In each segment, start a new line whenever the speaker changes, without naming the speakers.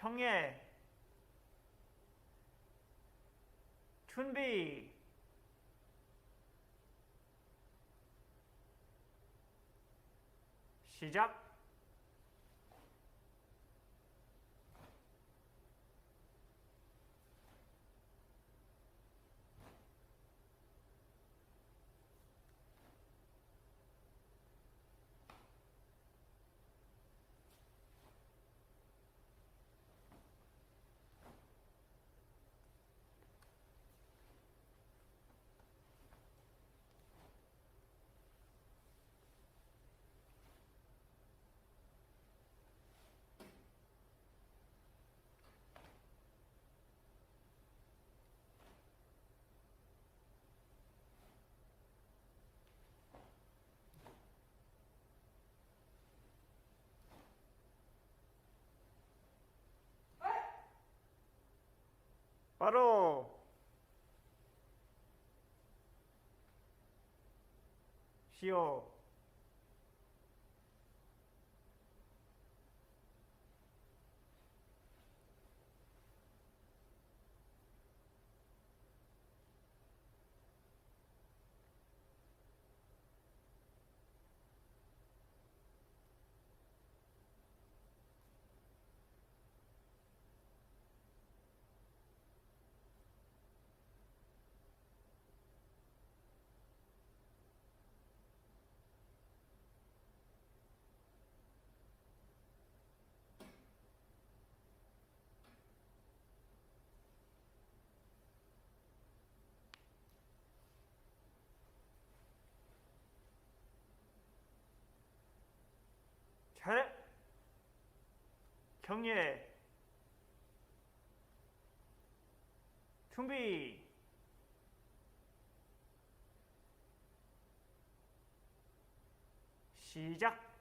경례, 준비, 시작. 바로 시오. 잘, 경례, 준비, 시작.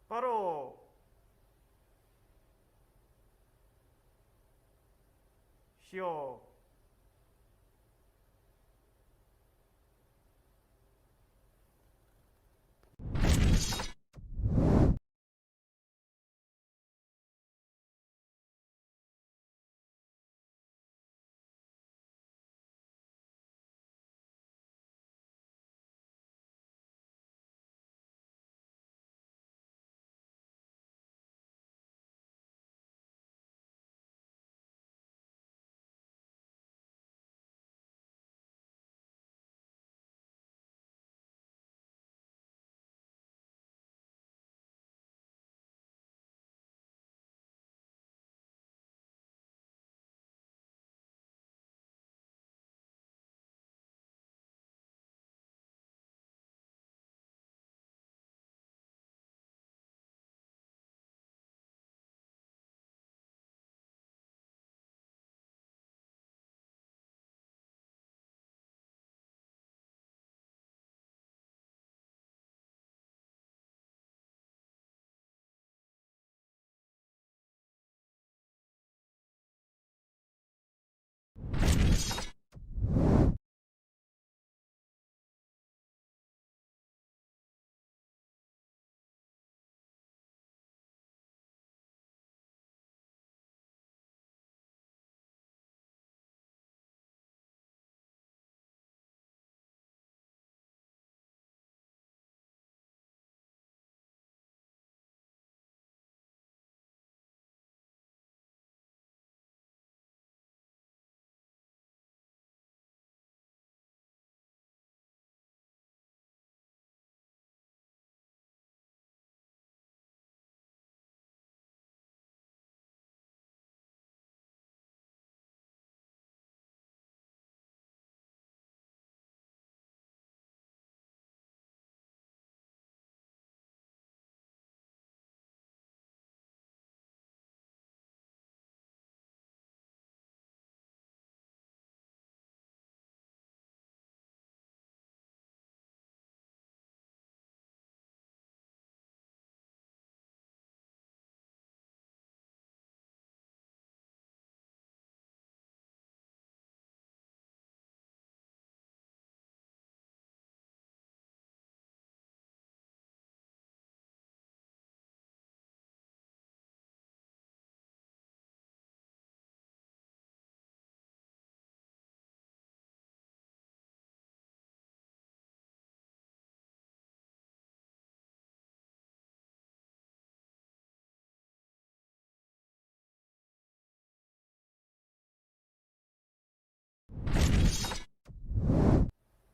바로 시오.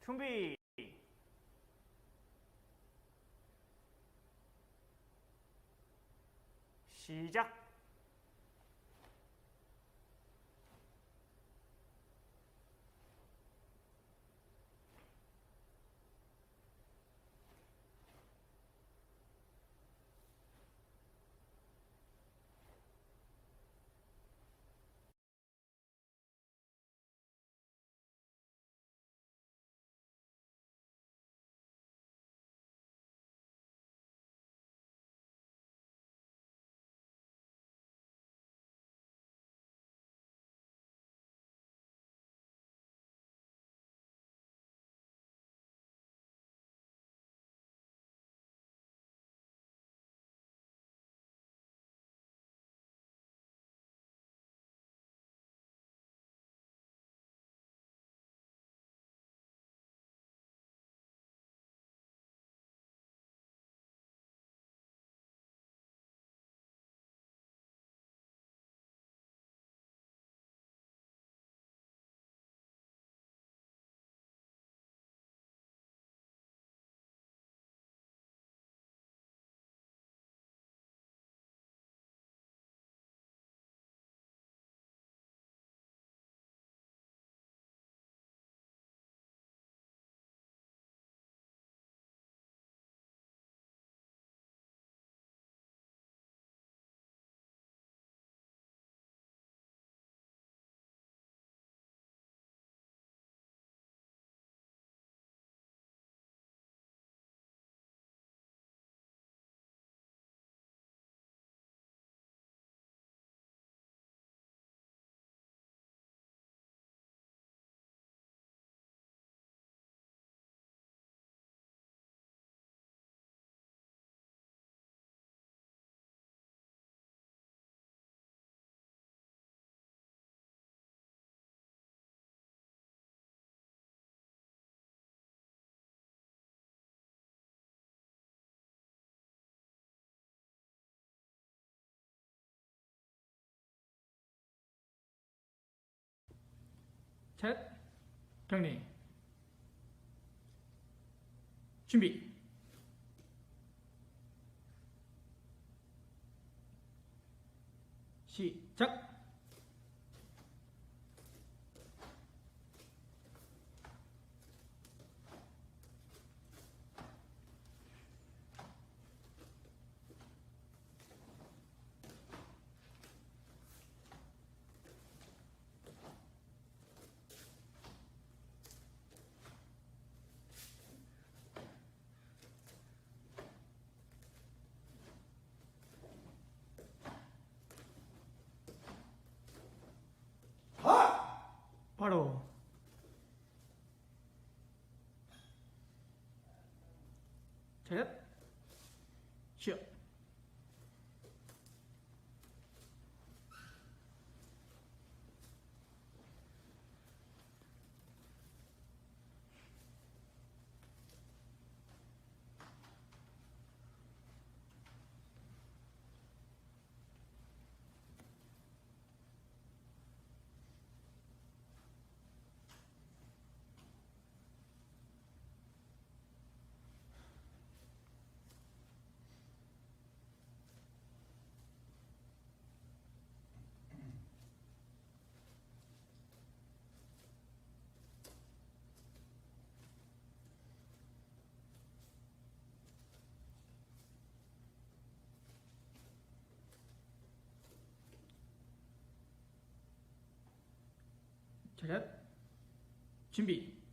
준비. 시작.
셋, 경례. 준비. 시작. 바로 셋, 쉬어. 셋, 준비.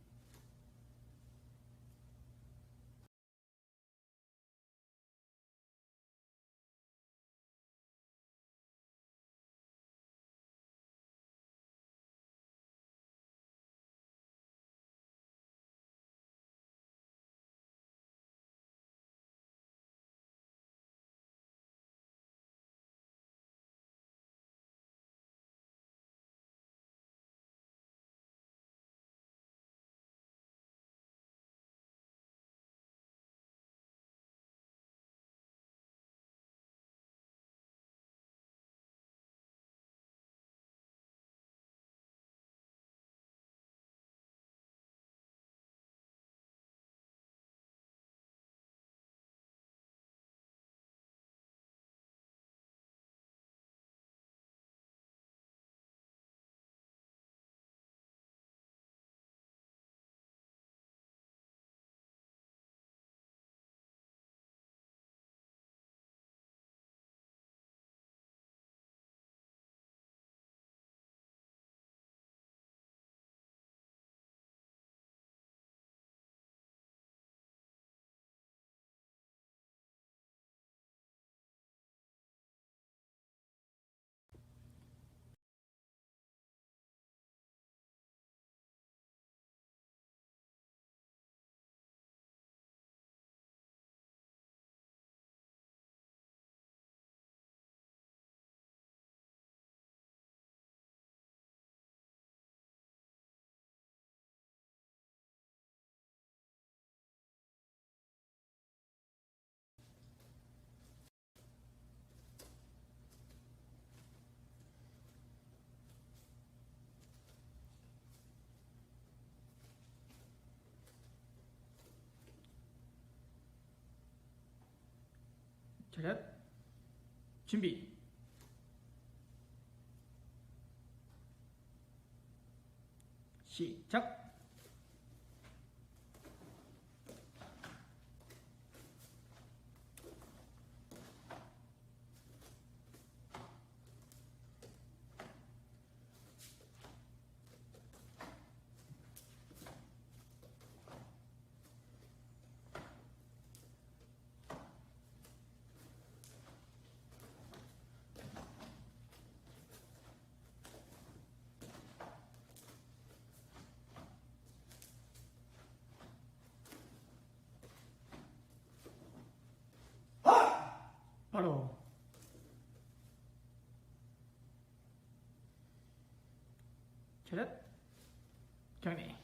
차렷. 준비. 시작. 바로 차렷. 정리.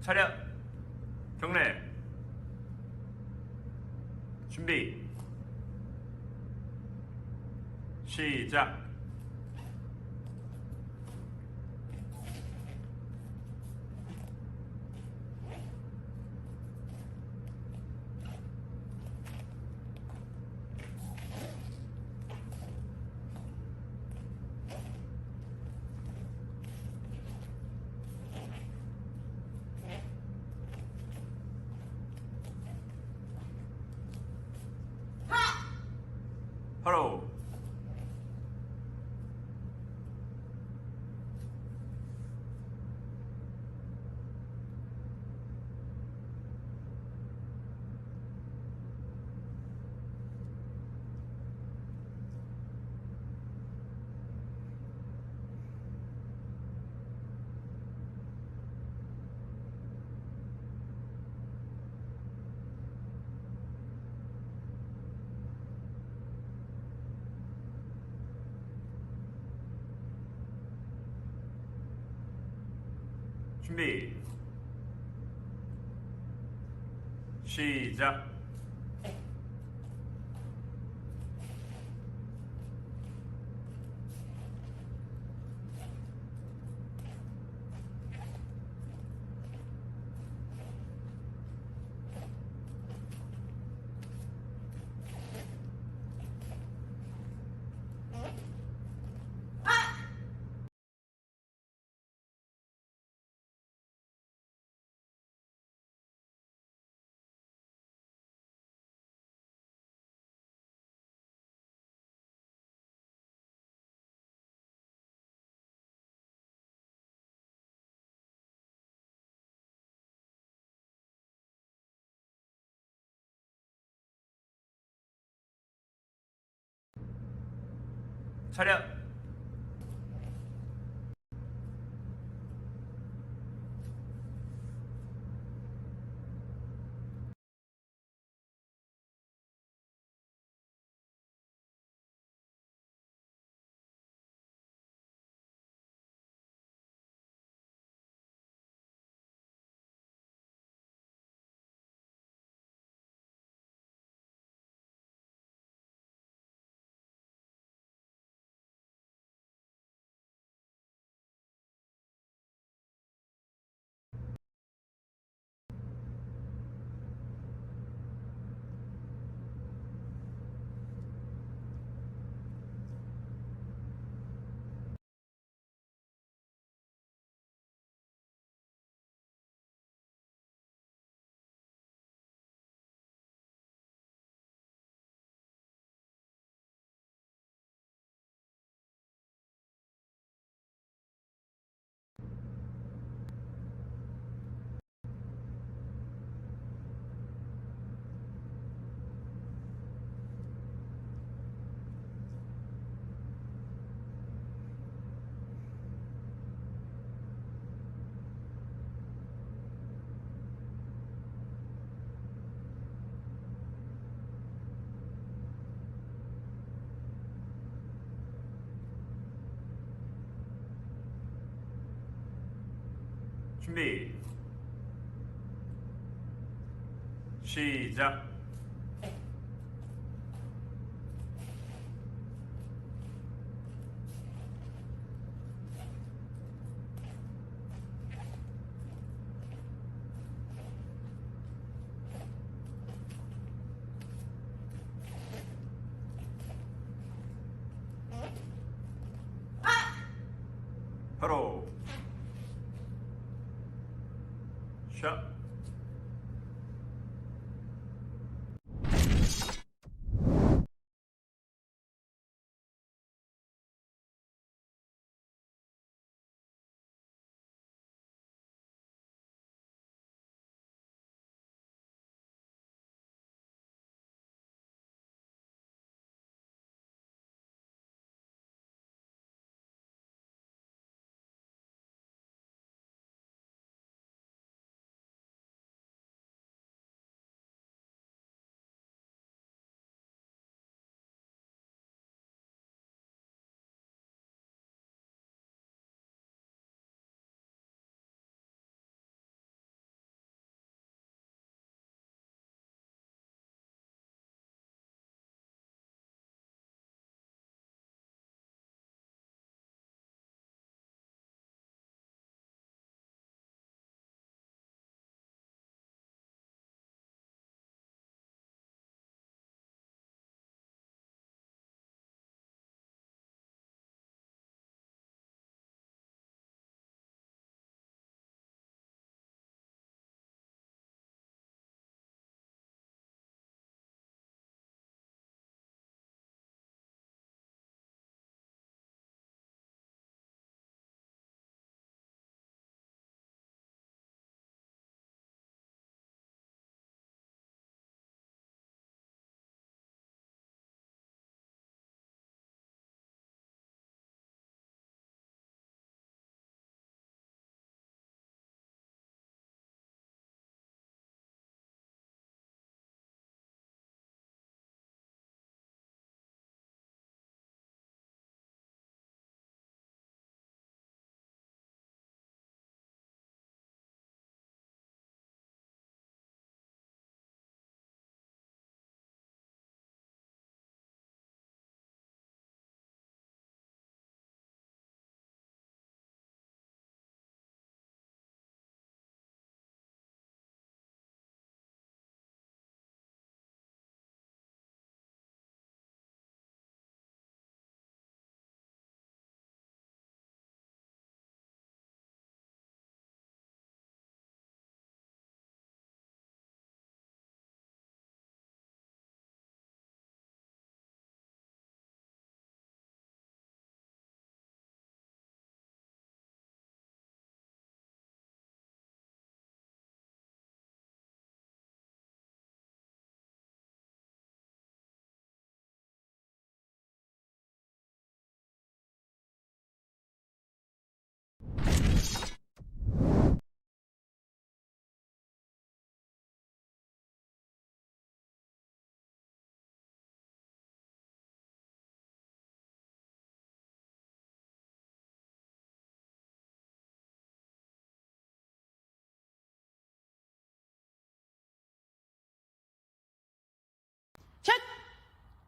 차렷. 경례. 준비. 시작. 바로 준비. 시작. 차렷. 준비. 시작. 바로 샷.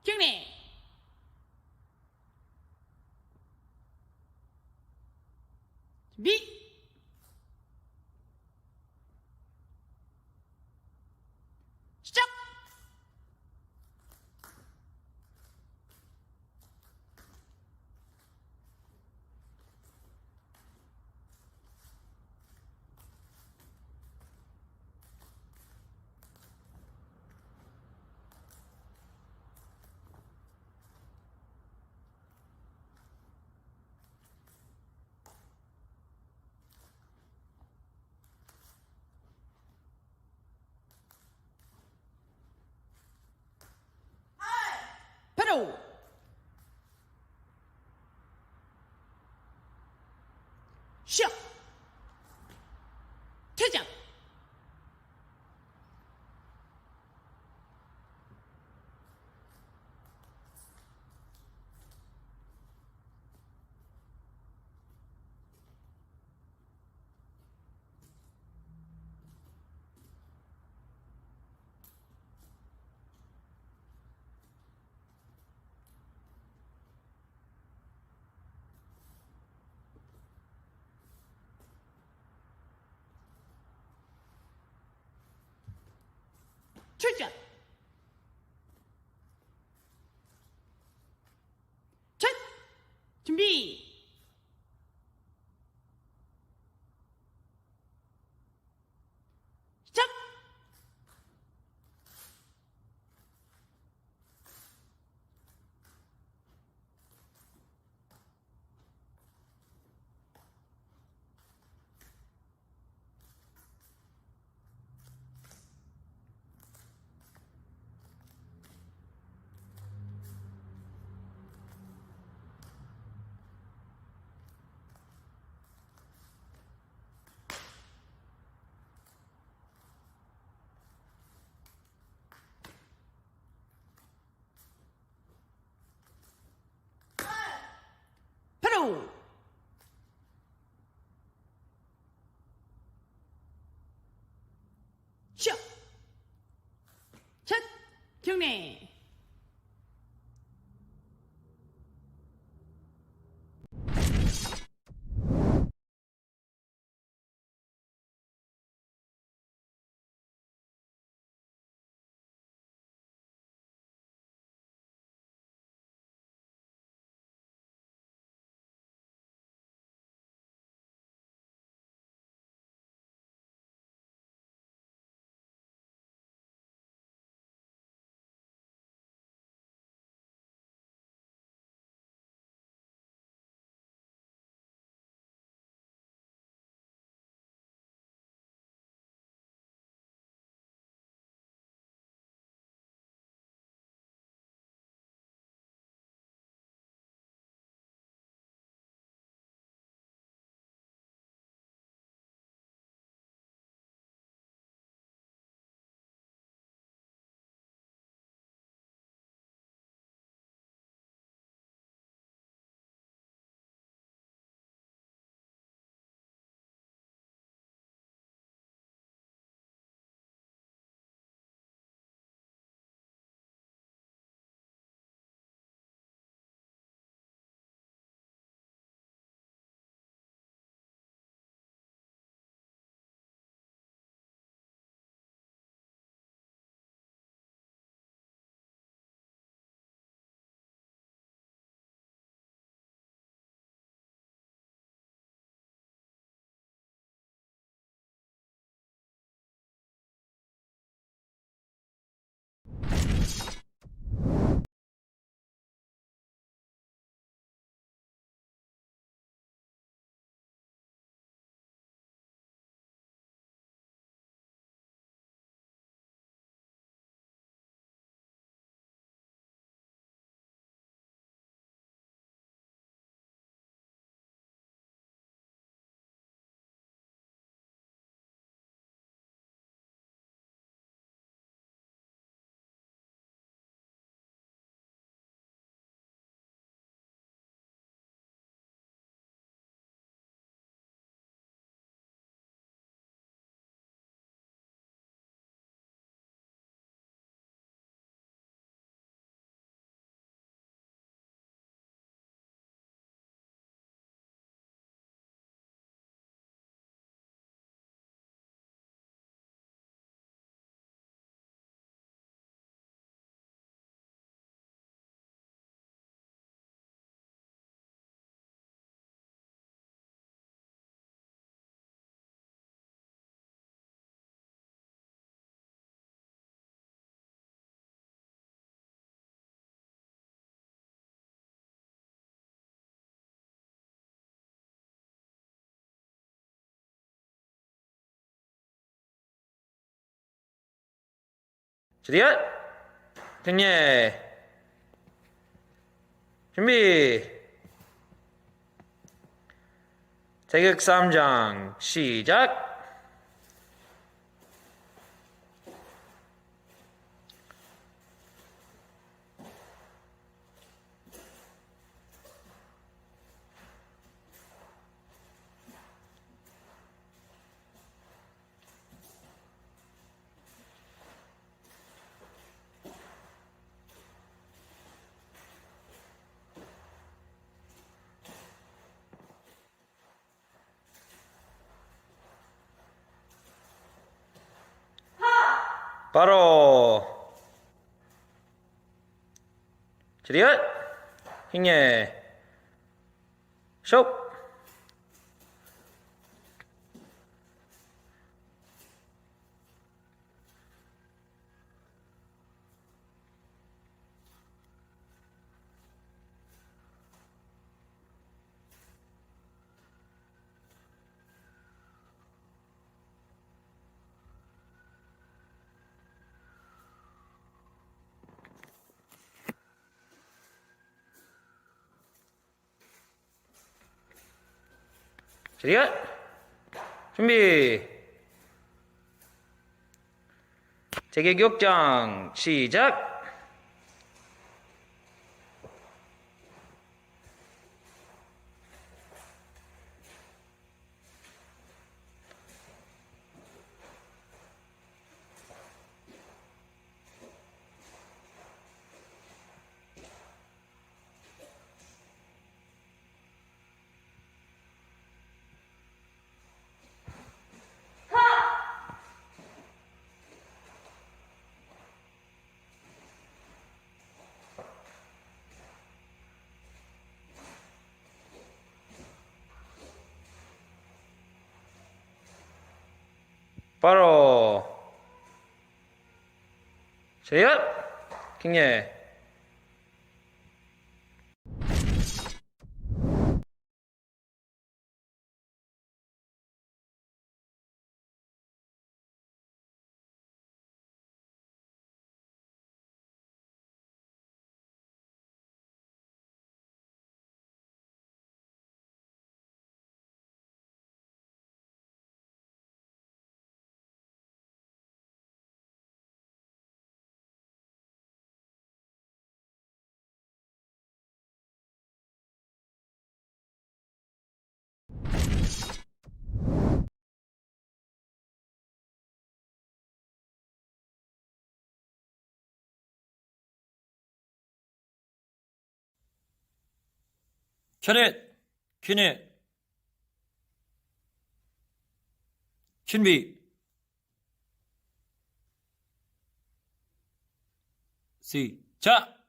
경례. 준비. 시작. 바로 시작. 퇴장. 출전. 첫 준비. 시작. 바로 시작. 첫 경례.
차렷! 경례! 준비! 태극 3장 시작! 바로 차렷 행례 숍 차렷 준비 재개격장 시작 바로 차렷 경례
차렷, 경례, 준비, 시작!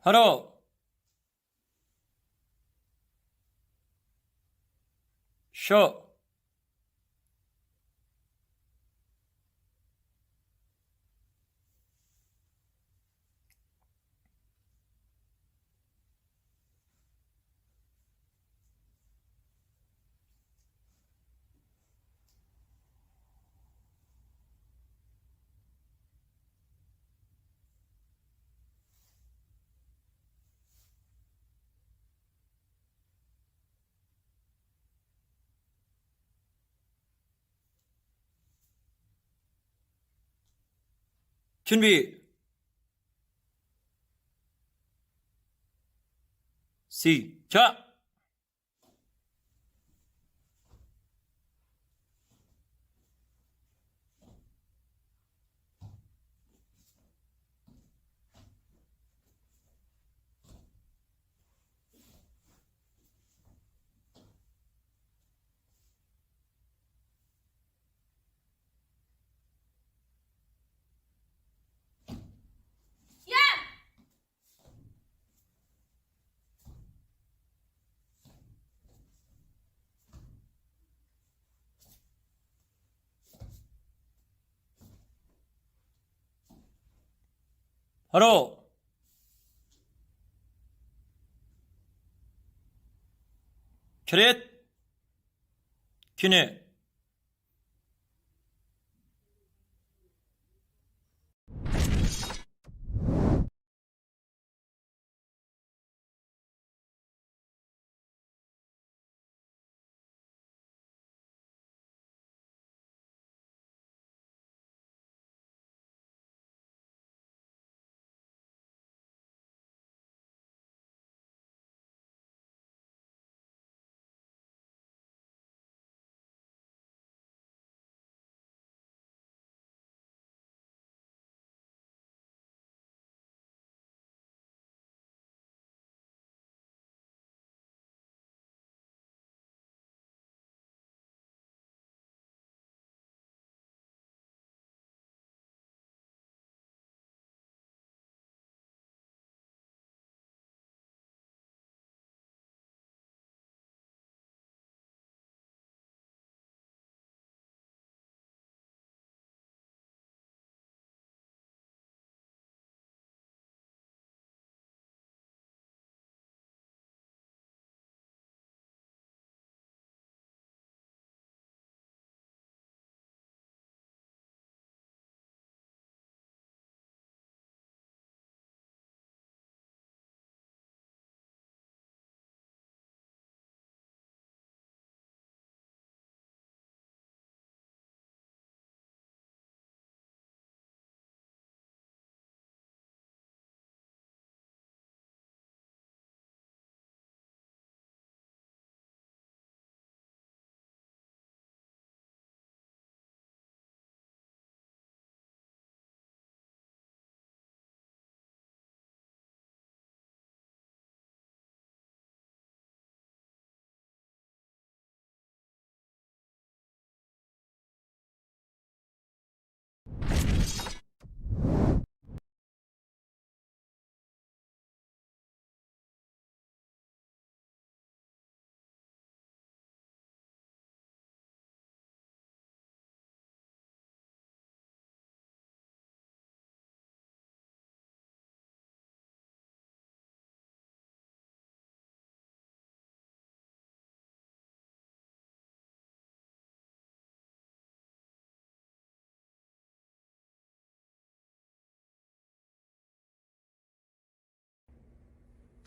하나, 쉬어, 준비, 시작! 바로 차렷 경례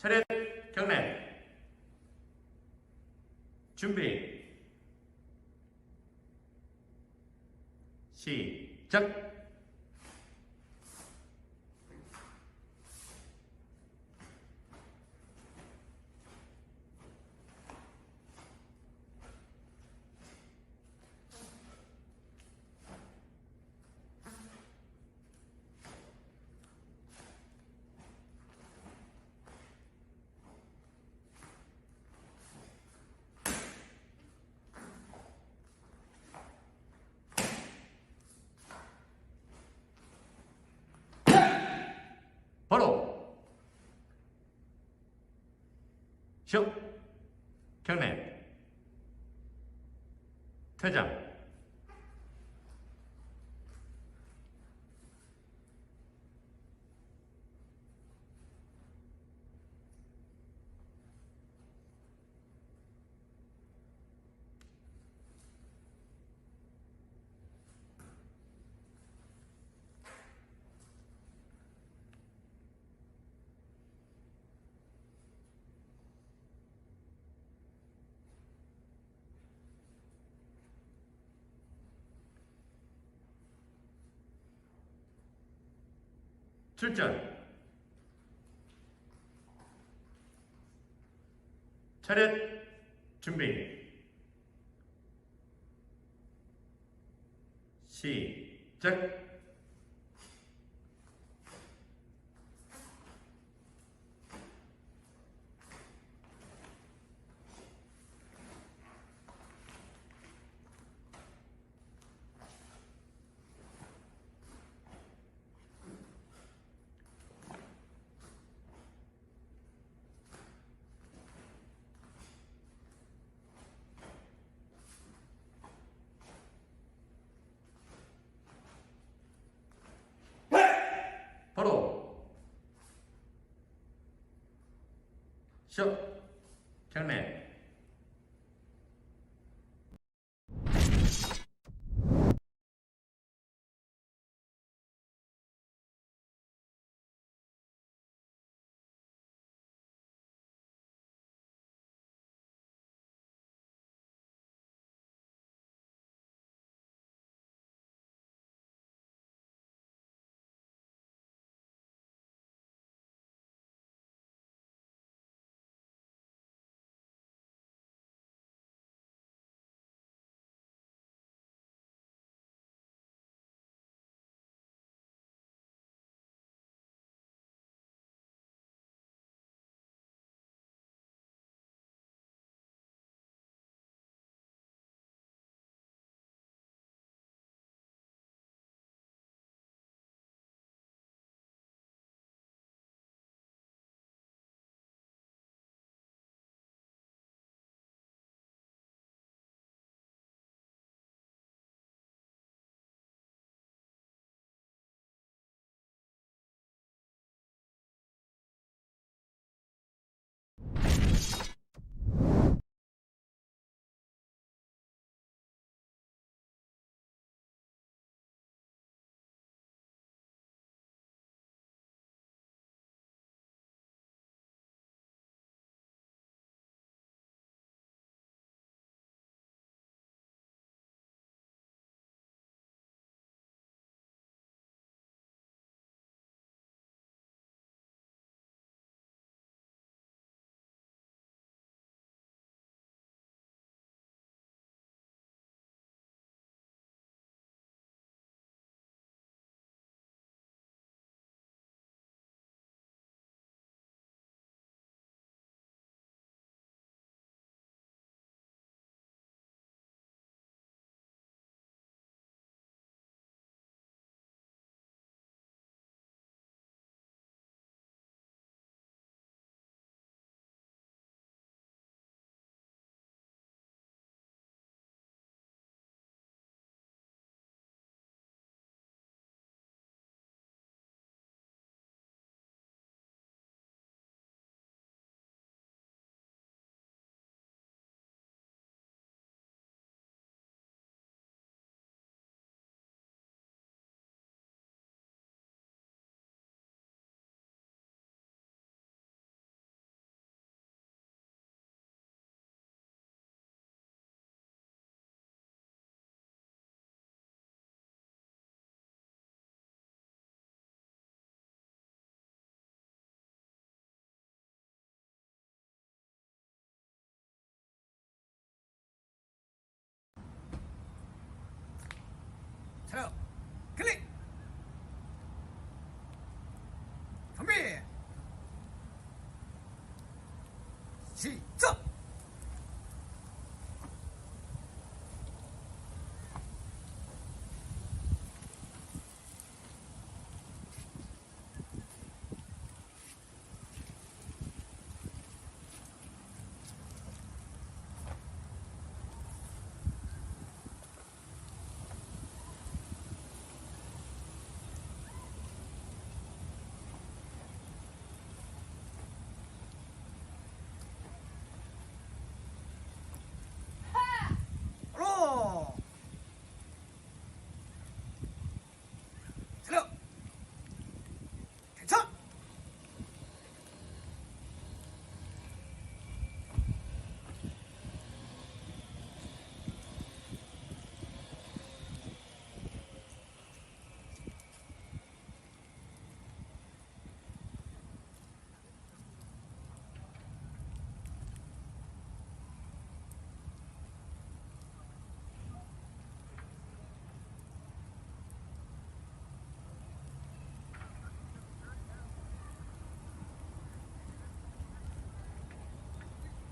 차렷 경례 준비 시작. 바로 쇼 경례 퇴장. 출전. 차렷 준비 시작. 바로 쉬어. 경례.
차렷 클릭 준비 시작 바로 차렷 괜찮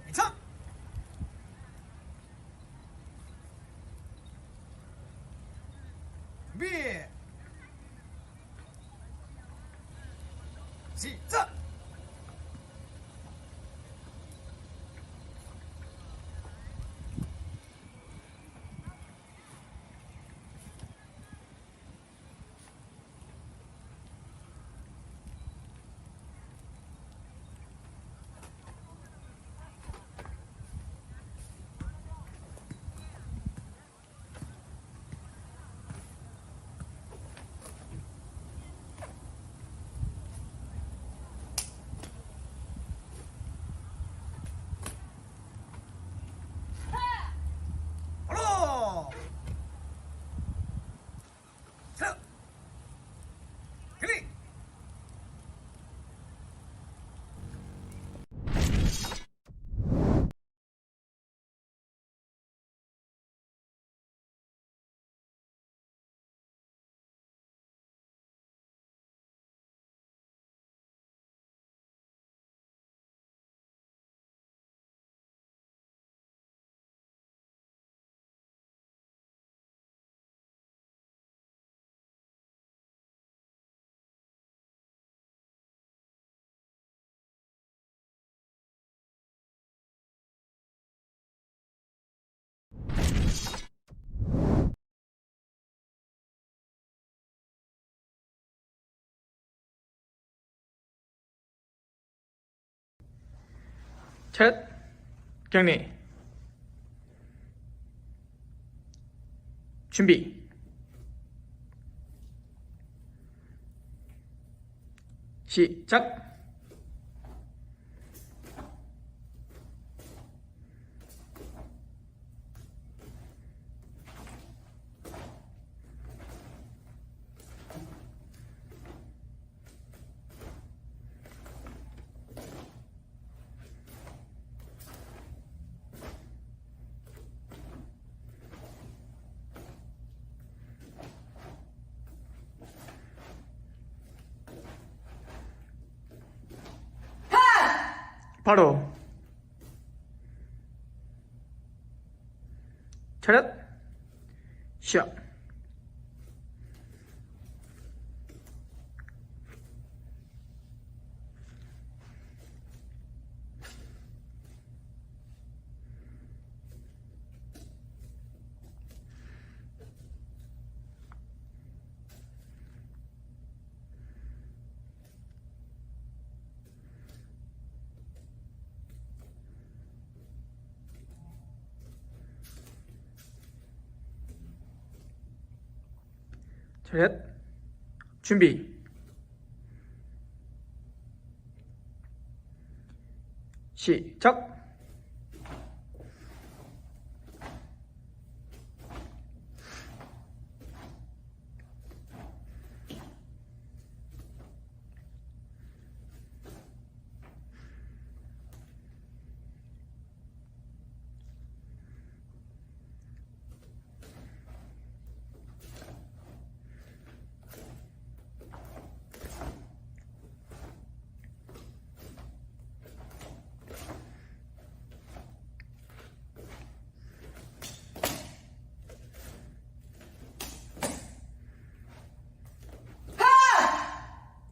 괜찮 준비 시작 차렷 클릭
차렷 경례 준비 시작 바로 차렷 시작 차렷 준비 시작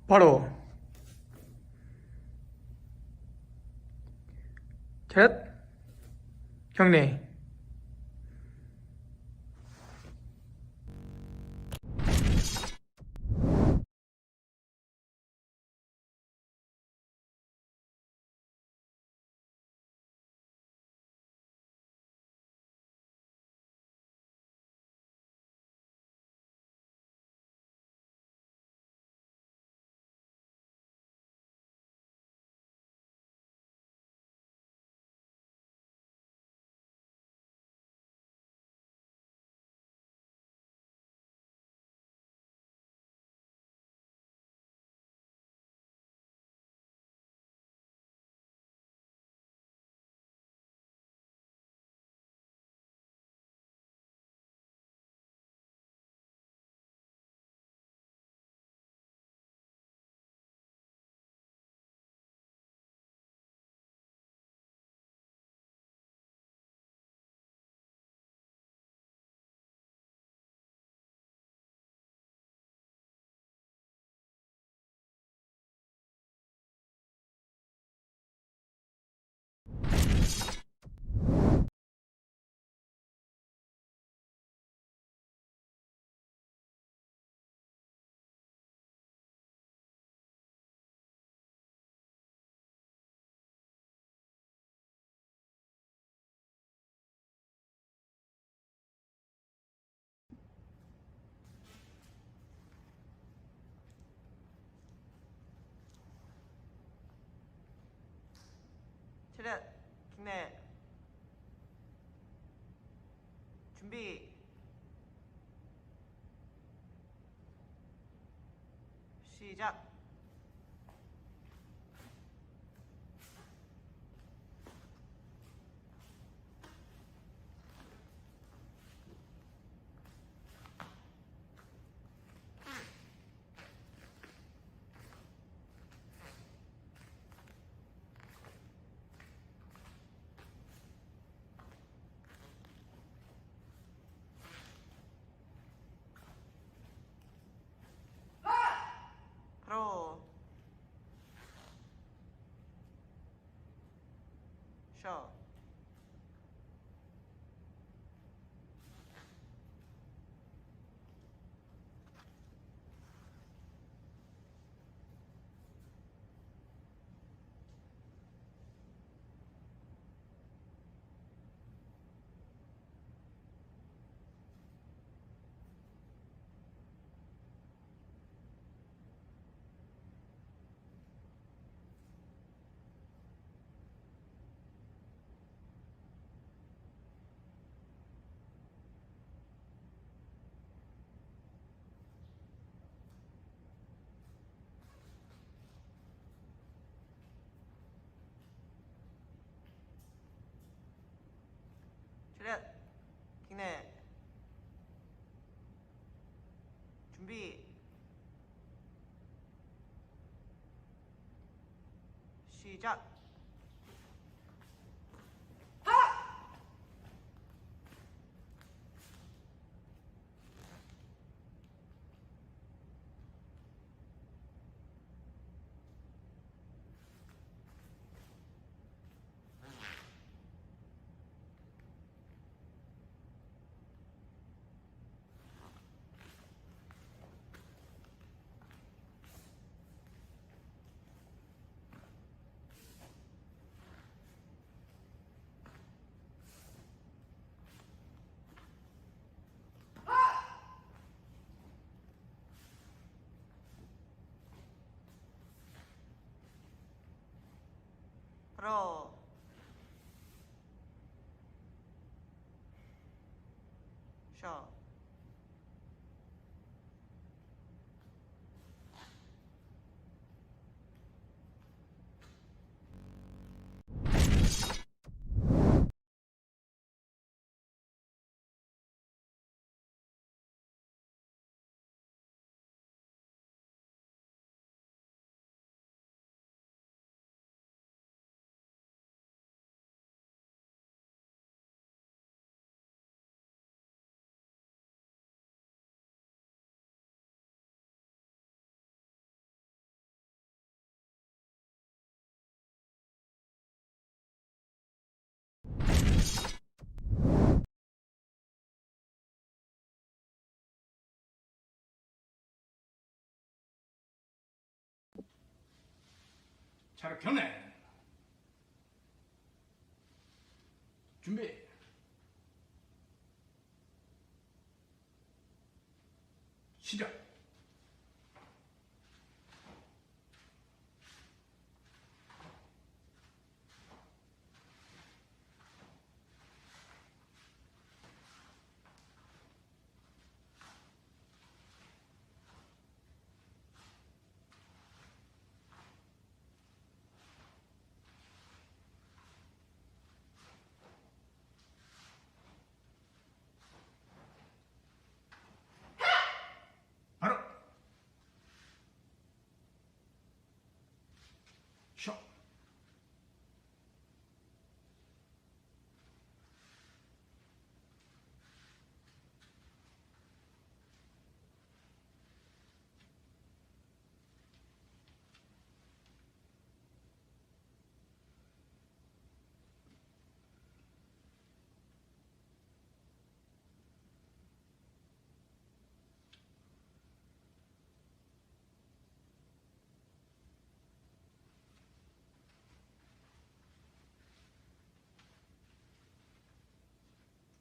바로 차렷 경례
시작. 바로 쉬어. 차렷. 킹네. 준비. 시작. 바로 쉬어.
차렷 경례. 준비. 시작. 바로 쉬어.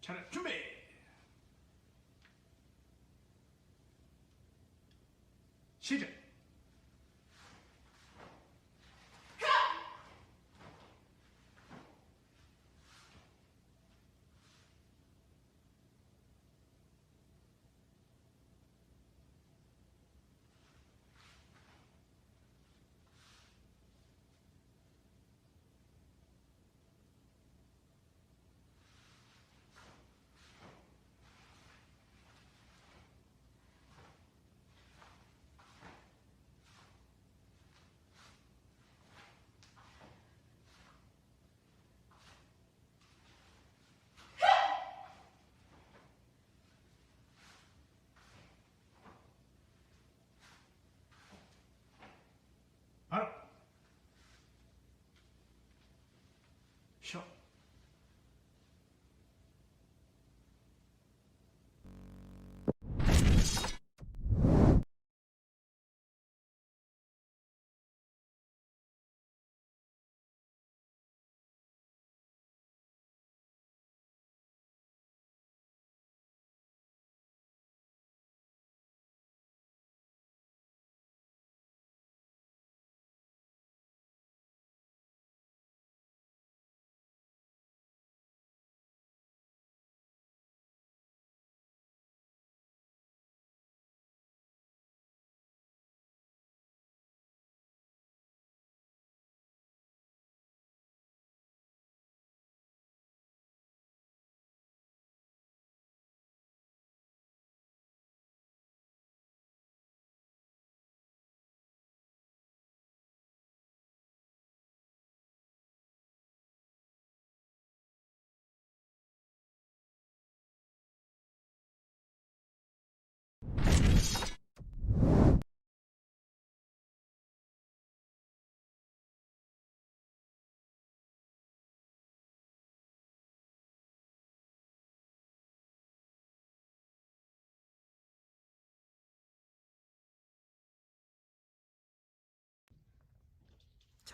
차렷 준비. 시작.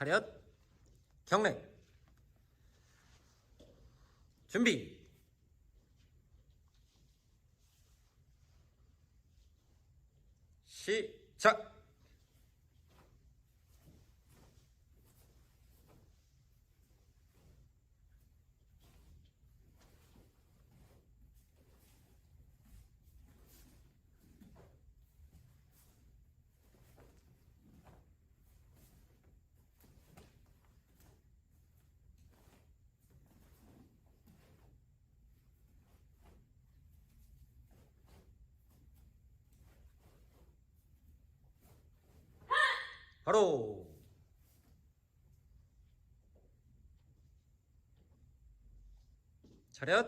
차렷, 경례, 준비, 시작! 바로 차렷,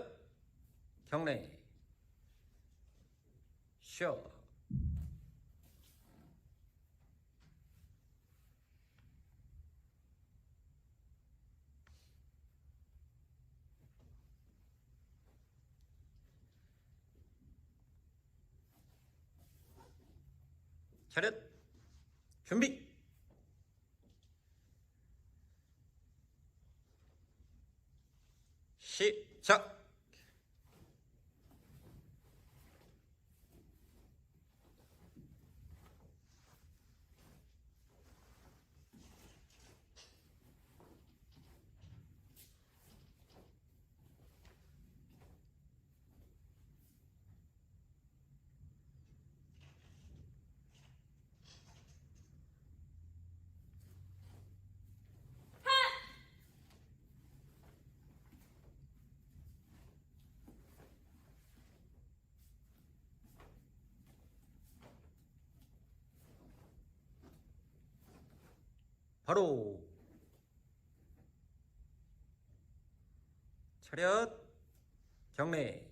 경례, 쉬어, 차렷, 준비, 시작! 바로 차렷, 경례,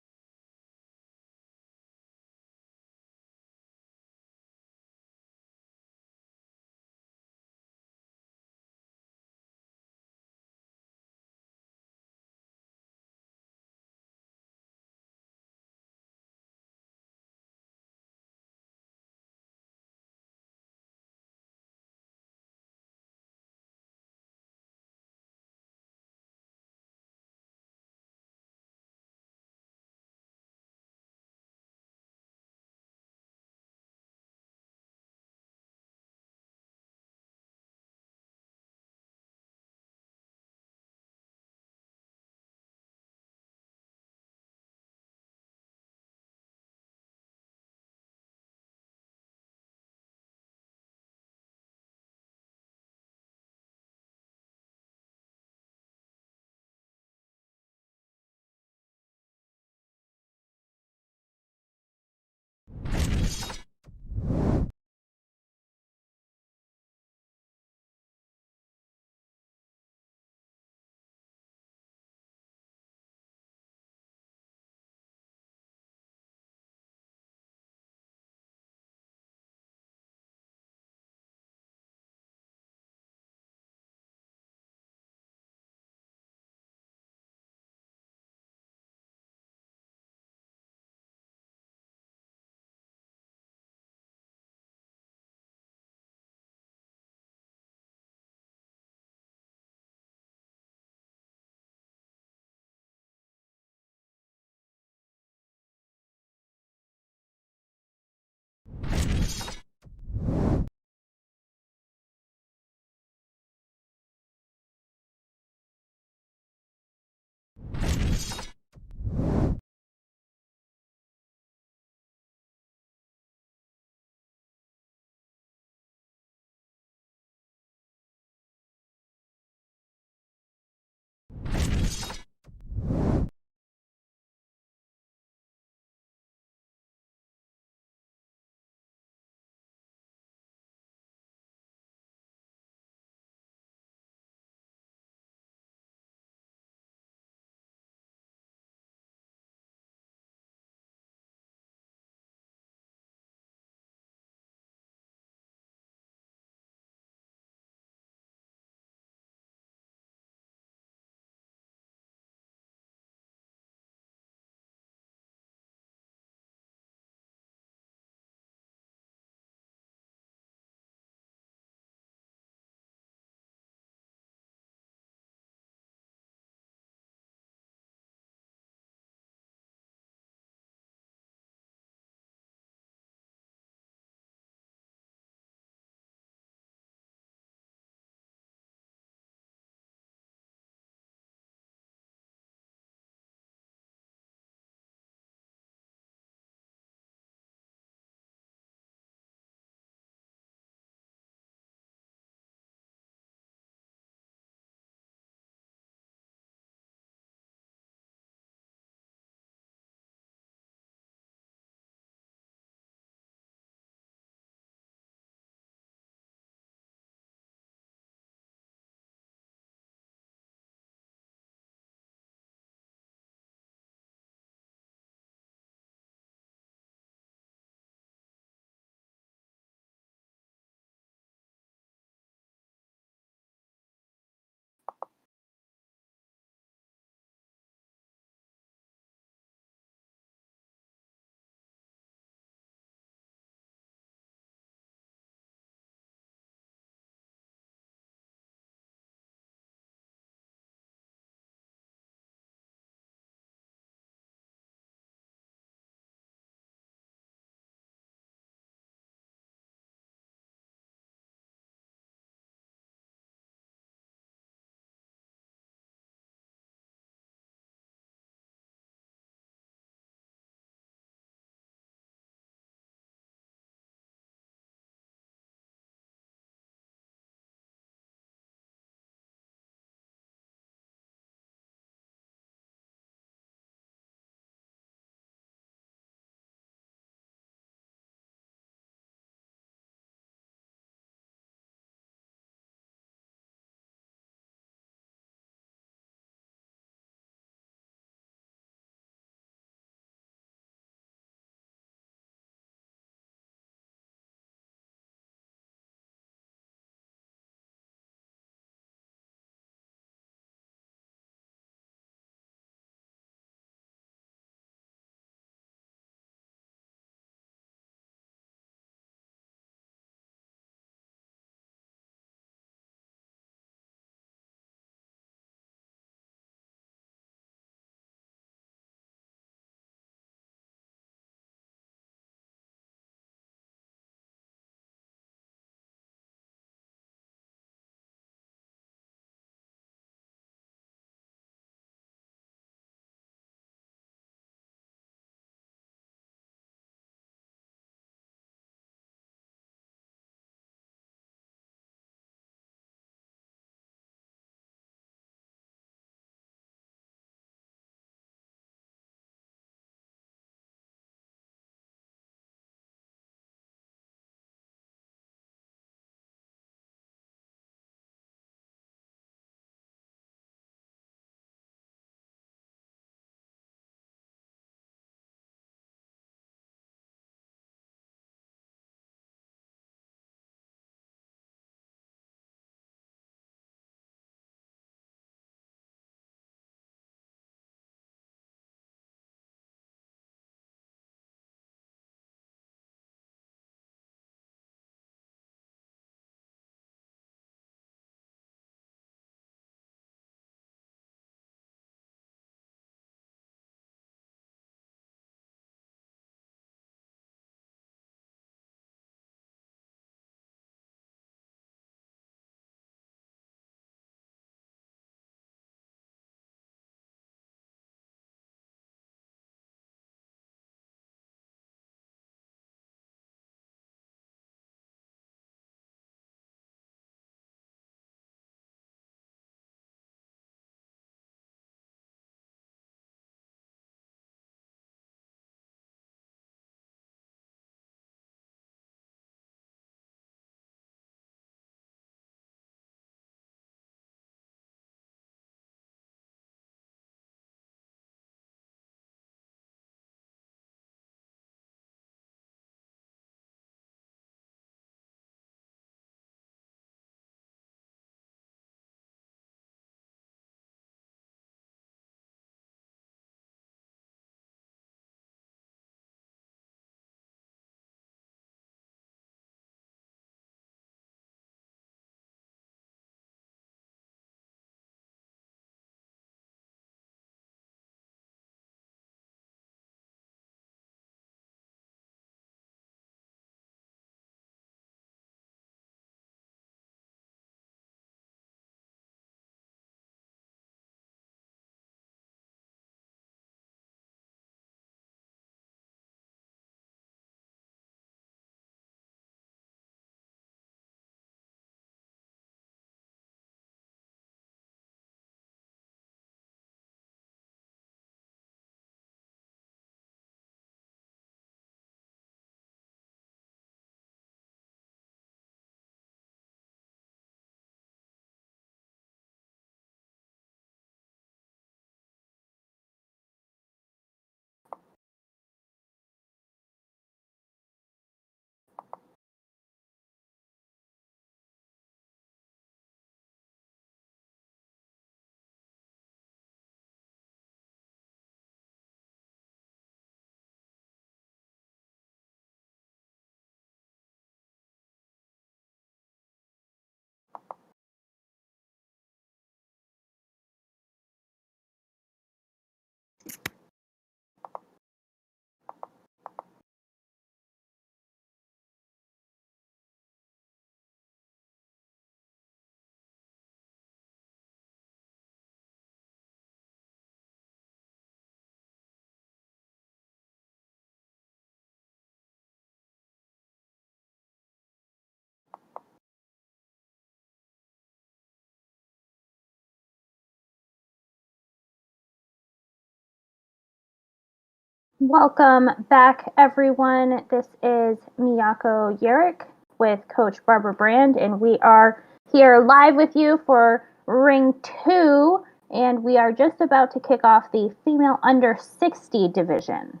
Welcome back, everyone. This is Miyako Yerrick with Coach Barbara Brand, and we are here live with you for Ring 2, and we are just about to kick off the female under 60 division.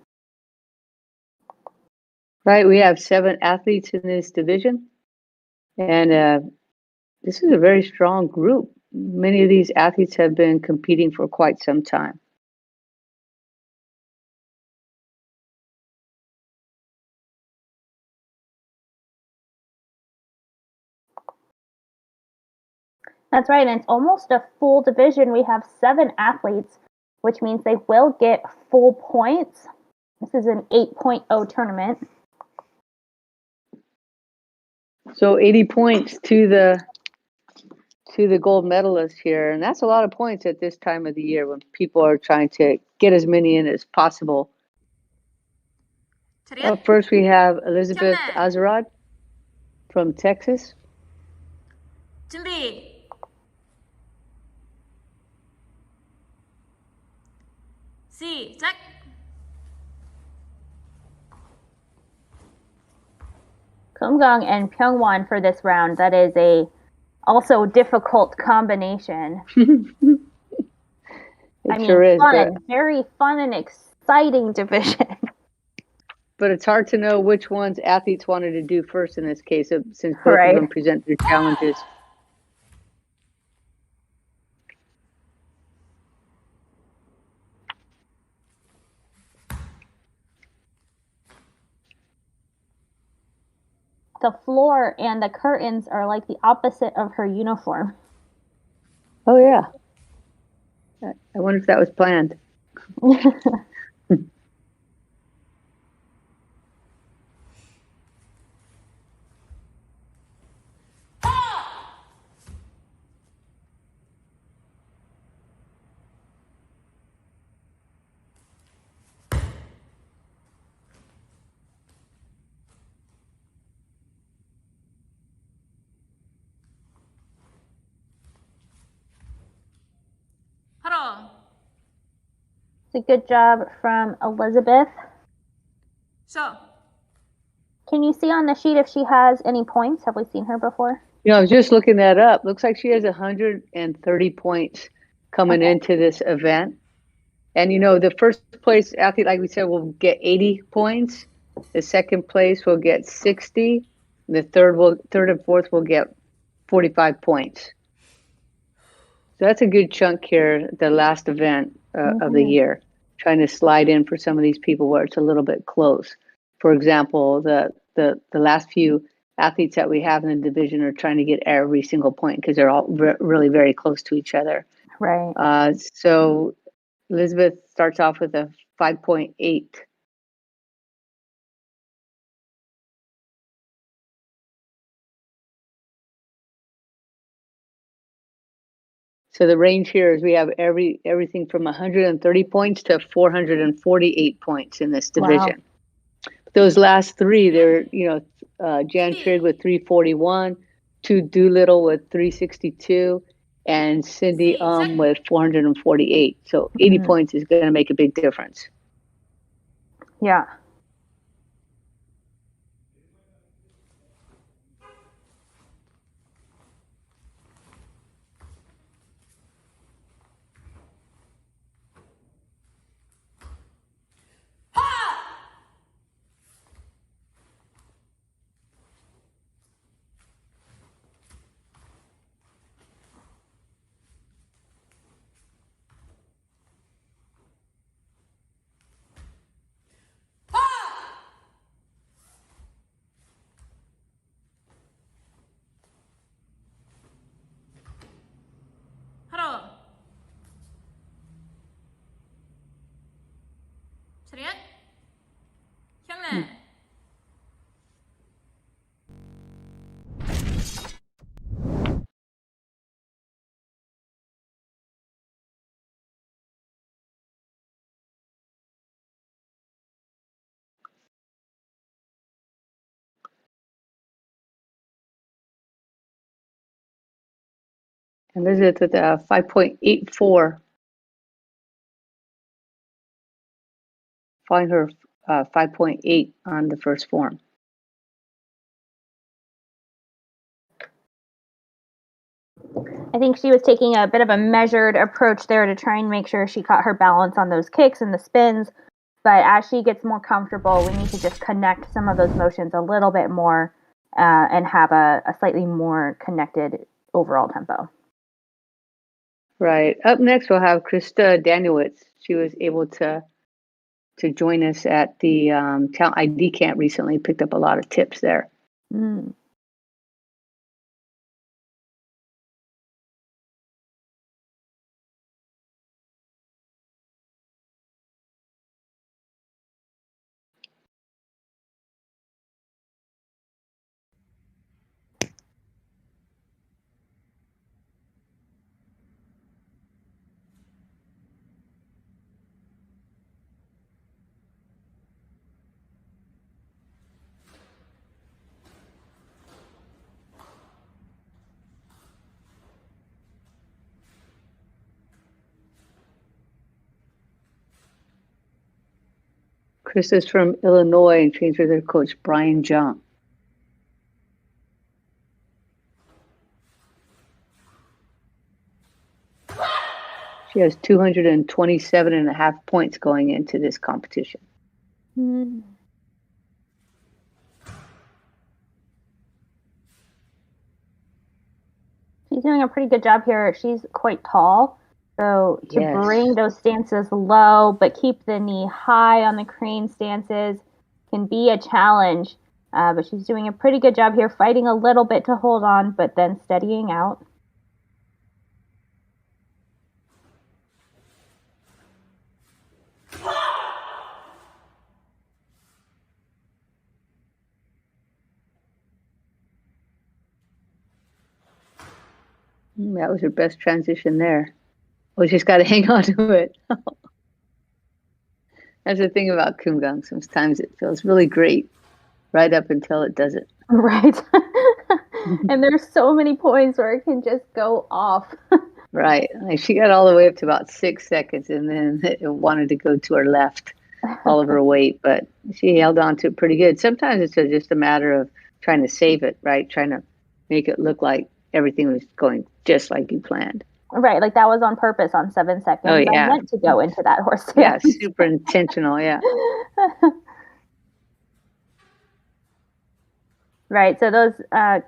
Right, we have 7 athletes in this division, and this is a very strong group. Many of these athletes have been competing for quite some time.
That's right, and it's almost a full division. We have 7 athletes, which means they will get full points. This is an 8.0 tournament.
So 80 points to the gold medalist here, and that's a lot of points at this time of the year when people are trying to get as many in as possible. Up first, we have Elizabeth Azarad from Texas.
준비. 시작.
Kumgang and Pyeongwon for this round. That is a also difficult combination.
Sure is,
fun, very fun and exciting division.
But it's hard to know which ones athletes wanted to do first in this case, since both of them present their challenges.
The floor and the curtains are like the opposite of her uniform.
Oh, yeah. I wonder if that was planned.
하러.
It's a good job from Elizabeth.
셔.
Can you see on the sheet if she has any points? Have we seen her before?
I was just looking that up. Looks like she has 130 points coming into this event. And, the first place athlete, like we said, will get 80 points. The second place will get 60. The third and fourth will get 45 points. So that's a good chunk here, the last event of the year, trying to slide in for some of these people where it's a little bit close. For example, the last few athletes that we have in the division are trying to get every single point because they're all really very close to each other.
Right.
So Elizabeth starts off with a 5.8. So the range here is we have everything from 130 points to 448 points in this division. Wow. Those last 3, they're, Jan Trigg with 341, Tu Doolittle with 362, and Cindy with 448. So 80 points is going to make a big difference.
Yeah.
차렷. 경례.
And Elizabeth with a 5.84. following her 5.8 on the first form.
I think she was taking a bit of a measured approach there to try and make sure she caught her balance on those kicks and the spins. But as she gets more comfortable, we need to just connect some of those motions a little bit more and have a slightly more connected overall tempo.
Right. Up next, we'll have Krista Danielewicz. She was able to join us at the Talent ID camp recently. Picked up a lot of tips there.
Mm.
Krista's from Illinois and trains with her coach, Brian Jung. She has 227.5 points going into this competition.
Mm. She's doing a pretty good job here. She's quite tall. So to
Yes.
bring those stances low, but keep the knee high on the crane stances can be a challenge. But she's doing a pretty good job here, fighting a little bit to hold on, but then steadying out.
That was her best transition there. We just got to hang on to it. That's the thing about Kumgang. Sometimes it feels really great right up until it doesn't.
Right. And there's so many points where it can just go off.
Right. Like she got all the way up to about 6 seconds and then it wanted to go to her left, all of her weight, but she held on to it pretty good. Sometimes it's just a matter of trying to save it, right? Trying to make it look like everything was going just like you planned.
Right, like that was on purpose on 7 seconds.
Oh, yeah.
I meant to go into that horse
Yeah,
stance.
super intentional, yeah.
Right, so those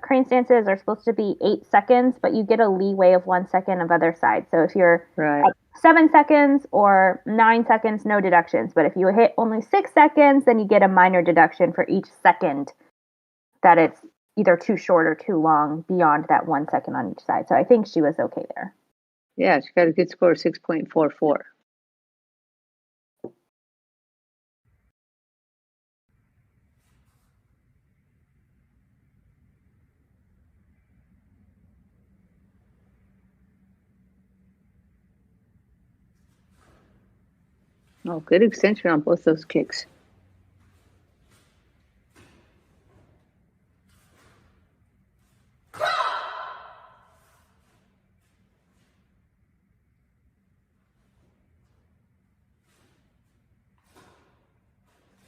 crane stances are supposed to be 8 seconds, but you get a leeway of 1 second of other side. So if you're
Right.
at 7 seconds or 9 seconds, no deductions. But if you hit only 6 seconds, then you get a minor deduction for each second that it's either too short or too long beyond that 1 second on each side. So I think she was okay there.
Yeah, she got a good score of 6.44. Oh, good extension on both those kicks.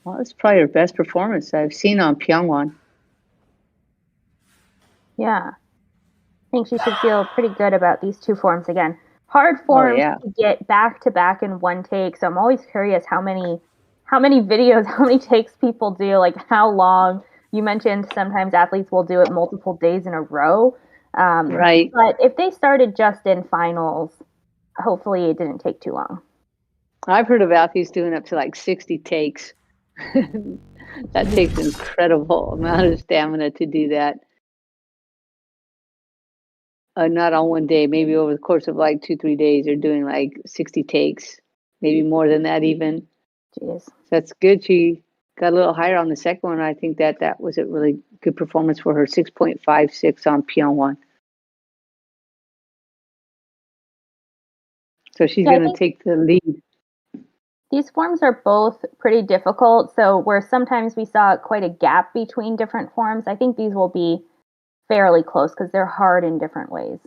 Well, that's probably her best performance I've seen on Pyongwon.
Yeah. I think she should feel pretty good about these two forms again. Hard forms
yeah.
to get back to back in one take. So I'm always curious how many videos, how many takes people do, like how long. You mentioned sometimes athletes will do it multiple days in a row.
Right.
But if they started just in finals, hopefully it didn't take too long.
I've heard of athletes doing up to like 60 takes. That takes an incredible amount of stamina to do that. Not on one day, maybe over the course of like 2-3 days, they're doing like 60 takes, maybe more than that even.
Jeez.
So that's good. She got a little higher on the second one. I think that was a really good performance for her, 6.56 on Pyongwon. So she's
Yeah, I
going to take the lead.
These forms are both pretty difficult. So where sometimes we saw quite a gap between different forms, I think these will be fairly close because they're hard in different ways.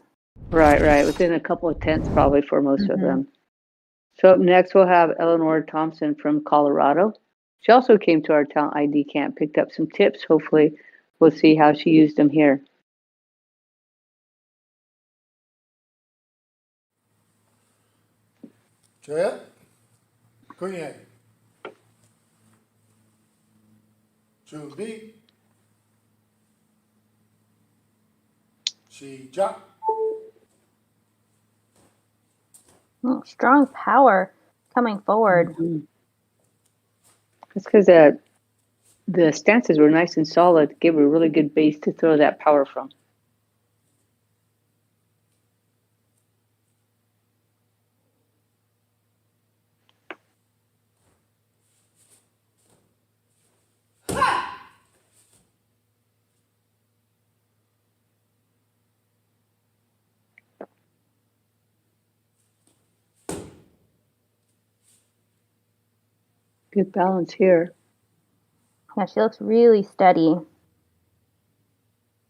Right. Within a couple of tenths probably for most of them. So up next, we'll have Eleanor Thompson from Colorado. She also came to our talent ID camp, picked up some tips. Hopefully, we'll see how she used them here.
제 그의 준비 시작.
Strong power coming forward.
That's because the stances were nice and solid, gave her a really good base to throw that power from. Good balance here.
Yeah, she looks really steady.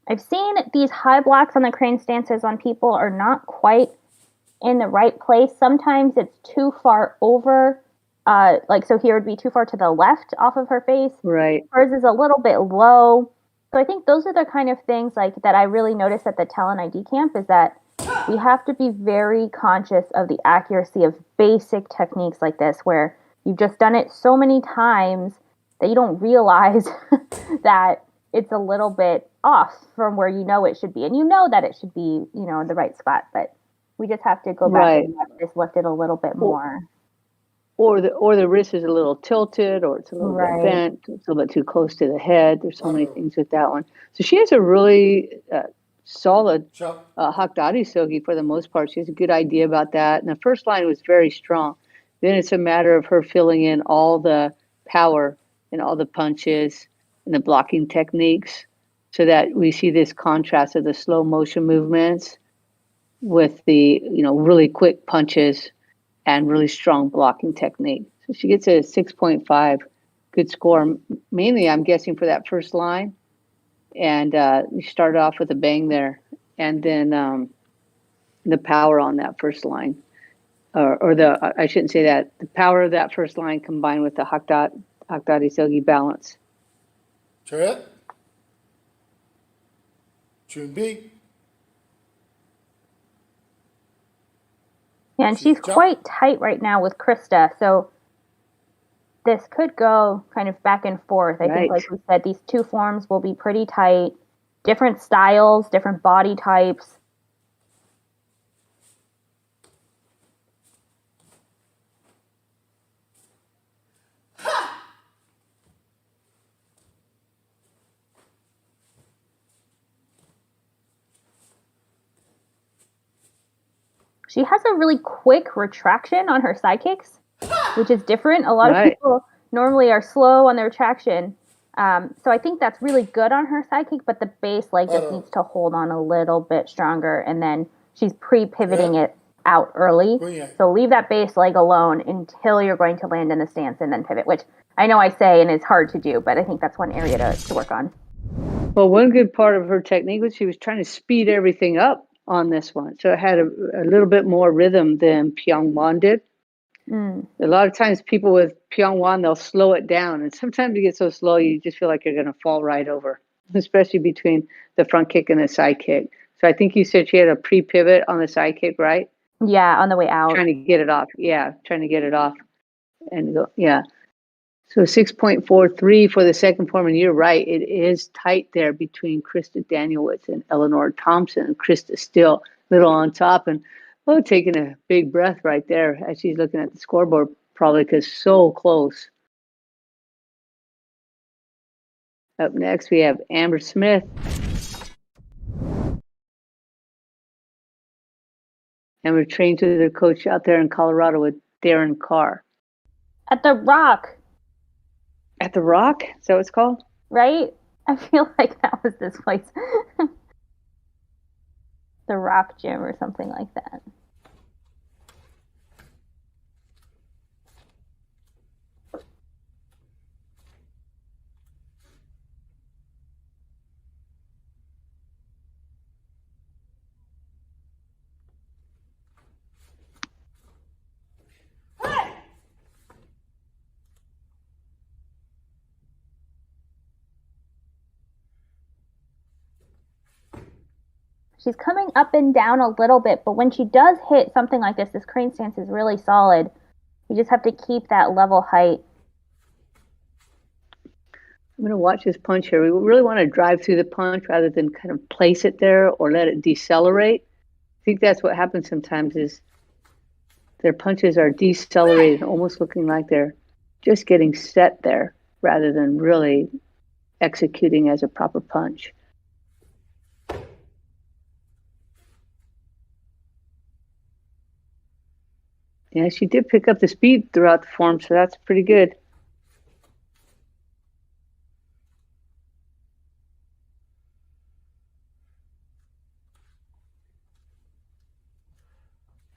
I've seen these high blocks on the crane stances on people are not quite in the right place. Sometimes it's too far over. So here would be too far to the left off of her face.
Right.
Hers is a little bit low. So I think those are the kind of things like that I really noticed at the talent ID camp is that we have to be very conscious of the accuracy of basic techniques like this where you've just done it so many times that you don't realize that it's a little bit off from where you know it should be. And you know that it should be, in the right spot, but we just have to go back and just lift it a little bit more.
Or the wrist is a little tilted, or it's a little bit bent, it's a little bit too close to the head. There's so many things with that one. So she has a really solid Hakdari sogi for the most part. She has a good idea about that. And the first line was very strong. Then it's a matter of her filling in all the power and all the punches and the blocking techniques so that we see this contrast of the slow motion movements with the, really quick punches and really strong blocking technique. So she gets a 6.5, good score. Mainly, I'm guessing, for that first line. And we started off with a bang there. And then the power on that first line. I shouldn't say that. The power of that first line combined with the Hakdari Sogi balance.
제 준비
And she's quite tight right now with Krista, so this could go kind of back and forth. I think, like we said, these two forms will be pretty tight. Different styles, different body types. She has a really quick retraction on her side kicks, which is different. A lot of people normally are slow on their retraction. So I think that's really good on her side kick, but the base leg just needs to hold on a little bit stronger, and then she's pre-pivoting it out early. So leave that base leg alone until you're going to land in the stance and then pivot, which I know I say and it's hard to do, but I think that's one area to work on.
Well, one good part of her technique was she was trying to speed everything up on this one. So it had a little bit more rhythm than Pyongwon did. A lot of times people with Pyongwon, they'll slow it down. And sometimes you get so slow, you just feel like you're going to fall right over, especially between the front kick and the side kick. So I think you said she had a pre-pivot on the side kick, right?
Yeah, on the way out.
Trying to get it off. Yeah, trying to get it off. And go, yeah. So 6.43 for the second form, and you're right, it is tight there between Krista Danielewicz and Eleanor Thompson. And Krista still a little on top and taking a big breath right there as she's looking at the scoreboard, probably because so close. Up next, we have Amber Smith. And we're trained to their coach out there in Colorado with Darren Carr.
At the Rock.
At the Rock? Is that what it's called?
Right? I feel like that was this place. The Rock Gym or something like that. She's coming up and down a little bit, but when she does hit something like this crane stance is really solid. You just have to keep that level height.
I'm going to watch this punch here. We really want to drive through the punch rather than kind of place it there or let it decelerate. I think that's what happens sometimes is their punches are decelerated, almost looking like they're just getting set there rather than really executing as a proper punch. Yeah, she did pick up the speed throughout the form, so that's pretty good.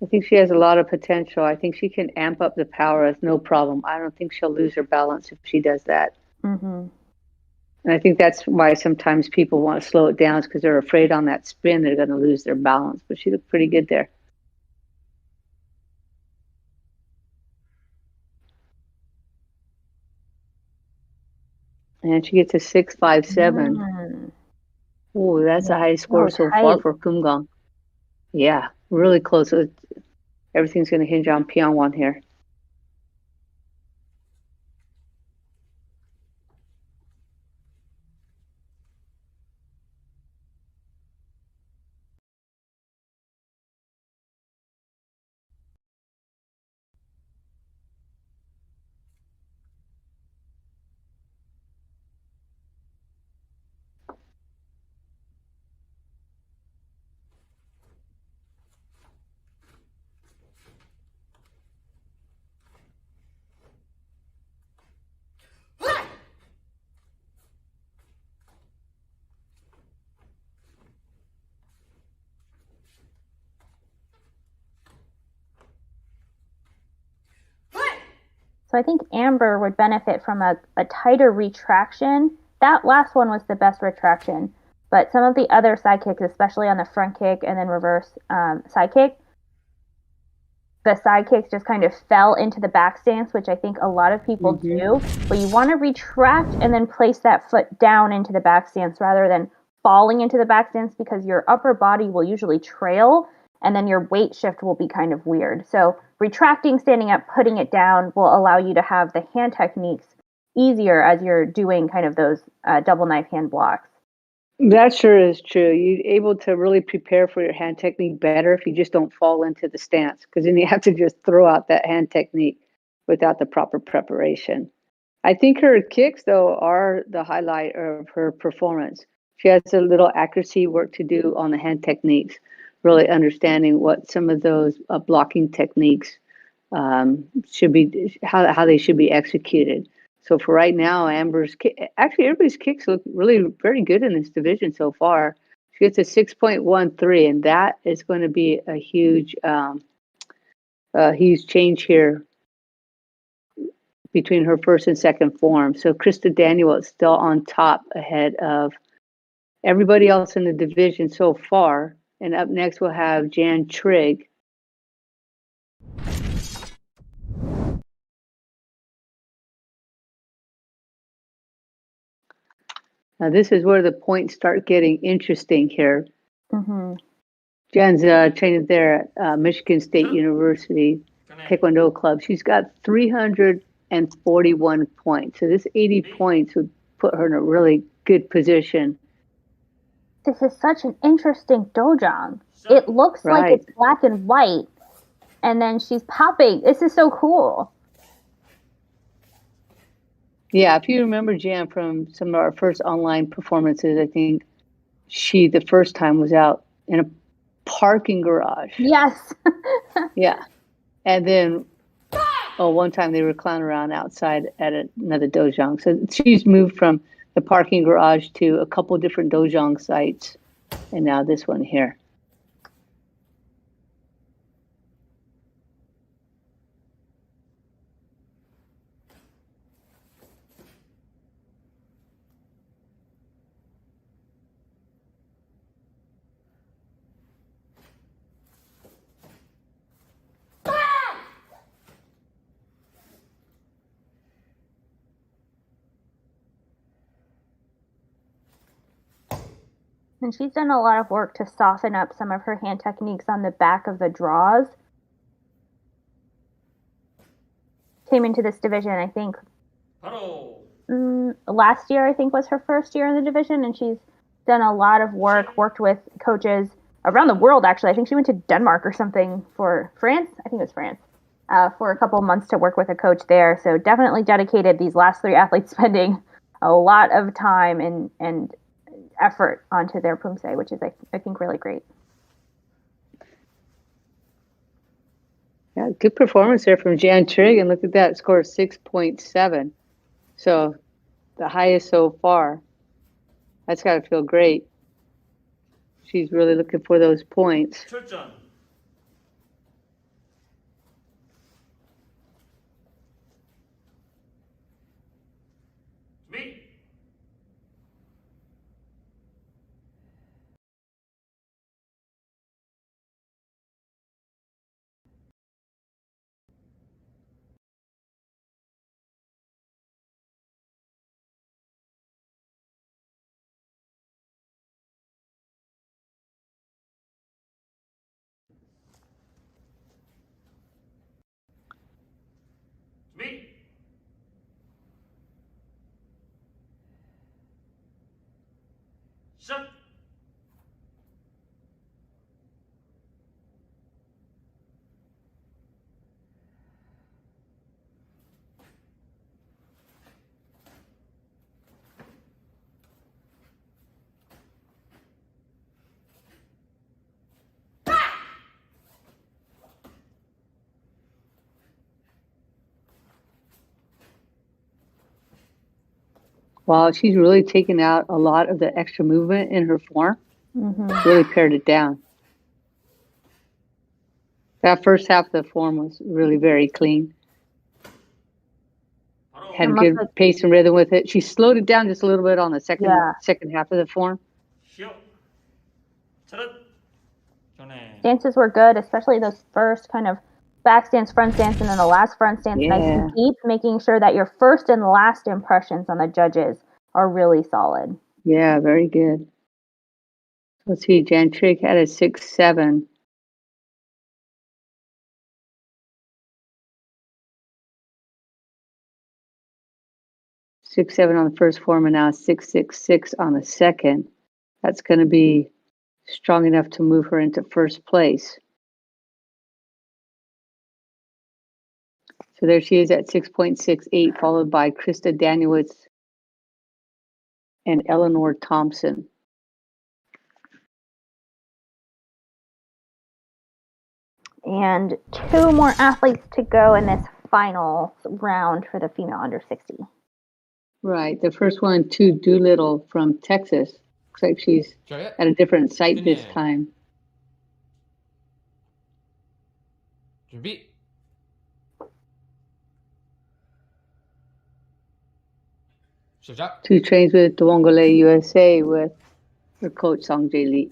I think she has a lot of potential. I think she can amp up the power with no problem. I don't think she'll lose her balance if she does that.
Mm-hmm.
And I think that's why sometimes people want to slow it down, is because they're afraid on that spin they're going to lose their balance. But she looked pretty good there. And she gets a 6.57.
Mm.
Oh, that's the highest score so far for Kumgang. Yeah, really close. Everything's going to hinge on Pyongwon here.
So I think Amber would benefit from a tighter retraction. That last one was the best retraction, but some of the other side kicks, especially on the front kick and then reverse side kick, the side kicks just kind of fell into the back stance, which I think a lot of people do. But you want to retract and then place that foot down into the back stance rather than falling into the back stance, because your upper body will usually trail and then your weight shift will be kind of weird. So retracting, standing up, putting it down will allow you to have the hand techniques easier as you're doing kind of those double knife hand blocks.
That sure is true. You're able to really prepare for your hand technique better if you just don't fall into the stance, because then you have to just throw out that hand technique without the proper preparation. I think her kicks, though, are the highlight of her performance. She has a little accuracy work to do on the hand techniques, really understanding what some of those blocking techniques should be, how they should be executed. So for right now, actually everybody's kicks look really very good in this division so far. She gets a 6.13, and that is going to be a huge change here between her first and second form. So Krista Daniel is still on top ahead of everybody else in the division so far. And up next, we'll have Jan Trigg. Now, this is where the points start getting interesting here.
Mm-hmm.
Jan's training there at Michigan State University Taekwondo Club. She's got 341 points. So this 80 points would put her in a really good position.
This is such an interesting dojang. It looks like it's black and white, and then she's popping. This is so cool.
Yeah, if you remember Jan from some of our first online performances, I think she, the first time, was out in a parking garage.
Yes.
Yeah. And then, one time they were clowning around outside at another dojang. So she's moved from the parking garage to a couple different dojang sites, and now this one here.
And she's done a lot of work to soften up some of her hand techniques on the back of the draws. Came into this division, I think, last year, I think, was her first year in the division, and she's done a lot of work, worked with coaches around the world, actually. I think she went to Denmark or something for France. I think it was France. For a couple of months to work with a coach there. So definitely dedicated these last 3 athletes spending a lot of time and effort onto their Poomsae, which is, I think, really great.
Yeah, good performance there from Jan Trigg, and look at that, score 6.7. So the highest so far. That's got to feel great. She's really looking for those points.
출전. 준비. 준비. 시작.
Wow, she's really taken out a lot of the extra movement in her form. Really pared it down. That first half of the form was really very clean. Had good pace and rhythm with it. She slowed it down just a little bit on the second half of the form.
시작. 차렷. 경례.
Stances were good, especially those first kind of back stance, front stance, and then the last front stance, nice and deep, making sure that your first and last impressions on the judges are really solid.
Yeah, very good. Let's see, Jan Trigg had a 6.7. Six, 7 on the first form, and now 6.66 on the second. That's going to be strong enough to move her into first place. So there she is at 6.68, followed by Krista Daniewicz and Eleanor Thompson.
And 2 more athletes to go in this final round for the female under 60.
Right. The first one, Tu Doolittle from Texas. Looks like she's at a different site this time.
준비. 시작.
Tu trains with Dwongole USA with her coach Song Jae Lee.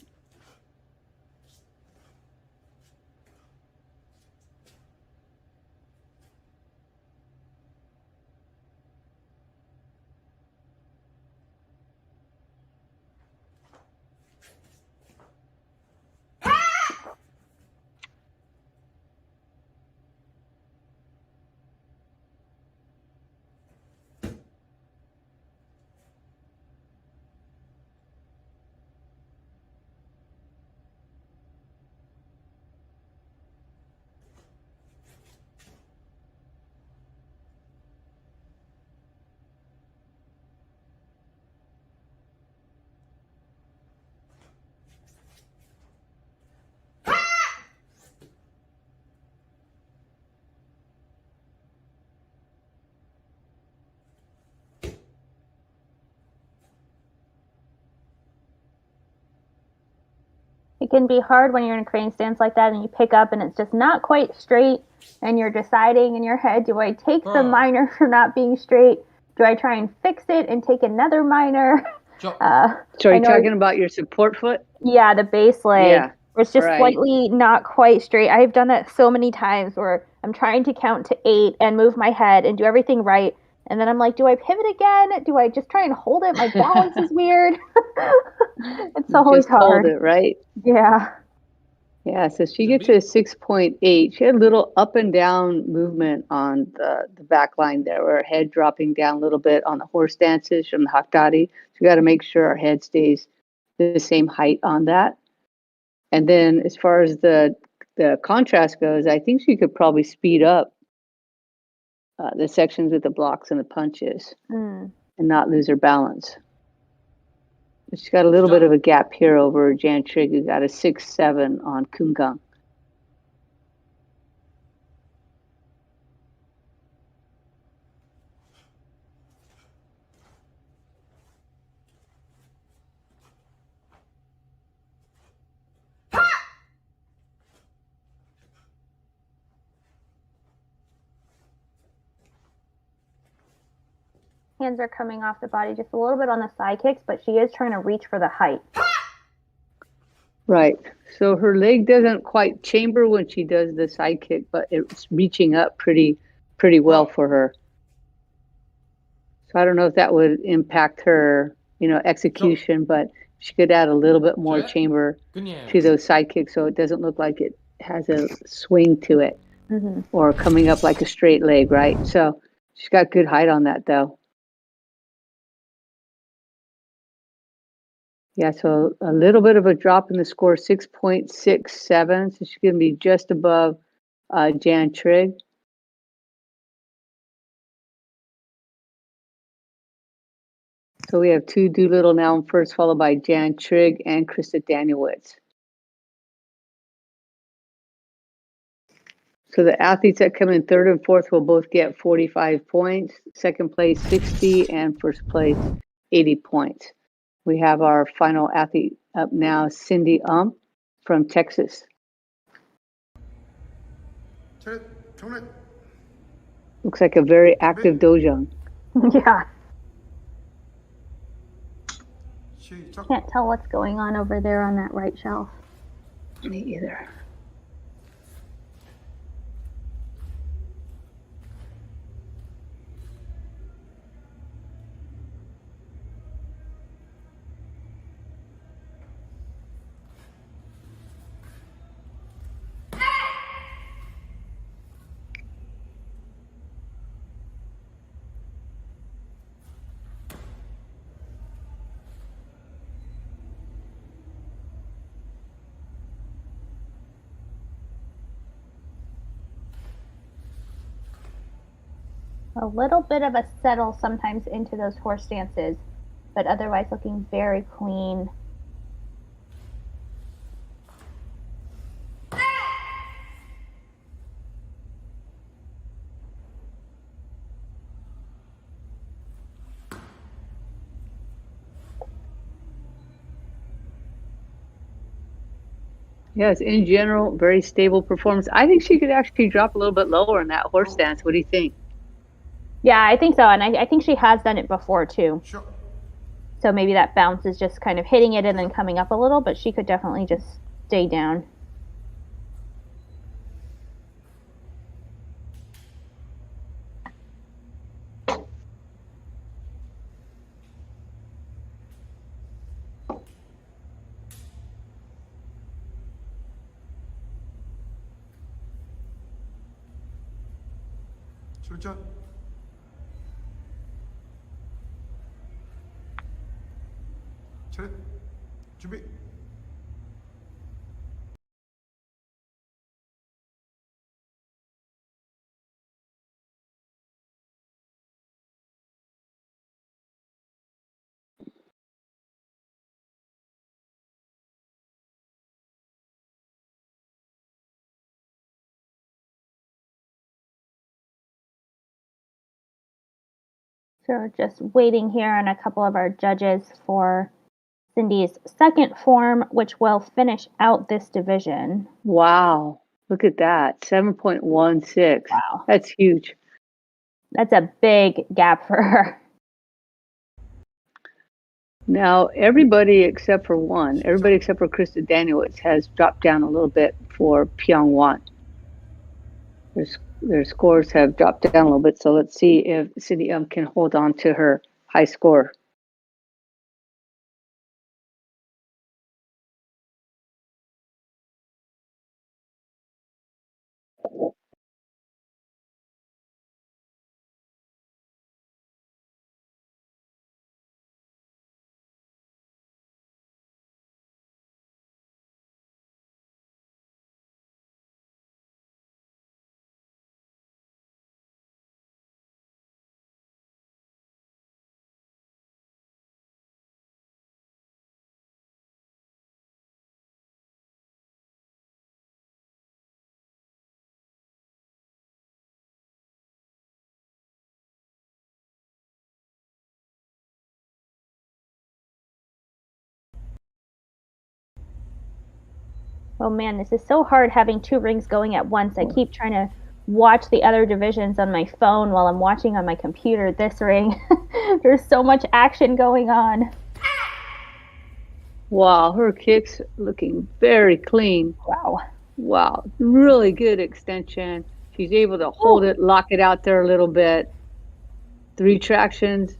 It can be hard when you're in a crane stance like that and you pick up and it's just not quite straight and you're deciding in your head, do I take the minor for not being straight? Do I try and fix it and take another minor?
So are you talking about your support foot?
Yeah, the base leg.
Yeah,
where it's just slightly not quite straight. I've done that so many times where I'm trying to count to 8 and move my head and do everything right And then I'm like, do I pivot again? Do I just try and hold it? My balance is weird. It's always
Just hold
hard.
it, right?
Yeah.
Yeah, so she gets a 6.8. She had a little up and down movement on the back line there, where her head dropping down a little bit on the horse stances from the Hakdari. So we got to make sure our head stays the same height on that. And then as far as the contrast goes, I think she could probably speed up the sections with the blocks and the punches
Mm.
and not lose her balance. She's got a little bit of a gap here over Jan Trigg, who got a 6.7 on Kumgang.
Hands are coming off the body just a little bit on the side kicks, but she is trying to reach for the height.
Right. So her leg doesn't quite chamber when she does the side kick, but it's reaching up pretty well for her. So I don't know if that would impact her, execution, but she could add a little bit more chamber to those side kicks so it doesn't look like it has a swing to it or coming up like a straight leg, right? So she's got good height on that though. Yeah, so a little bit of a drop in the score, 6.67. So she's going to be just above Jan Trigg. So we have two Doolittle now in first, followed by Jan Trigg and Krista Danielewicz. So the athletes that come in third and fourth will both get 45 points, second place 60, and first place 80 points. We have our final athlete up now, Cindy from Texas. Looks like a very active dojang.
Yeah. Can't tell what's going on over there on that right shelf.
Me either.
A little bit of a settle sometimes into those horse stances, but otherwise looking very clean.
Yes, in general, very stable performance. I think she could actually drop a little bit lower in that horse stance. What do you think?
Yeah, I think so. And I think she has done it before too.
Sure.
So maybe that bounce is just kind of hitting it and then coming up a little, but she could definitely just stay down.
출전. 차렷. 준비.
So just waiting here on a couple of our judges for Cindy's second form, which will finish out this division.
Wow, look at that, 7.16.
Wow.
That's huge.
That's a big gap for her.
Now, everybody except for Krista Danielewicz has dropped down a little bit for Pyongwon. There's their scores have dropped down a little bit. So let's see if Cindy can hold on to her high score.
Oh man, this is so hard having two rings going at once. I keep trying to watch the other divisions on my phone while I'm watching on my computer this ring. There's so much action going on.
Wow, her kicks looking very clean.
Wow.
Wow, really good extension. She's able to hold it, lock it out there a little bit. 3 tractions.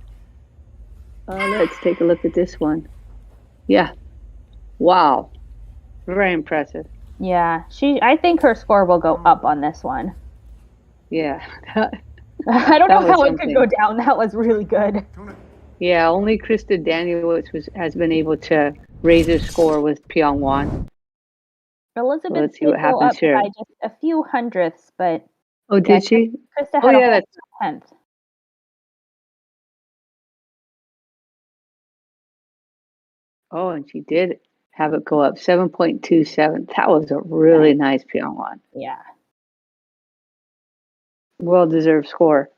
Let's take a look at this one. Yeah. Wow. Very impressive.
Yeah, I think her score will go up on this one.
Yeah.
I don't know
That was
how it could go
something.
down. That was really good.
Yeah, only Krista Danielewicz has been able to raise her score with Pyongyang.
Elizabeth
Let's see
did
what
go
happens
up
here.
by just a few hundredths, but
Oh,
yeah,
did she?
Krista
Oh,
had a
yeah,
whole
that's
10th.
Oh, and she did have it go up 7.27. That was a really nice Pyongyang.
Yeah.
Well-deserved score.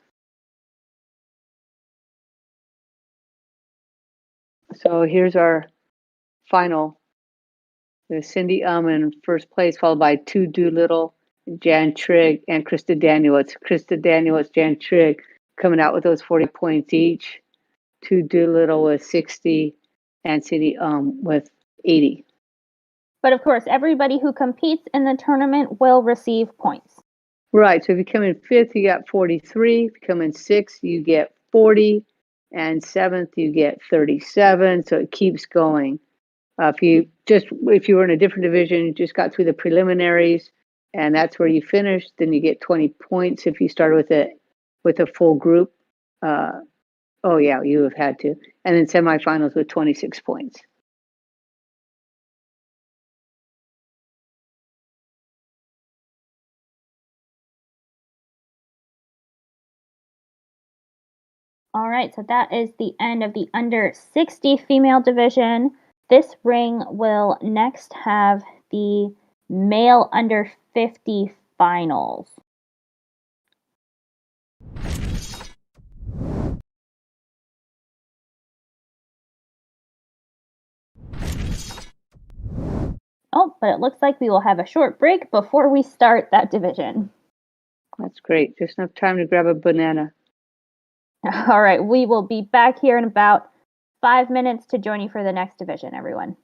So here's our final. There's Cindy in first place, followed by Tu Doolittle, Jan Trigg, and Krista Danielewicz. Krista Danielewicz, Jan Trigg coming out with those 40 points each. Tu Doolittle with 60, and Cindy with 80.
But of course, everybody who competes in the tournament will receive points.
Right. So if you come in fifth, you get 43. If you come in sixth, you get 40. And seventh, you get 37. So it keeps going. If you were in a different division, you just got through the preliminaries, and that's where you finished, then you get 20 points. If you started with a full group, oh yeah, you have had to. And then semifinals with 26 points.
All right, so that is the end of the under 60 female division. This ring will next have the male under 50 finals. Oh, but it looks like we will have a short break before we start that division.
That's great. Just enough time to grab a banana.
All right, we will be back here in about 5 minutes to join you for the next division, everyone.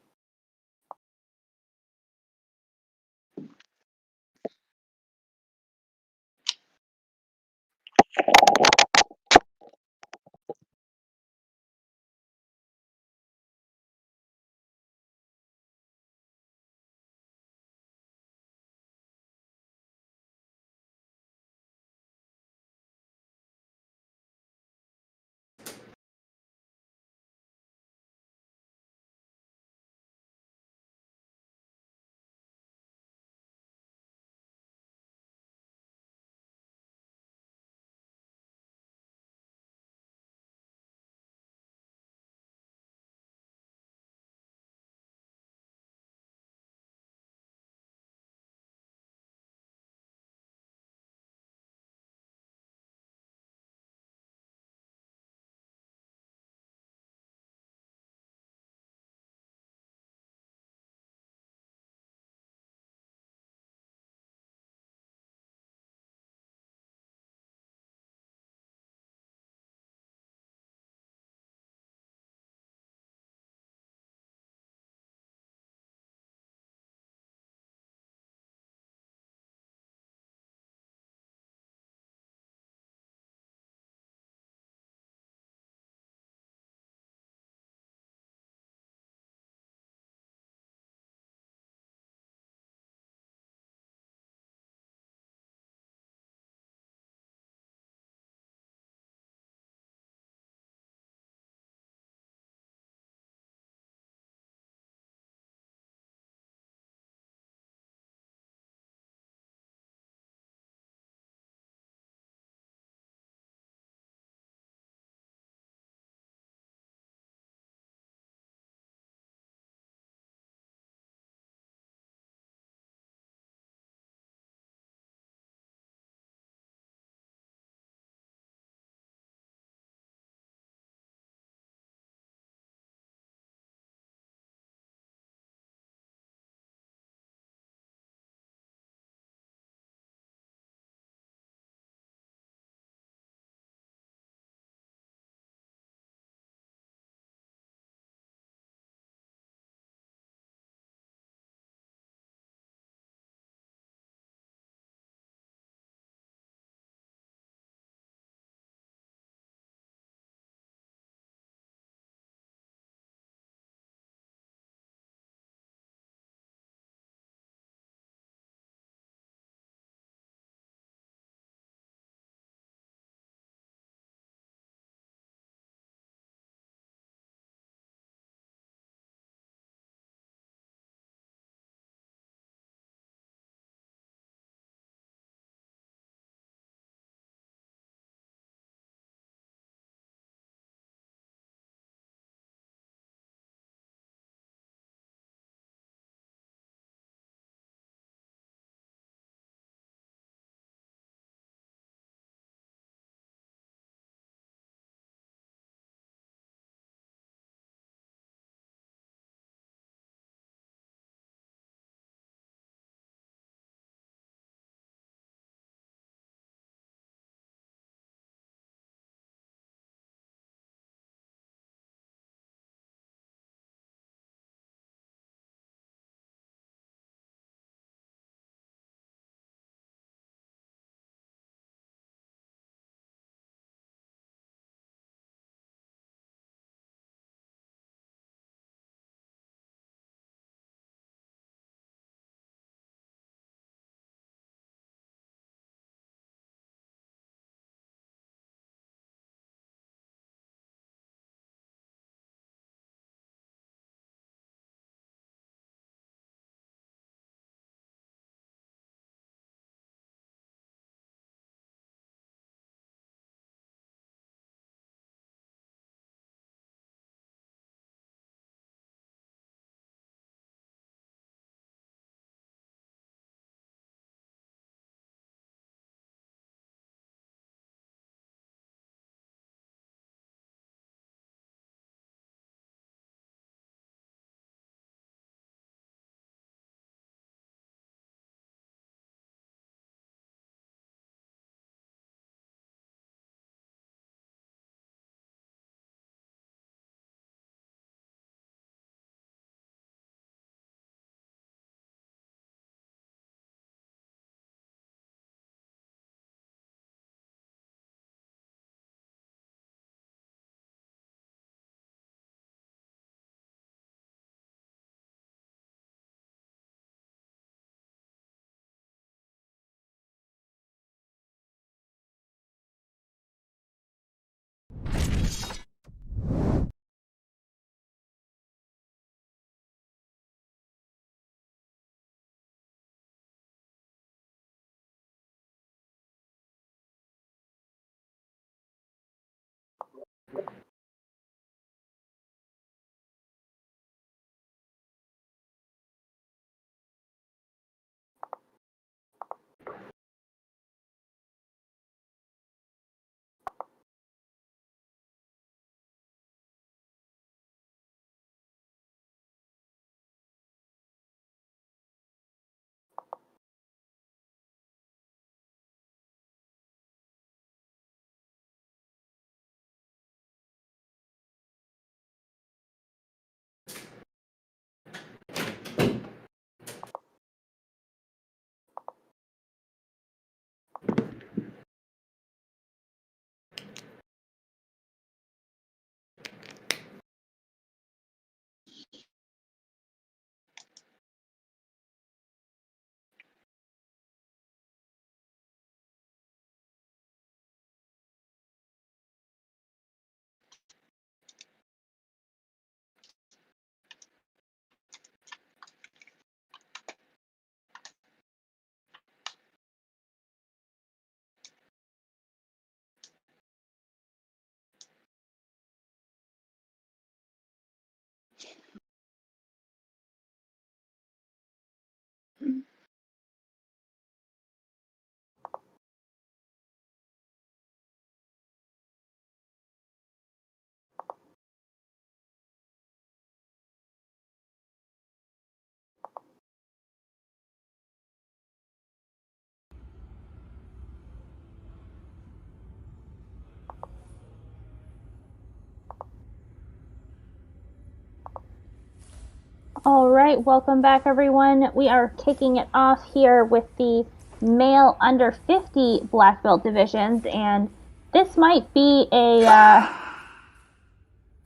All right, welcome back, everyone. We are kicking it off here with the male under 50 black belt divisions, and this might be a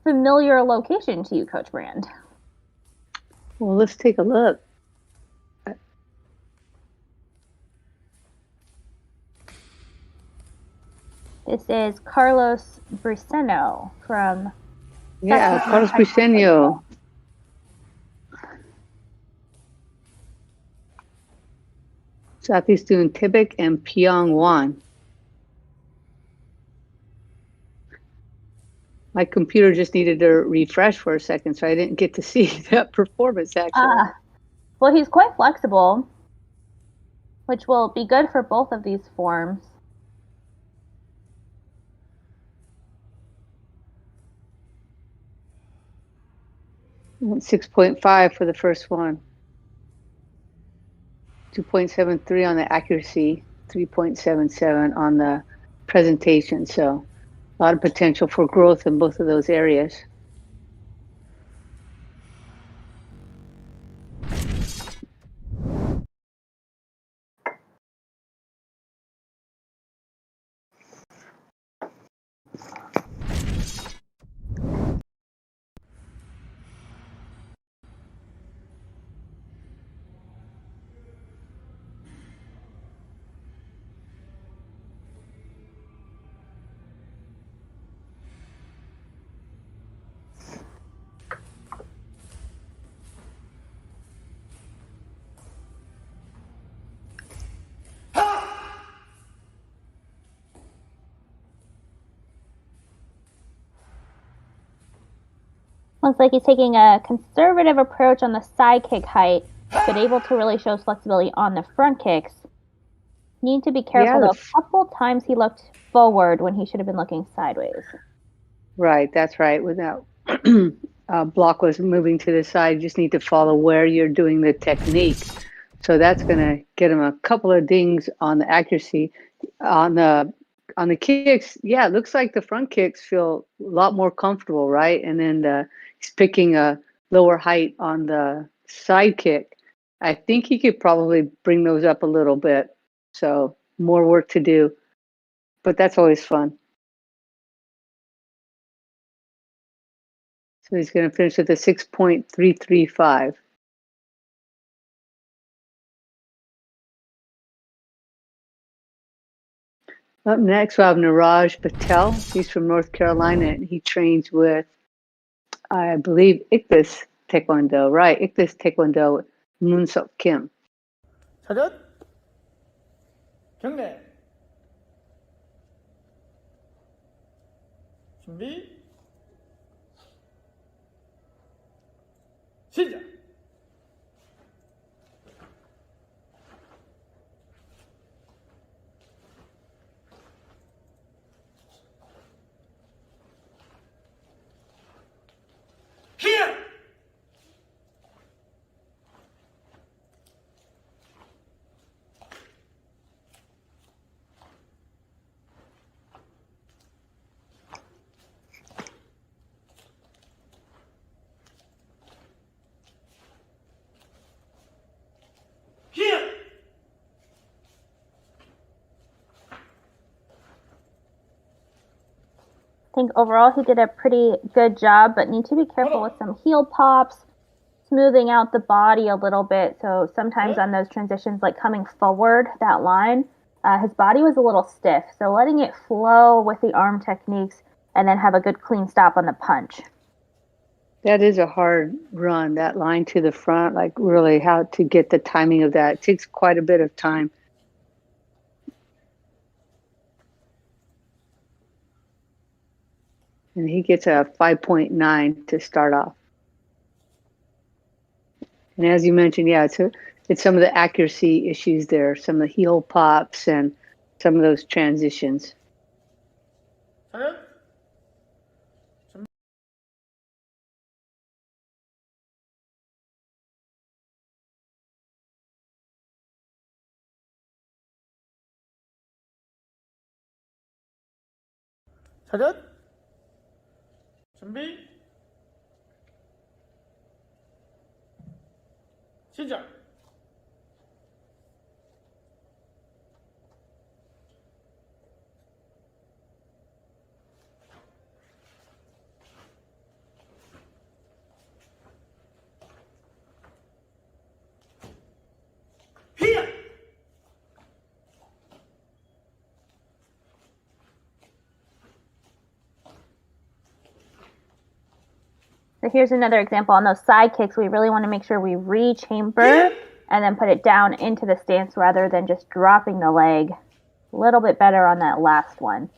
familiar location to you, Coach Brand.
Well, let's take a look.
This is Carlos Briceño from
Carlos Briceño. Southeast doing Tibet and Pyongwan. My computer just needed to refresh for a second, so I didn't get to see that performance actually.
Well, he's quite flexible, which will be good for both of these forms.
Went 6.5 for the first one. 2.73 on the accuracy, 3.77 on the presentation. So a lot of potential for growth in both of those areas.
Looks like he's taking a conservative approach on the side kick height, but able to really show flexibility on the front kicks. Need to be careful, though. A couple times he looked forward when he should have been looking sideways.
Right, that's right. Without block was moving to the side, you just need to follow where you're doing the technique. So that's going to get him a couple of dings on the accuracy. On the kicks, yeah, it looks like the front kicks feel a lot more comfortable, right? And then he's picking a lower height on the side kick. I think he could probably bring those up a little bit. So more work to do, but that's always fun. So he's going to finish with a 6.335. Up next, we'll have Niraj Patel. He's from North Carolina, and he trains with, I believe, Ichthus Taekwondo. Right, Ichthus Taekwondo, Moonsuk Kim.
차렷 경례 준비 시작.
Here! Here!
I think overall he did a pretty good job, but need to be careful with some heel pops, smoothing out the body a little bit. So sometimes on those transitions, like coming forward, that line, his body was a little stiff. So letting it flow with the arm techniques and then have a good clean stop on the punch.
That is a hard run, that line to the front, like really how to get the timing of that. It takes quite a bit of time. And he gets a 5.9 to start off. And as you mentioned, yeah, it's some of the accuracy issues there, some of the heel pops and some of those transitions.
차렷 차렷 준비 시작.
히야!
So here's another example. On those side kicks, we really want to make sure we re-chamber and then put it down into the stance rather than just dropping the leg. A little bit better on that last one.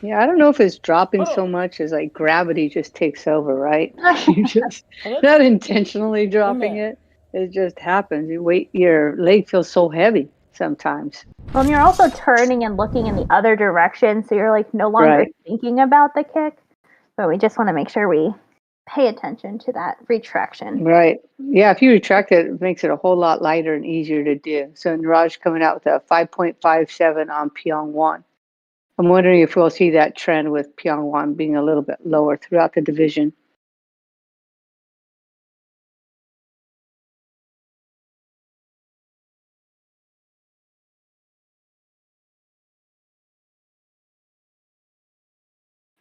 Yeah, I don't know if it's dropping so much as like gravity just takes over, right? You just not intentionally dropping it. It just happens. Your leg feels so heavy sometimes.
Well, and you're also turning and looking in the other direction, so you're like no longer thinking about the kick. But we just want to make sure we pay attention to that retraction.
Right. Yeah, if you retract it, it makes it a whole lot lighter and easier to do. So Niraj coming out with a 5.57 on Pyongwon. I'm wondering if we'll see that trend with Pyongwon being a little bit lower throughout the division.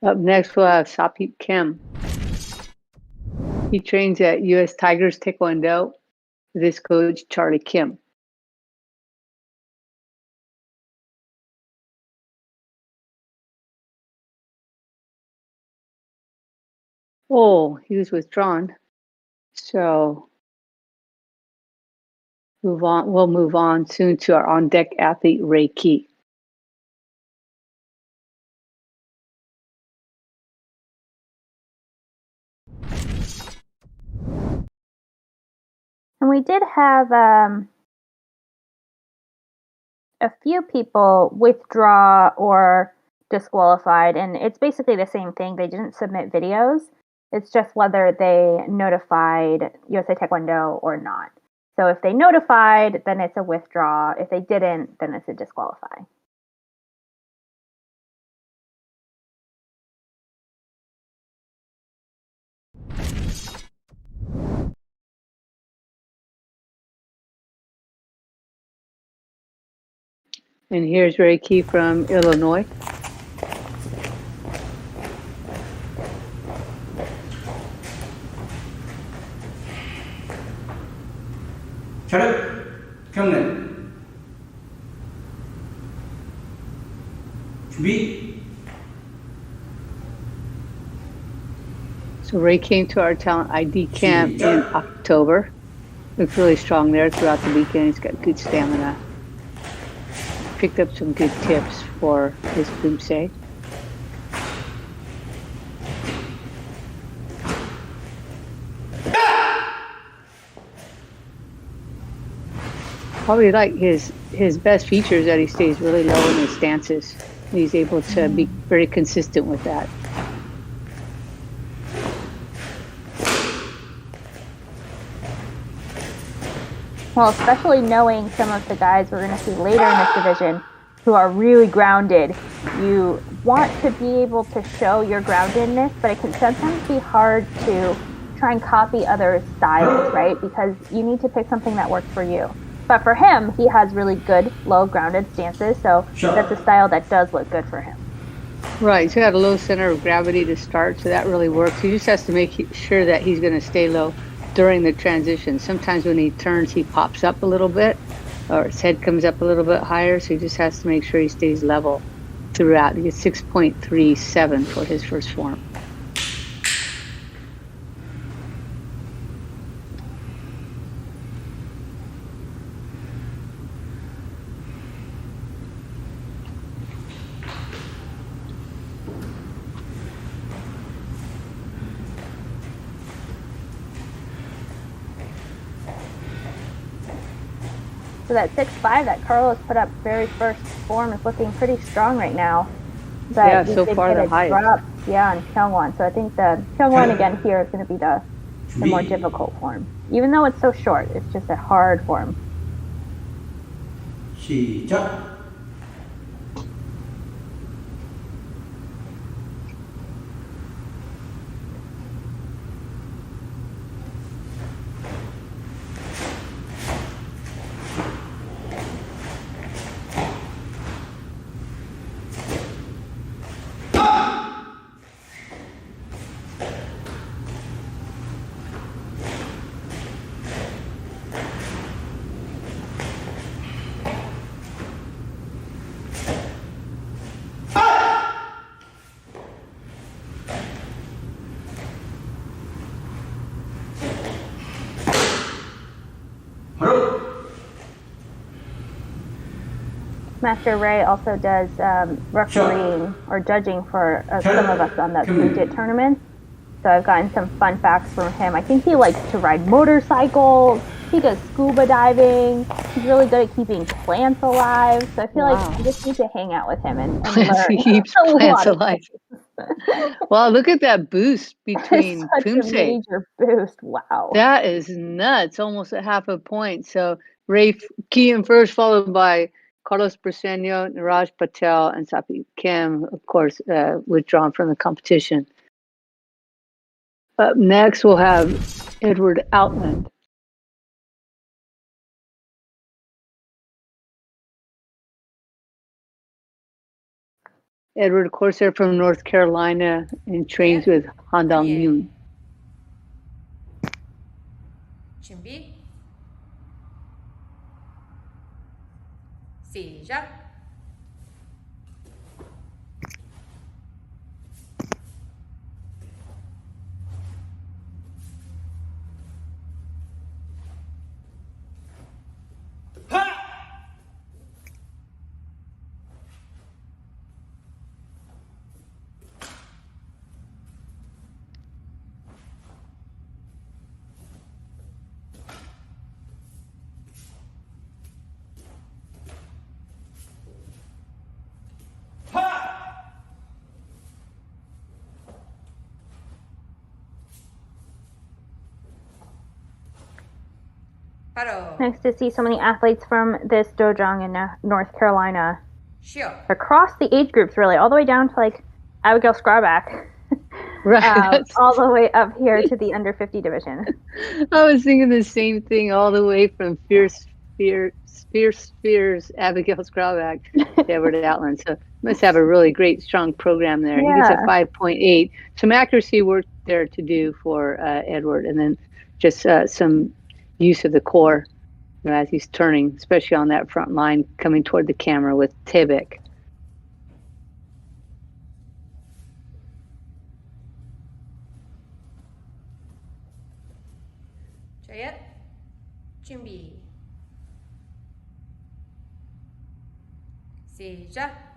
Up next, we'll have Sapit Kim. He trains at US Tigers Taekwondo with his coach, Charlie Kim. Oh, he was withdrawn. So we'll move on soon to our on-deck athlete, Ray Key.
And we did have a few people withdraw or disqualified, and it's basically the same thing. They didn't submit videos. It's just whether they notified USA Taekwondo or not. So if they notified, then it's a withdraw. If they didn't, then it's a disqualify.
And here's Ray Key from Illinois.
차렷! 경례! 준비!
So Ray came to our talent ID camp in October. Looked really strong there throughout the weekend. He's got good stamina. Picked up some good tips for his Poomsae. Probably like his best feature is that he stays really low in his stances. He's able to be very consistent with that.
Well, especially knowing some of the guys we're going to see later in this division who are really grounded. You want to be able to show your groundedness, but it can sometimes be hard to try and copy other styles, right? Because you need to pick something that works for you. But for him, he has really good low grounded stances, so that's a style that does look good for him.
Right, he's got a low center of gravity to start, so that really works. He just has to make sure that he's going to stay low during the transition. Sometimes when he turns, he pops up a little bit, or his head comes up a little bit higher, so he just has to make sure he stays level throughout. He gets 6.37 for his first form.
So that 6'5" that Carlos put up very first form is looking pretty strong right now. But
yeah, so far the highest.
Drop, on Kyungwon. So I think the Kyungwon again here is going to be the more difficult form. Even though it's so short, it's just a hard form.
시작!
Master Ray also does refereeing or judging for some of us on the collegiate tournament. So I've gotten some fun facts from him. I think he likes to ride motorcycles. He does scuba diving. He's really good at keeping plants alive. So I feel like you just need to hang out with him and learn.
He keeps
a
plants
lot of
alive. Wow, look at that boost between
Such a
Poomsae.
major boost. Wow.
That is nuts. Almost a half a point. So Ray Keane first, followed by Carlos Briseño, Niraj Patel, and Sapi Kim, of course, withdrawn from the competition. Up next, we'll have Edward Outland. Edward, of course, they're from North Carolina and trains with Handong Yoon.
준비. 시작.
Nice to see so many athletes from this dojang in North Carolina.
Sure.
Across the age groups, really, all the way down to like Abigail Scrabback.
Right.
All the way up here to the under 50 division.
I was thinking the same thing all the way from Fierce Abigail Scrabback to Edward Outland. So must have a really great, strong program there. He gets a 5.8. Some accuracy work there to do for Edward, and then just some use of the core as he's turning, especially on that front line coming toward the camera with Tebek.
자얏. 준비. 시작.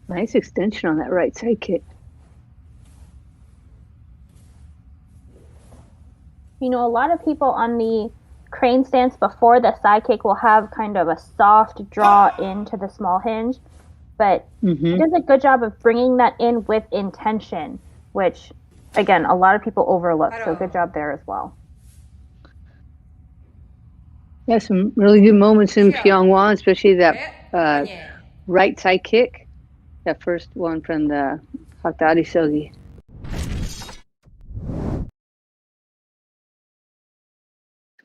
Nice extension on that right side kick.
You know, a lot of people on the crane stance before the side kick will have kind of a soft draw into the small hinge, but he does a good job of bringing that in with intention, which, again, a lot of people overlook. So good job there as well.
Yeah, some really good moments in Pyeongwon, especially that right side kick. That first one from the Hakdari Sogi.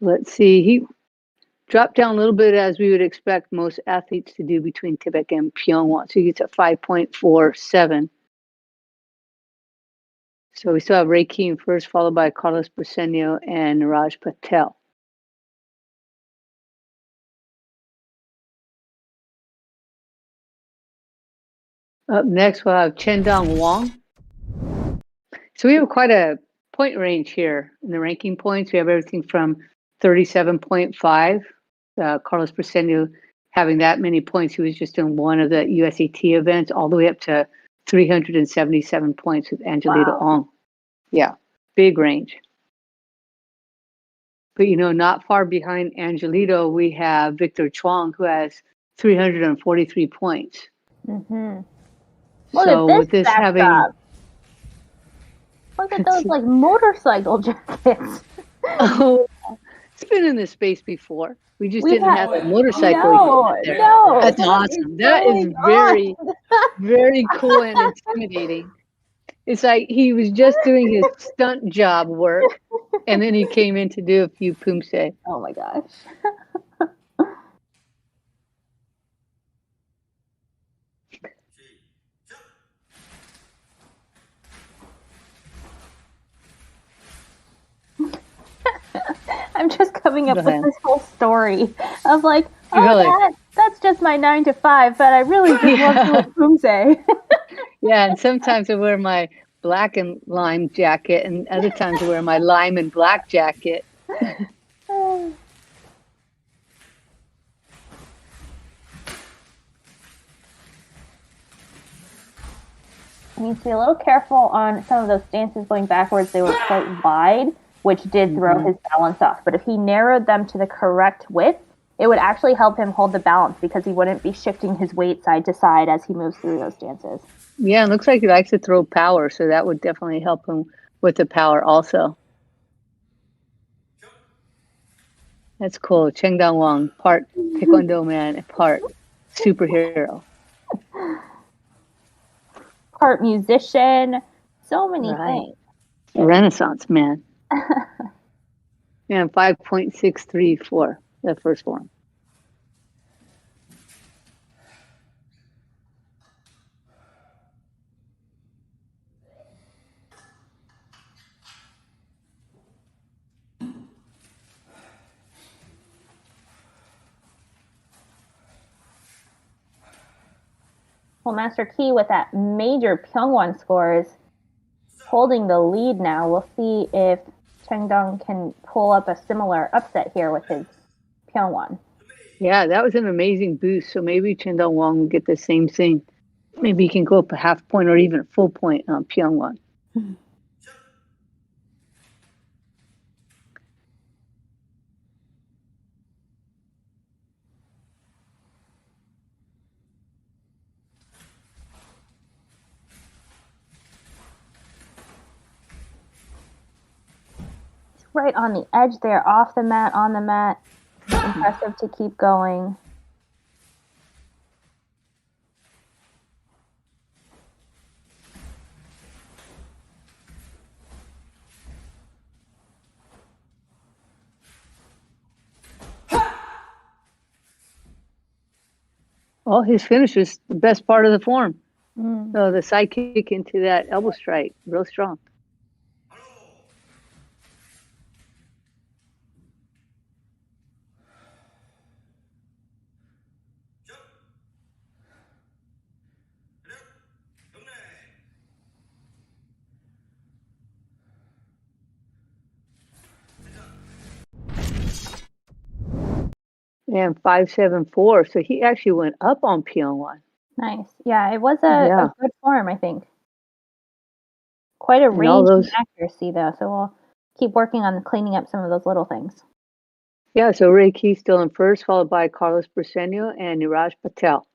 Let's see, he dropped down a little bit as we would expect most athletes to do between Tibet and Pyeongwon. So he gets a 5.47. So we still have Ray Keane first, followed by Carlos Briseño and Niraj Patel. Up next, we'll have Chendong Wang. So we have quite a point range here in the ranking points. We have everything from 37.5. Carlos Briseño having that many points. He was just in one of the USAT events, all the way up to 377 points with Angelita Ong. Yeah, big range. But, you know, not far behind Angelito, we have Victor Chuang, who has 343 points.
Look
So
at
with this having,
look at those like motorcycle jackets.
Oh, it's been in this space before. We just didn't have a motorcycle.
No,
that's awesome. That is very, very cool and intimidating. It's like he was just doing his stunt job work, and then he came in to do a few Poomsae.
Oh my gosh. I'm just coming up with this whole story of like, Oh,
Really?
that's just my 9 to 5, but I really just love
Yeah.
doing Poomsae.
Yeah, and sometimes I wear my black and lime jacket, and other times I wear my lime and black jacket.
You need to be a little careful on some of those stances going backwards. They were quite wide, which did throw his balance off. But if he narrowed them to the correct width, it would actually help him hold the balance because he wouldn't be shifting his weight side to side as he moves through those stances.
Yeah, it looks like he likes to throw power, so that would definitely help him with the power also. That's cool. Cheng Dang Wang, part Taekwondo man and part superhero.
Part musician, so many things.
Renaissance man. And 5.634, the first form.
Well, Master Key with that major Pyongwon score is holding the lead now. We'll see if Chengdong can pull up a similar upset here with his Pyongwon.
Yeah, that was an amazing boost. So maybe Chen Dong Wang will get the same thing. Maybe he can go up a half point or even a full point on Pyongyang.
Right on the edge there, off the mat, on the mat. Impressive to keep going.
Well, his finish was the best part of the form. So the side kick into that elbow strike, real strong. And 5.74. So he actually went up on Pyongyang.
Nice. Yeah, it was a good form, I think. Quite a
And all
range
those-
in accuracy, though, so we'll keep working on cleaning up some of those little things.
Yeah, so Ray Key still in first, followed by Carlos Briseño and Niraj Patel.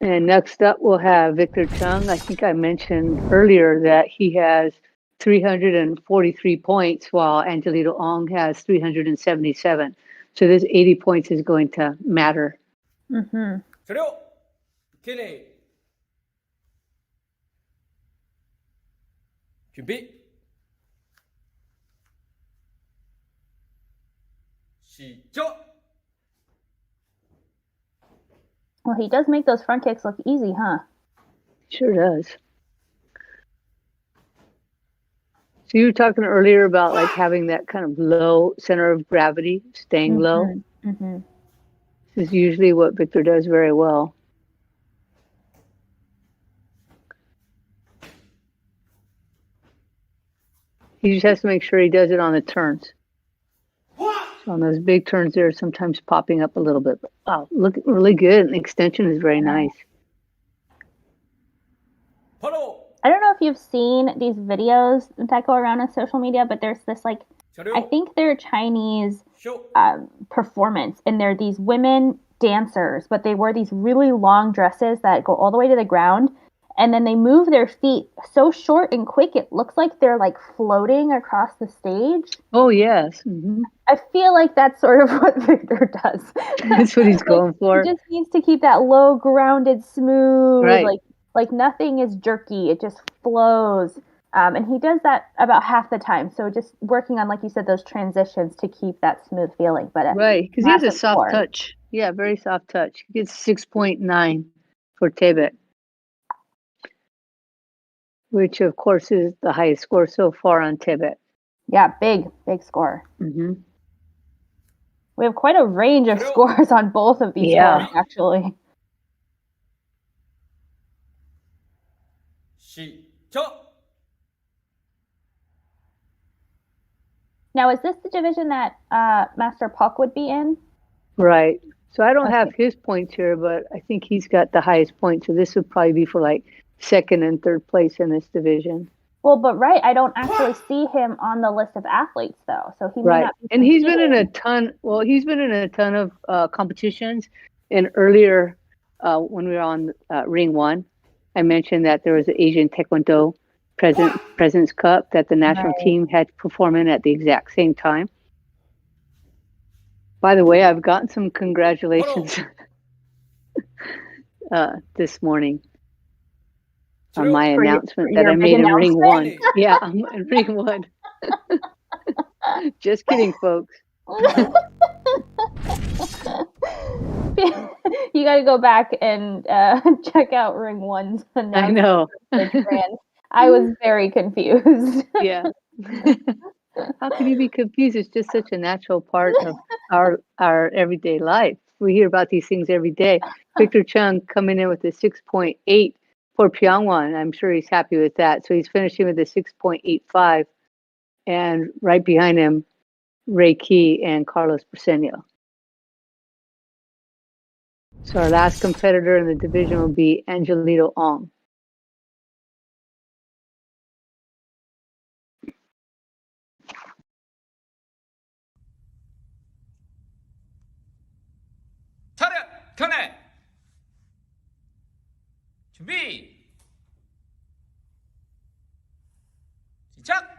And next up, we'll have Victor Chung. I think I mentioned earlier that he has 343 points, while Angelito Ong has 377. So this 80 points is going to matter.
Mm-hmm.
자료 Q&A 준비 시작.
Well, he does make those front kicks look easy, huh?
Sure does. So you were talking earlier about like having that kind of low center of gravity, staying low.
Mm-hmm.
This is usually what Victor does very well. He just has to make sure he does it on the turns. So on those big turns, they're sometimes popping up a little bit. But, wow, look really good. And the extension is very nice.
바로
I don't know if you've seen these videos that go around on social media, but there's this I
자료
think they're Chinese
쇼.
performance, and they're these women dancers, but they wear these really long dresses that go all the way to the ground, and then they move their feet so short and quick it looks like they're like floating across the stage.
Oh, yes. Mm-hmm.
I feel like that's sort of what Victor does.
That's what he's going for.
He just needs to keep that low, grounded, smooth,
Right.
like nothing is jerky. It just flows. And he does that about half the time. So just working on, like you said, those transitions to keep that smooth feeling. But
Right, because he has a
massive
soft
score.
touch. Yeah, very soft touch. He gets 6.9 for Tibet, which of course is the highest score so far on Tibet.
Yeah, big score.
Mm-hmm.
We have quite a range of scores on both of these
Yeah.
forms, actually.
시작.
Now, is this the division that Master Puck would be in?
Right. So I don't
Okay.
have his points here, but I think he's got the highest points. So this would probably be for like second and third place in this division.
Well, but right, I don't actually see him on the list of athletes though, so he may
Right.
not be.
And he's been in a
competing.
ton. Well, he's been in a ton of competitions. And earlier, when we were on Ring One, I mentioned that there was the Asian Taekwondo President's Cup that the national
Right.
team had to perform in at the exact same time. By the way, I've gotten some congratulations this morning on my
For
announcement that
your
I
big
made in Ring
announcement?
One. Yeah, I'm in Ring One. Just kidding, folks.
You got to go back and check out Ring One's announcement.
I know.
Coach Brand. I was very confused.
Yeah. How can you be confused? It's just such a natural part of our everyday life. We hear about these things every day. Victor Chung coming in with a 6.8 for Pyongyang. I'm sure he's happy with that. So he's finishing with a 6.85, and right behind him, Ray Key and Carlos Briseño. So our last competitor in the division will be Angelito Ong.
차렷. 경례. 준비. 시작.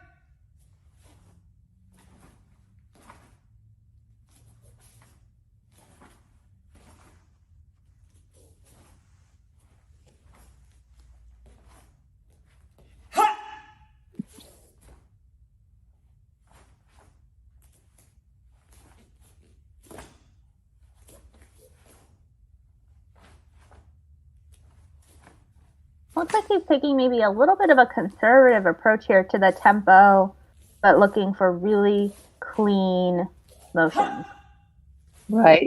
Looks like he's taking maybe a little bit of a conservative approach here to the tempo, but looking for really clean motions.
Right.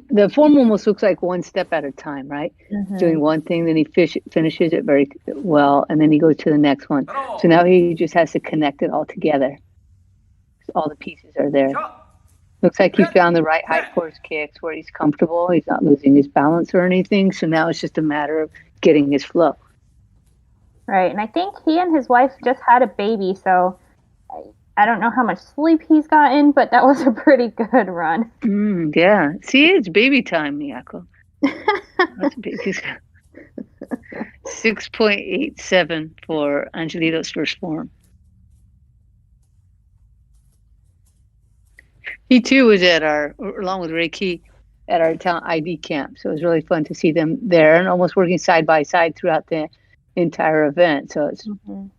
The form almost looks like one step at a time, right?
Mhm.
Doing one thing, then he finishes it very well, and then he goes to the next one. So now he just has to connect it all together. All the pieces are there. Looks like he found the right high force kicks where he's comfortable. He's not losing his balance or anything. So now it's just a matter of getting his flow.
Right, and I think he and his wife just had a baby, so I don't know how much sleep he's gotten, but that was a pretty good run.
Yeah. See, it's baby time, Miyako. That's baby. 6.87 for Angelito's first form. He too was at along with Ray Key, at our talent ID camp. So it was really fun to see them there and almost working side by side throughout the entire event. So it's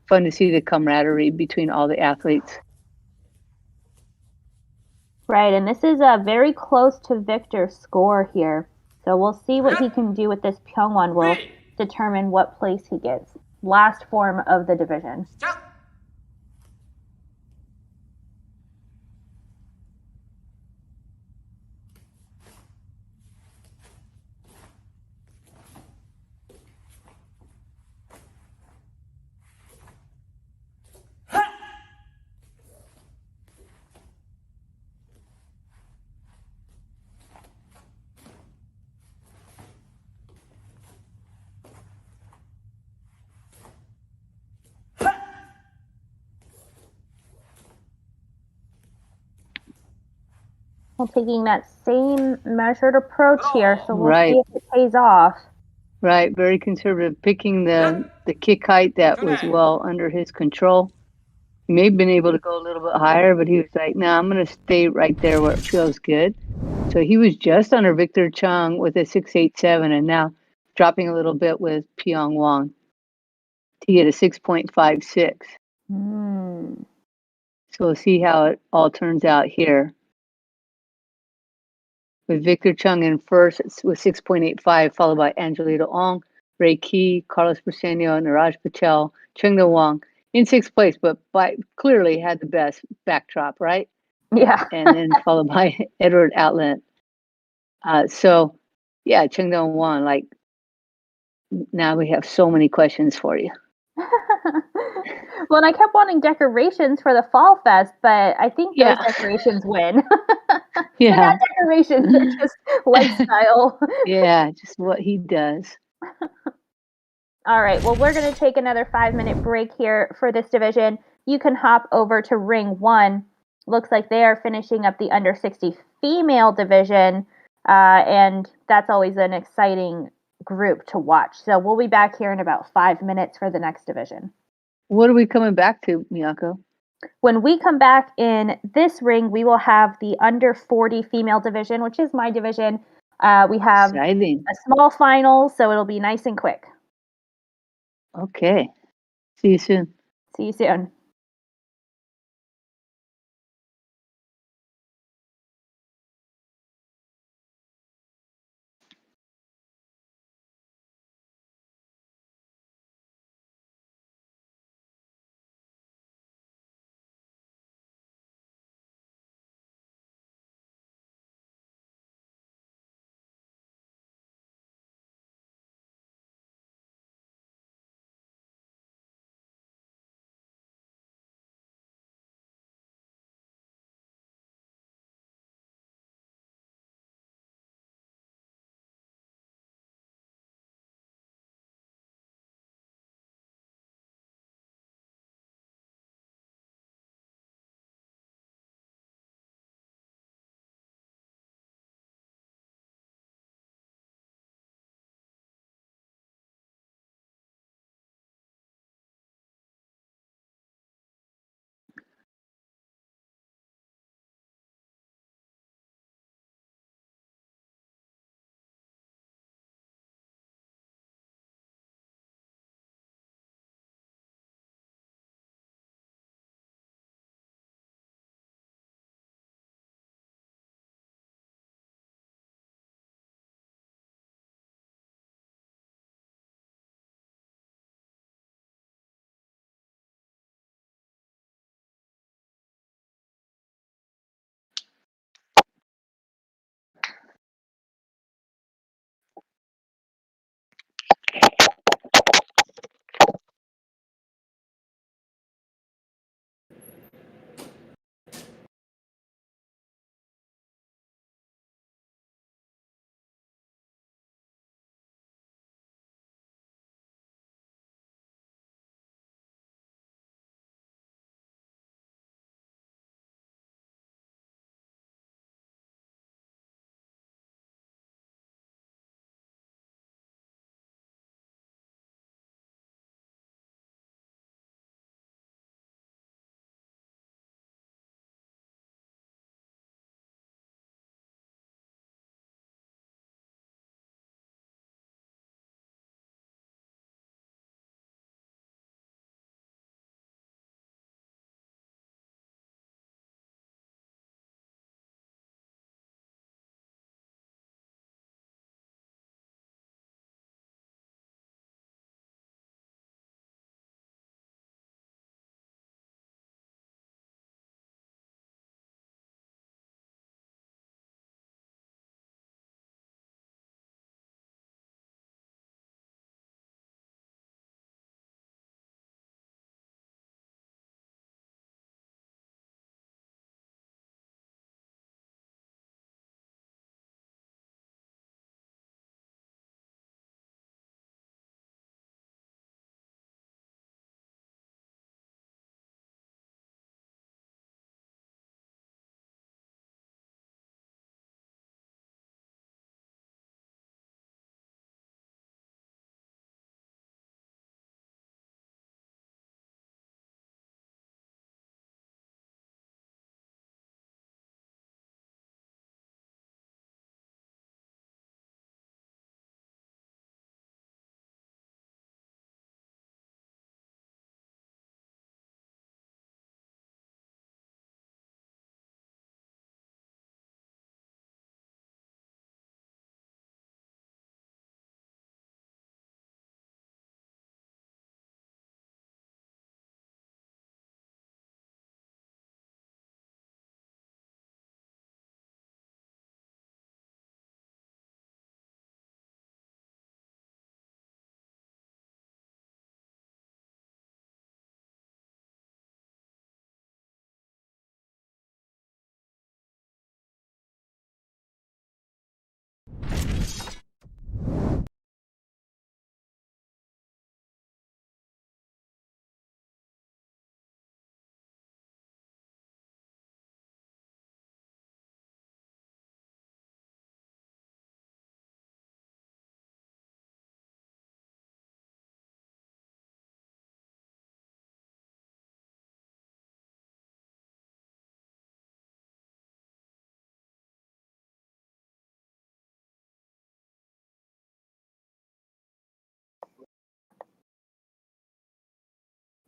fun to see the camaraderie between all the athletes.
Right, and this is very close to Victor's score here. So we'll see what he can do with this Pyongyang. Will determine what place he gets. Last form of the division. Well, taking that same measured approach here, so we'll see if it pays off.
Right, very conservative, picking the kick height that was well under his control. He may have been able to go a little bit higher, but he was like, no, I'm going to stay right there where it feels good. So he was just under Victor Chung with a 6.87 and now dropping a little bit with Pyongyang to get a 6.56. So we'll see how it all turns out here. With Victor Chung in first with 6.85, followed by Angelito Ong, Ray Key, Carlos Briseño, Niraj Patel, Chung Do Wong in sixth place, but clearly had the best backdrop, right?
Yeah.
and then followed by Edward Outlet. So, yeah, Chengdong won. Like, now we have so many questions for you.
Well, and I kept wanting decorations for the Fall Fest, but I think those
Yeah.
decorations win. They're
Yeah.
not decorations, they're just lifestyle.
Yeah, just what he does.
All right, well, we're going to take another 5-minute break here for this division. You can hop over to Ring 1. Looks like they are finishing up the under 60 female division, and that's always an exciting group to watch. So we'll be back here in about 5 minutes for the next division.
What are we coming back to, Miyako?
When we come back in this ring, we will have the under 40 female division, which is my division. We have
Exciting.
a small final, so it'll be nice and quick.
Okay. See you soon.
See you soon.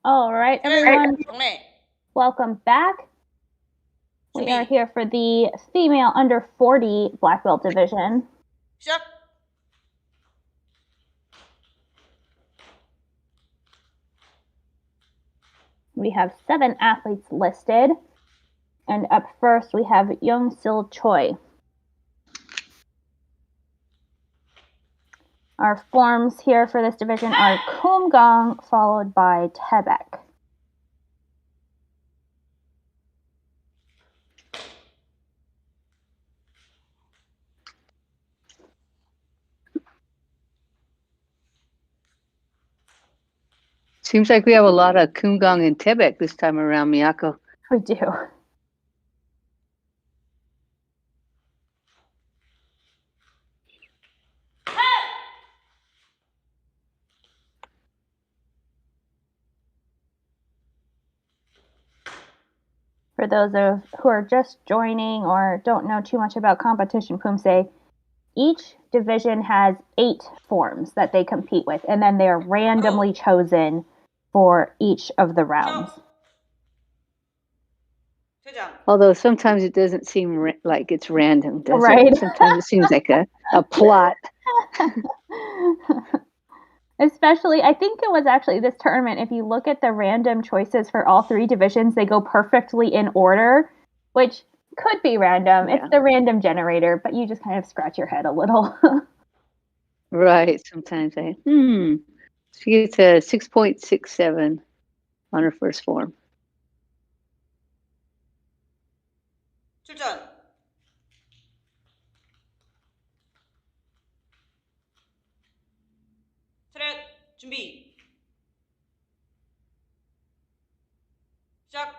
All right, everyone,
경례.
welcome back. We are here for the female under 40 black belt division.
시작.
We have 7 athletes listed. And up first, we have Young-sil Choi. Our forms here for this division are Kumgang, followed by Tebek.
Seems like we have a lot of Kumgang and Tebek this time around, Miyako.
We do. For those who are just joining or don't know too much about competition, Poomsae, each division has 8 forms that they compete with, and then they're randomly chosen for each of the rounds.
퇴장.
Although sometimes it doesn't seem like it's random, does
Right.
it? Sometimes it seems like a plot.
Especially, I think it was actually this tournament, if you look at the random choices for all 3 divisions, they go perfectly in order, which could be random.
Yeah.
It's the random generator, but you just kind of scratch your head a little.
Right. Sometimes She gets a 6.67 on her first form.
출전. 차렷. 준비. 시작.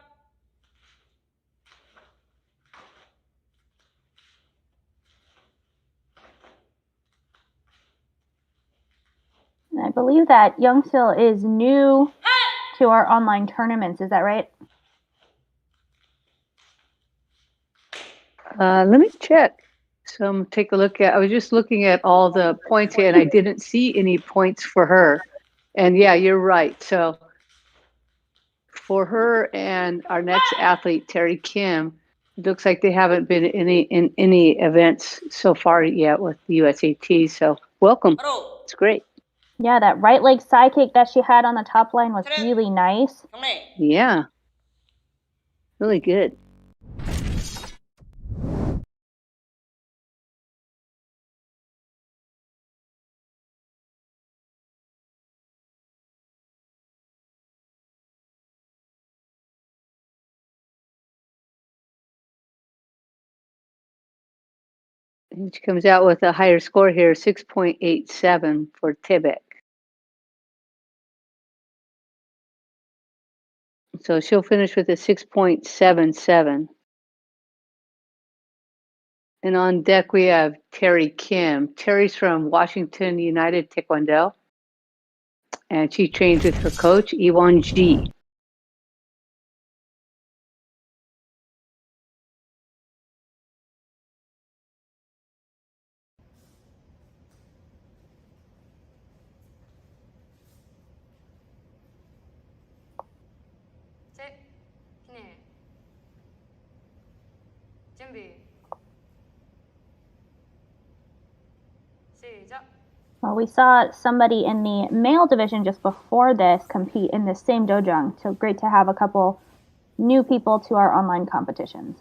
And I believe that Young-sil is new to our online tournaments. Is that right?
Let me check. So take a look at, I was just looking at all the points here and I didn't see any points for her. And yeah, you're right. So for her and our next athlete, Terry Kim, it looks like they haven't been in any events so far yet with the USAT. So welcome. It's great.
Yeah, that right leg side kick that she had on the top line was really nice.
경례.
Yeah. Really good. And she comes out with a higher score here, 6.87 for Tibet. So she'll finish with a 6.77. And on deck, we have Terry Kim. Terry's from Washington United Taekwondo. And she trains with her coach, Iwon Ji.
준비. 시작.
Well, we saw somebody in the male division just before this compete in the same dojang. So great to have a couple new people to our online competitions.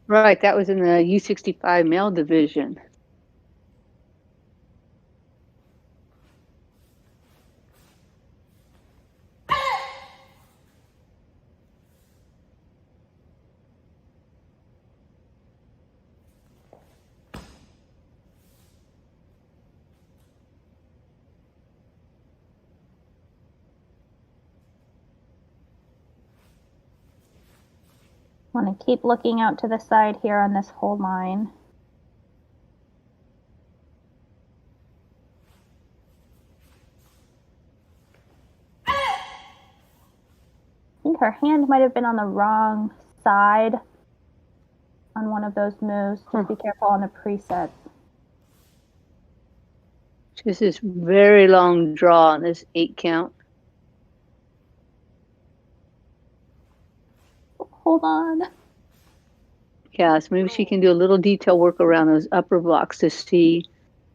Right, that was in the U65 male division.
Want to keep looking out to the side here on this whole line. I think her hand might have been on the wrong side on one of those moves. Just be careful on the presets.
Just this very long draw on this 8 count.
hold on.
Yeah, so maybe she can do a little detail work around those upper blocks to see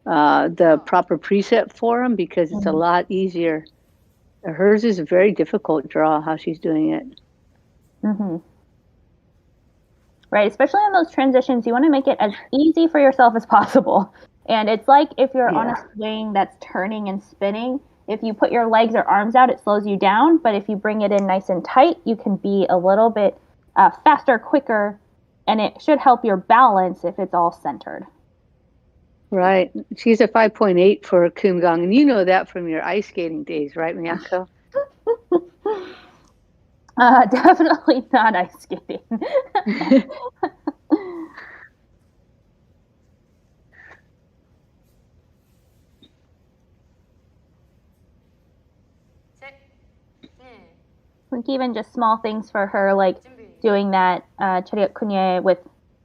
the proper preset for them, because it's a lot easier. Hers is a very difficult draw, how she's doing it.
Mm-hmm. Right, especially on those transitions, you want to make it as easy for yourself as possible. And it's like if you're on a swing that's turning and spinning, if you put your legs or arms out, it slows you down. But if you bring it in nice and tight, you can be a little bit faster, quicker, and it should help your balance if it's all centered.
Right. She's a 5.8 for Kumgang, and you know that from your ice skating days, right, Miyako?
Definitely not ice skating. I think even just small things for her, like doing that chariot kunye with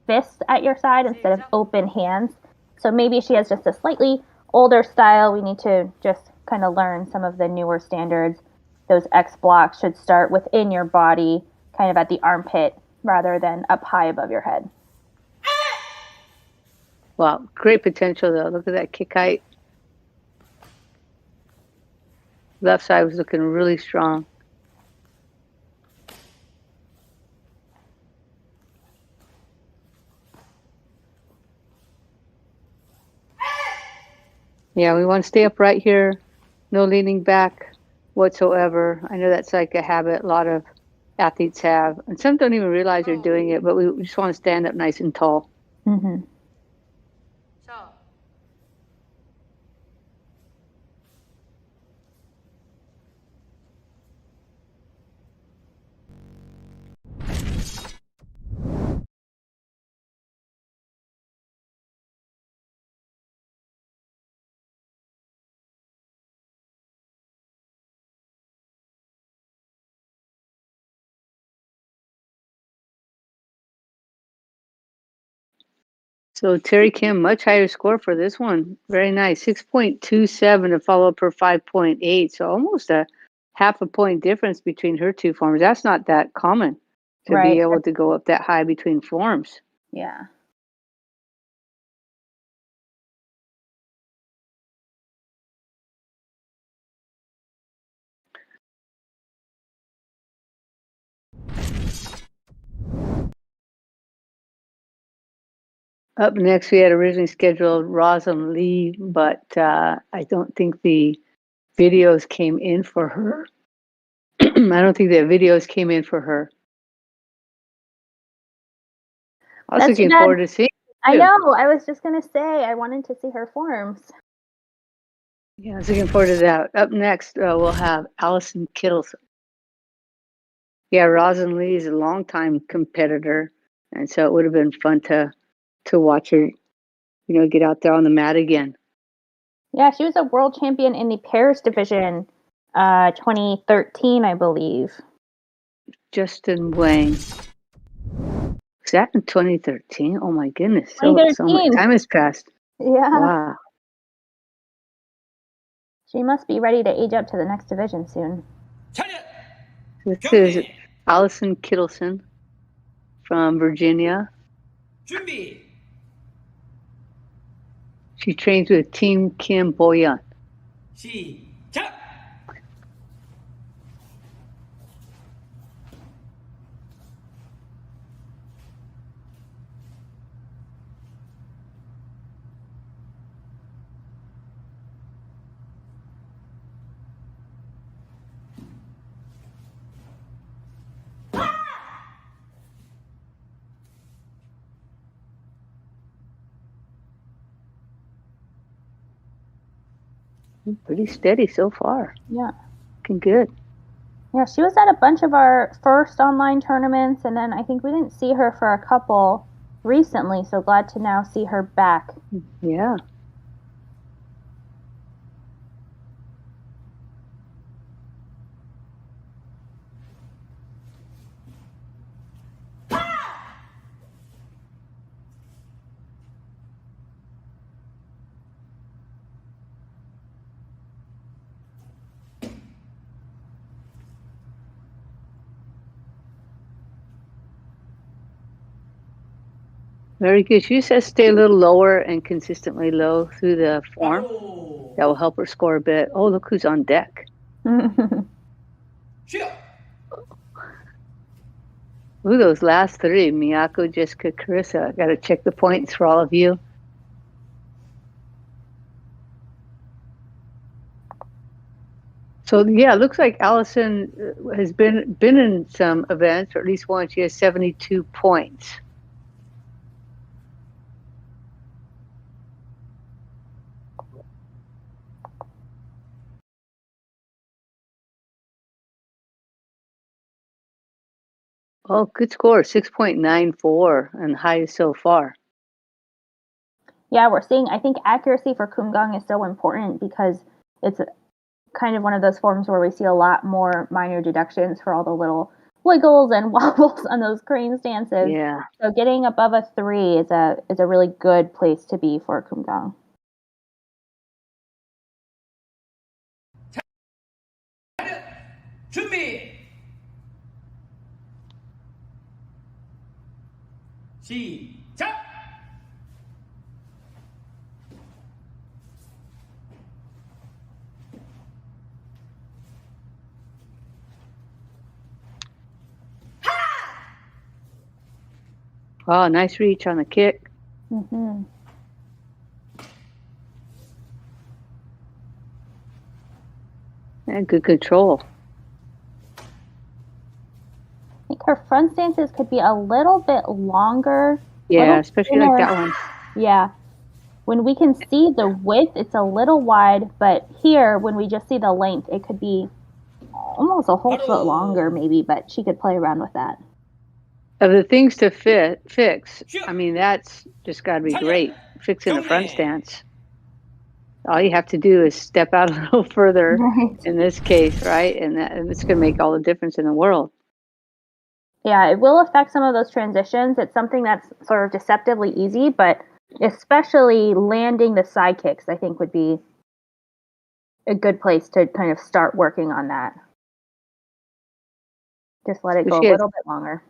fists at your side instead of open hands. So maybe she has just a slightly older style. We need to just kind of learn some of the newer standards. Those X blocks should start within your body, kind of at the armpit, rather than up high above your head.
Wow, great potential though. Look at that kick height. Left side was looking really strong. Yeah, we want to stay upright here. No leaning back whatsoever. I know that's like a habit a lot of athletes have. And some don't even realize they're doing it, but we just want to stand up nice and tall.
Mm-hmm.
So Terry Kim, much higher score for this one. Very nice. 6.27 to follow up her 5.8. So almost a half a point difference between her two forms. That's not that common to be able to go up that high between forms.
Yeah.
Up next, we had originally scheduled Rosalyn Lee, but I don't think the videos came in for her. I don't think the videos came in for her. I was looking forward to seeing
I know. I was just going to say, I wanted to see her forms.
Yeah, I was looking forward to that. Up next, we'll have Allison Kittleson. Yeah, Rosalyn Lee is a longtime competitor, and so it would have been fun to watch her, get out there on the mat again.
Yeah, she was a world champion in the pairs division, 2013, I believe.
Justin Wang. Was that in 2013? Oh my goodness! So much time has passed.
Yeah.
Wow.
She must be ready to age up to the next division soon.
This is Allison Kittleson from Virginia. She trains with Team Kim Boyan. Pretty steady so far.
Yeah.
Looking good.
Yeah, she was at a bunch of our first online tournaments, and then I think we didn't see her for a couple recently, so glad to now see her back.
Yeah. Very good. She says stay a little lower and consistently low through the form.
바로
That will help her score a bit. Oh, look who's on deck.
시작.
Ooh, those last three, Miyako, Jessica, Carissa. I got to check the points for all of you. So yeah, it looks like Allison has been in some events, or at least one. She has 72 points. Oh, good score, 6.94, and highest so far.
Yeah, we're seeing, I think accuracy for Kumgang is so important because it's kind of one of those forms where we see a lot more minor deductions for all the little wiggles and wobbles on those crane stances.
Yeah.
So getting above a 3 is a really good place to be for Kumgang.
준비. 시작.
Oh, nice reach on the kick.
Mm-hmm.
And good control.
I think her front stances could be a little bit longer.
Yeah, especially like that one.
Yeah. When we can see the width, it's a little wide, but here, when we just see the length, it could be almost a whole foot longer maybe, but she could play around with that.
Of the things to fix, I mean, that's just got to be great. Fixing the front stance. All you have to do is step out a little further in this case, right? And it's going to make all the difference in the world.
Yeah, it will affect some of those transitions. It's something that's sort of deceptively easy, but especially landing the side kicks, I think, would be a good place to kind of start working on that. Just let it go a little bit longer.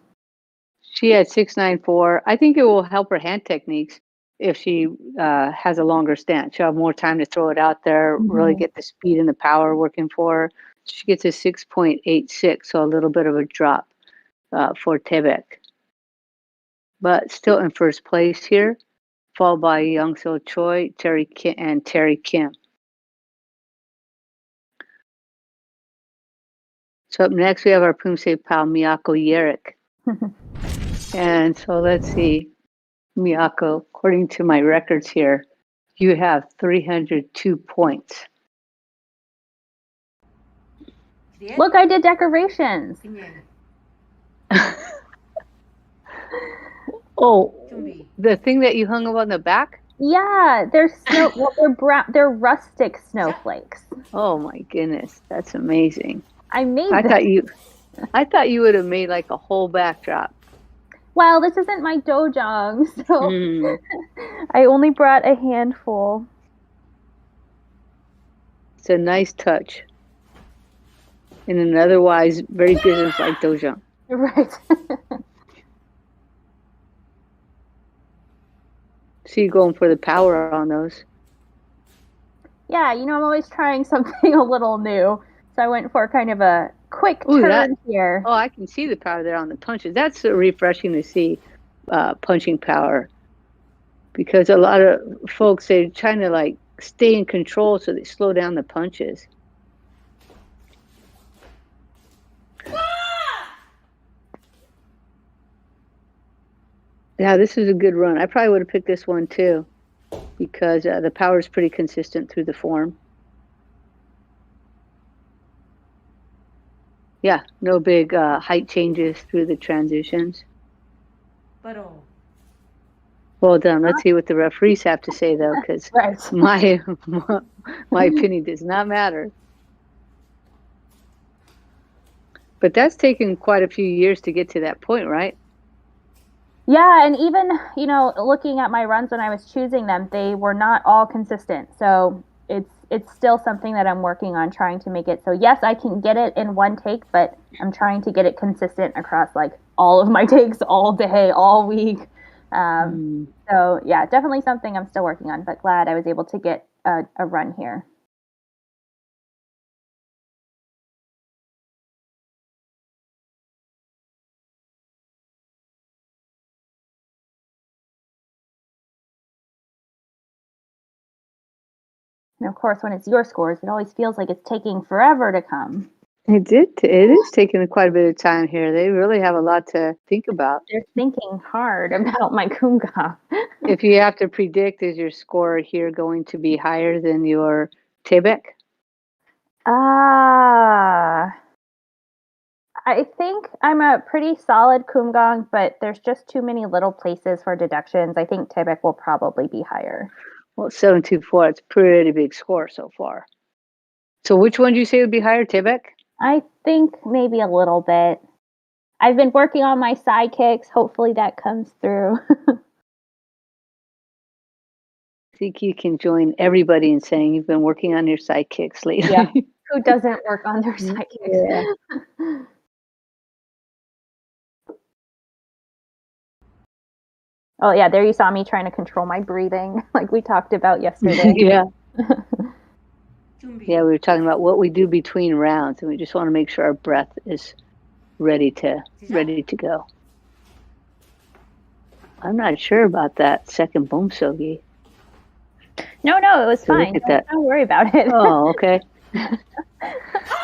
She had 694. I think it will help her hand techniques if she has a longer stance. She'll have more time to throw it out there, really get the speed and the power working for her. She gets a 6.86, so a little bit of a drop for Tebek. But still in first place here, followed by Young-seo Choi, Terry Kim. So up next, we have our Poomsae pal, Miyako Yerrick. And so let's see, Miyako, according to my records here, you have 302 points.
Look, I did decorations.
Oh, the thing that you hung up on the back?
Yeah, they're they're rustic snowflakes.
Oh my goodness, that's amazing.
I made
I
them.
thought you would have made like a whole backdrop.
Well, this isn't my dojang, so I only brought a handful.
It's a nice touch in an otherwise very business-like dojang.
Right.
So you're going for the power on those.
Yeah, I'm always trying something a little new. So I went for kind of a quick turn here.
Oh, I can see the power there on the punches. That's refreshing to see, punching power. Because a lot of folks, they're trying to like stay in control, so they slow down the punches. Yeah, this is a good run. I probably would have picked this one too, because the power is pretty consistent through the form. Yeah, no big height changes through the transitions. Well done. Let's see what the referees have to say, though, because my opinion does not matter. But that's taken quite a few years to get to that point, right?
Yeah, and even, looking at my runs when I was choosing them, they were not all consistent. So it's still something that I'm working on, trying to make it so, yes, I can get it in one take, but I'm trying to get it consistent across like all of my takes all day, all week. So yeah, definitely something I'm still working on, but glad I was able to get a run here. And of course, when it's your scores, it always feels like it's taking forever to come.
It is taking quite a bit of time here. They really have a lot to think about.
They're thinking hard about my kumga.
If you have to predict, is your score here going to be higher than your Tebek?
I think I'm a pretty solid kumgang, but there's just too many little places for deductions. I think Tebek will probably be higher.
Well, 724, it's a pretty big score so far. So which one do you say would be higher, Tebek?
I think maybe a little bit. I've been working on my sidekicks. Hopefully that comes through.
I think you can join everybody in saying you've been working on your sidekicks lately.
Yeah. Who doesn't work on their sidekicks?
Yeah.
Oh yeah, there you saw me trying to control my breathing, like we talked about yesterday.
Yeah. Yeah, we were talking about what we do between rounds, and we just want to make sure our breath is ready to go. I'm not sure about that second Poomsae.
No, it was fine. Don't worry about it.
Oh, okay. It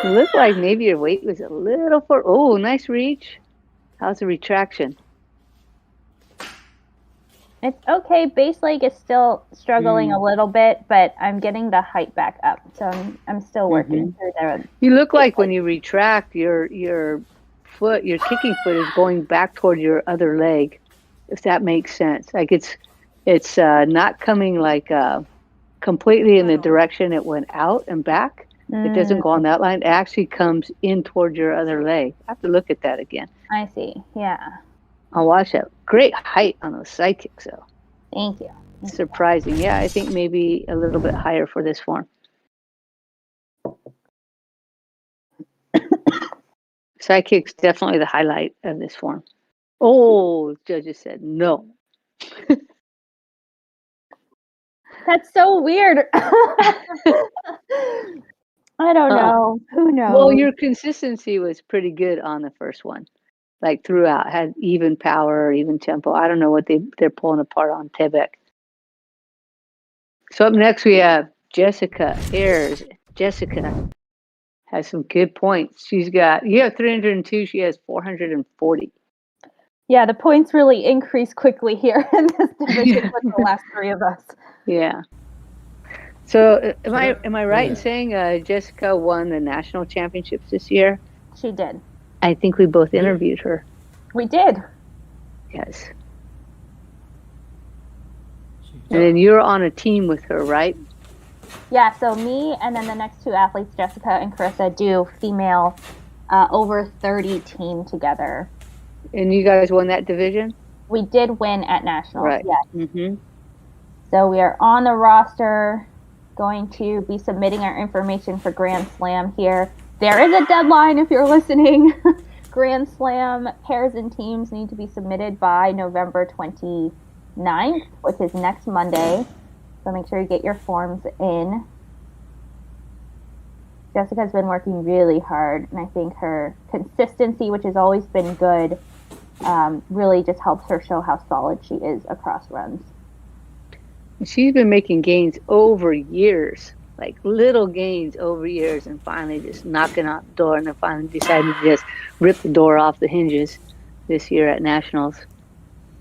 looked like maybe your weight was a little for. Oh, nice reach. How's the retraction?
It's okay. Base leg is still struggling a little bit, but I'm getting the height back up. So I'm still working through there.
You look like when you retract, your foot, your kicking foot is going back toward your other leg, if that makes sense. Like it's not coming like completely in the direction it went out and back. It doesn't go on that line. It actually comes in toward your other leg. I have to look at that again.
I see. Yeah.
I'll watch that. Great height on those side kicks, though.
Thank you.
Surprising. Yeah, I think maybe a little bit higher for this form. Side kick's definitely the highlight of this form. Oh, judges said no.
That's so weird. I don't know. Who knows?
Well, your consistency was pretty good on the first one. Like throughout, had even power, even tempo. I don't know what they're pulling apart on Tebek. So up next we have Jessica Ayers. Jessica has some good points. You have 302, she has 440.
Yeah, the points really increase quickly here in this division with the last three of us.
Yeah. So am I right in saying Jessica won the national championships this year?
She did.
I think we both interviewed her.
We did.
Yes. And then you're on a team with her, right?
Yeah, so me and then the next two athletes, Jessica and Carissa, do female over 30 team together.
And you guys won that division?
We did win at nationals,
right.
Yes.
Mm-hmm.
So we are on the roster, going to be submitting our information for Grand Slam here. There is a deadline if you're listening. Grand Slam pairs and teams need to be submitted by November 29th, which is next Monday. So make sure you get your forms in. Jessica's been working really hard, and I think her consistency, which has always been good, really just helps her show how solid she is across runs.
She's been making gains over years, like little gains over years, and finally just knocking out the door, and then finally decided to just rip the door off the hinges this year at Nationals.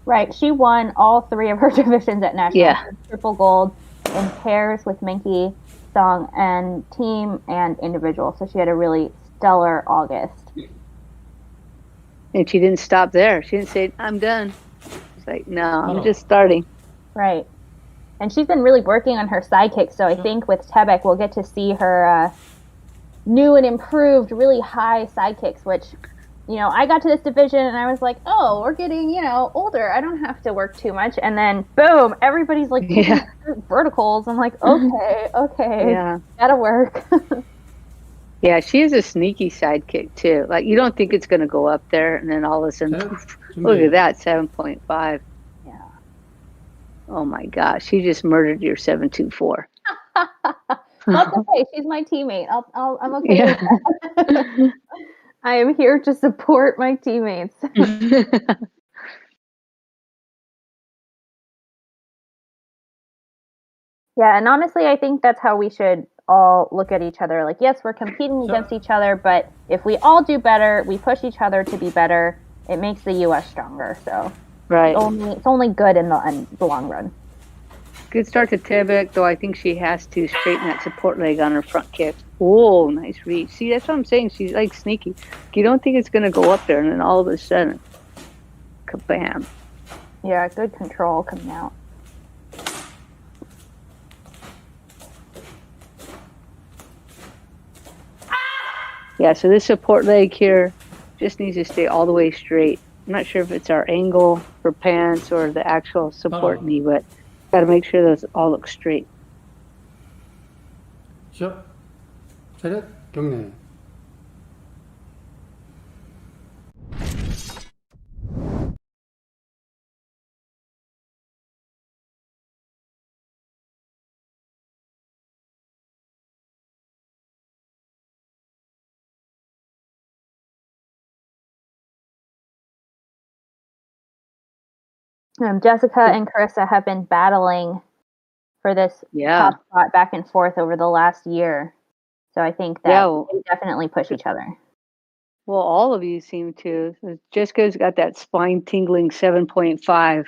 Right. She won all three of her divisions at Nationals.
Yeah.
Triple gold in pairs with Minky, Song, and team and individual. So she had a really stellar August.
And she didn't stop there. She didn't say, I'm done. She's like, no, I'm just starting.
Right. And she's been really working on her sidekick, so I think with Tebek we'll get to see her new and improved, really high sidekicks, which, I got to this division and I was like, oh, we're getting, older. I don't have to work too much. And then, boom, everybody's like, verticals. I'm like, okay,
yeah,
gotta work.
Yeah, she is a sneaky sidekick, too. Like, you don't think it's going to go up there, and then all of a sudden, look at that, 7.5. Oh my gosh, she just murdered your 724.
That's okay. She's my teammate. I'm okay with
Yeah.
that. I am here to support my teammates. Yeah, and honestly, I think that's how we should all look at each other. Like, yes, we're competing against each other, but if we all do better, we push each other to be better, it makes the U.S. stronger. So
Right.
it's only good in the long run.
Good start to Tebek, though I think she has to straighten that support leg on her front kick. Oh, nice reach. See, that's what I'm saying. She's like sneaky. You don't think it's going to go up there, and then all of a sudden, kabam.
Yeah, good control coming out.
Yeah, so this support leg here just needs to stay all the way straight. I'm not sure if it's our angle for pants or the actual support knee, but got to make sure those all look straight.
시작. 차렷. 경례.
Jessica and Carissa have been battling for this top spot back and forth over the last year. So I think that they definitely push each other.
Well, all of you seem to. Jessica's got that spine-tingling 7.5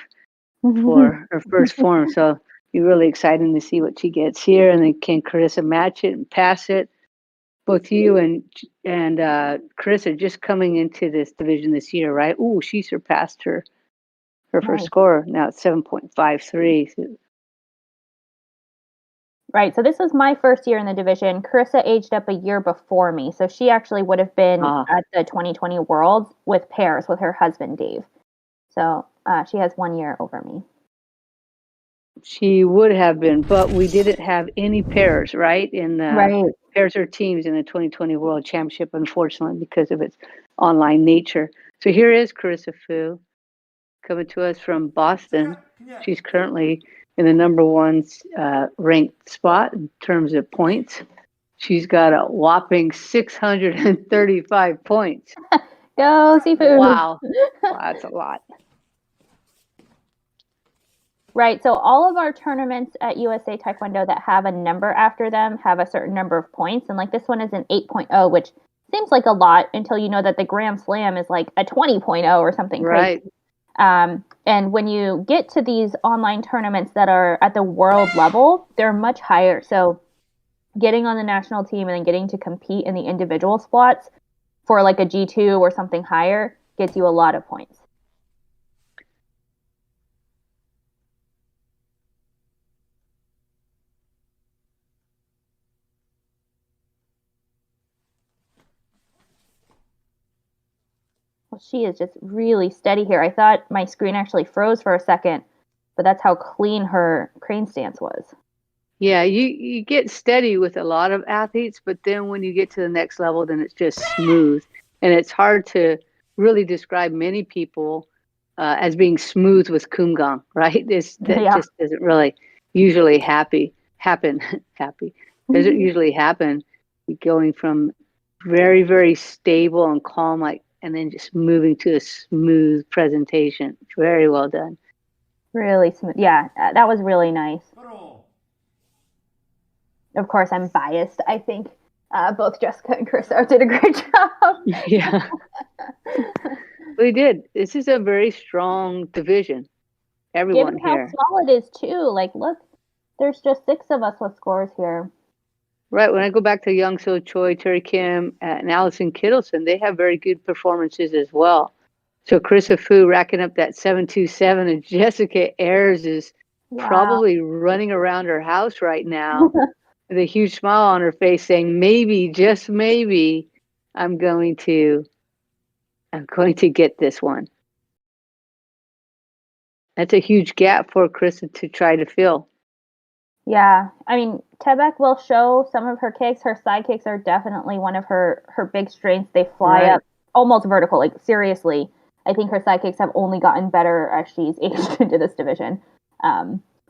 for her first form. So you're really excited to see what she gets here. And then can Carissa match it and pass it? Both you and Carissa just coming into this division this year, right? Ooh, she surpassed her first score. Now it's 7.53.
Right. So this was my first year in the division. Carissa aged up a year before me. So she actually would have been at the 2020 Worlds with pairs with her husband, Dave. So she has 1 year over me.
She would have been, but we didn't have any pairs, right? In the pairs or teams in the 2020 World Championship, unfortunately, because of its online nature. So here is Carissa Fu coming to us from Boston. She's currently in the number one ranked spot in terms of points. She's got a whopping 635 points.
Go, Seafood.
Wow, that's a lot.
Right. So all of our tournaments at USA Taekwondo that have a number after them have a certain number of points. And like this one is an 8.0, which seems like a lot until you know that the Grand Slam is like a 20.0 or something crazy. And when you get to these online tournaments that are at the world level, they're much higher. So getting on the national team and then getting to compete in the individual spots for like a G2 or something higher gets you a lot of points. Well, she is just really steady here. I thought my screen actually froze for a second, but that's how clean her crane stance was.
Yeah, you get steady with a lot of athletes, but then when you get to the next level, then it's just smooth. And it's hard to really describe many people as being smooth with Kumgang, right? Just doesn't really usually happen. Doesn't usually happen. Going from very, very stable and calm, and then just moving to a smooth presentation. Very well done.
Really smooth. Yeah, that was really nice. Of course, I'm biased. I think both Jessica and Carissa did a great job.
Yeah. We did. This is a very strong division. Everyone
Given how small it is, too. Like, look, there's just 6 of us with scores here.
Right. When I go back to Young So Choi, Terry Kim, and Allison Kittleson, they have very good performances as well. So Carissa Fu racking up that 727, and Jessica Ayers is probably running around her house right now with a huge smile on her face saying, maybe, just maybe, I'm going to get this one. That's a huge gap for Carissa to try to fill.
Yeah, I mean, Tebek will show some of her kicks. Her side kicks are definitely one of her big strengths. They fly up almost vertical, like seriously. I think her side kicks have only gotten better as she's aged into this division.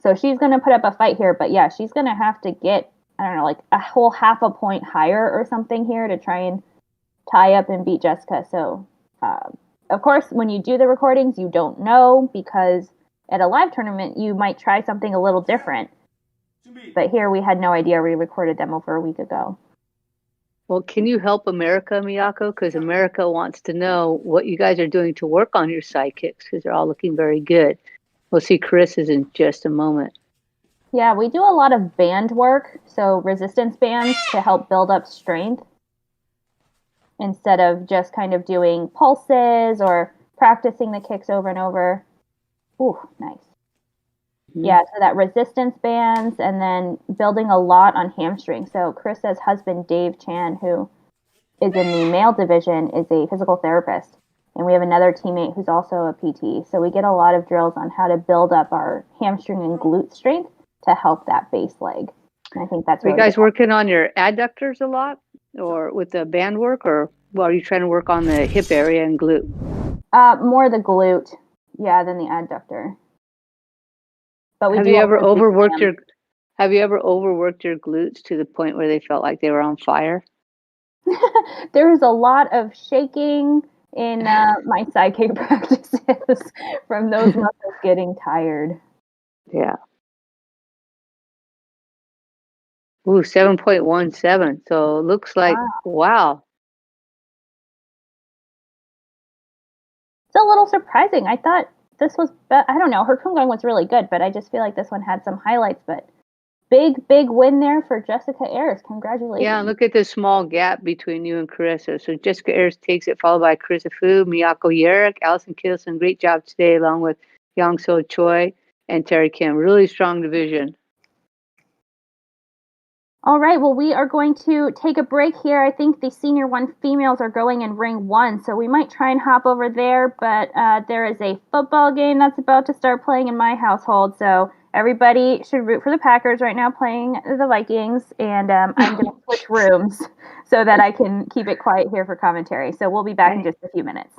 So she's going to put up a fight here, but yeah, she's going to have to get, I don't know, like a whole half a point higher or something here to try and tie up and beat Jessica. So, of course, when you do the recordings, you don't know because at a live tournament, you might try something a little different. But here we had no idea we recorded them over a week ago.
Well, can you help America, Miyako? Because America wants to know what you guys are doing to work on your sidekicks because they're all looking very good. We'll see Chris's in just a moment.
Yeah, we do a lot of band work, so resistance bands to help build up strength instead of just kind of doing pulses or practicing the kicks over and over. Ooh, nice. Yeah, so that resistance bands and then building a lot on hamstring. So Chris's husband, Dave Chan, who is in the male division, is a physical therapist. And we have another teammate who's also a PT. So we get a lot of drills on how to build up our hamstring and glute strength to help that base leg. And I think that's
Are
really
you guys
good.
working on your adductors a lot or with the band work, or well, are you trying to work on the hip area and glute?
More the glute, yeah, than the adductor. But we
Have
do
you ever
also do
overworked
slam.
Have you ever overworked your glutes to the point where they felt like they were on fire?
There's a lot of shaking in my sidekick practices from those muscles getting tired.
Yeah. Ooh, 7.17. So it looks like, wow.
It's a little surprising. I thought this was, I don't know, her Kungang was really good, but I just feel like this one had some highlights. But big win there for Jessica Ayers. Congratulations.
Yeah, look at the small gap between you and Carissa. So Jessica Ayers takes it, followed by Carissa Fu, Miyako Yerrick, Allison Kittleson. Great job today, along with Yang So Choi and Terry Kim. Really strong division.
All right, well, we are going to take a break here. I think the senior one females are going in ring 1, so we might try and hop over there, but there is a football game that's about to start playing in my household, so everybody should root for the Packers right now playing the Vikings, and I'm going to switch rooms so that I can keep it quiet here for commentary. So we'll be back in just a few minutes.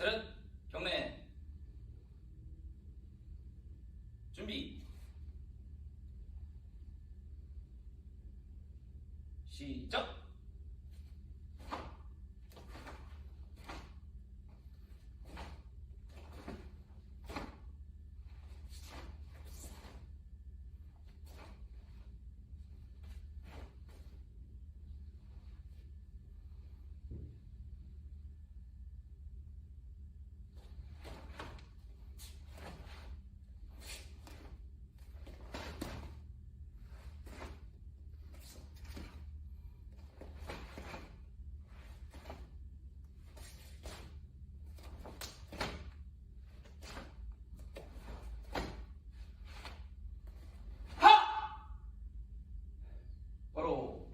차렷, 경례. 준비. 시작. 바로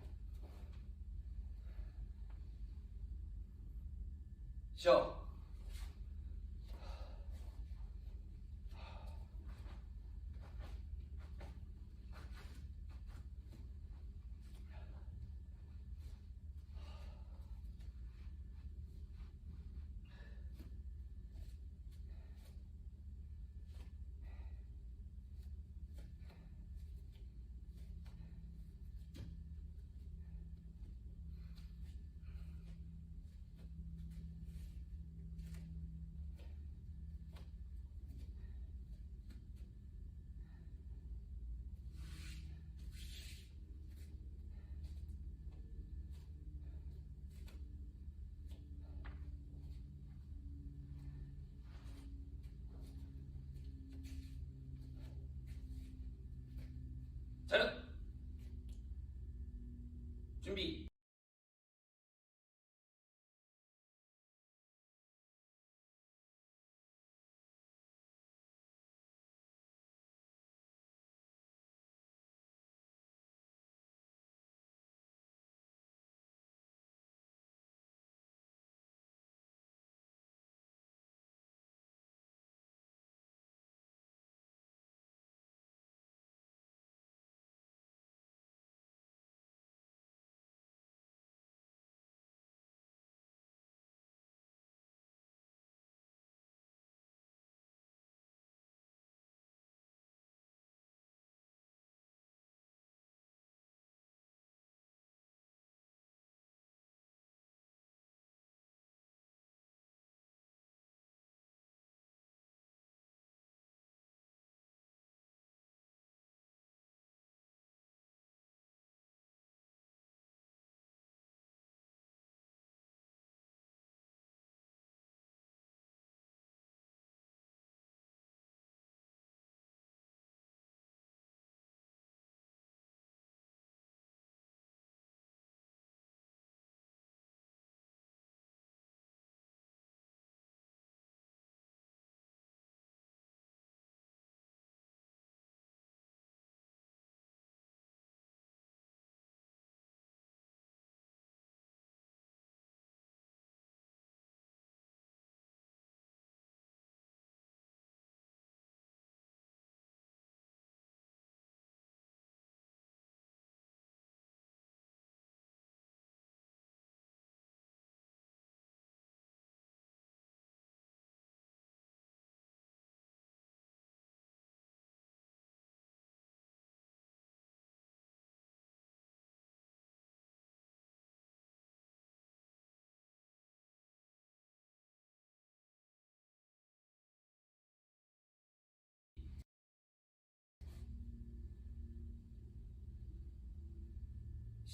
쉬어. 차렷. 준비.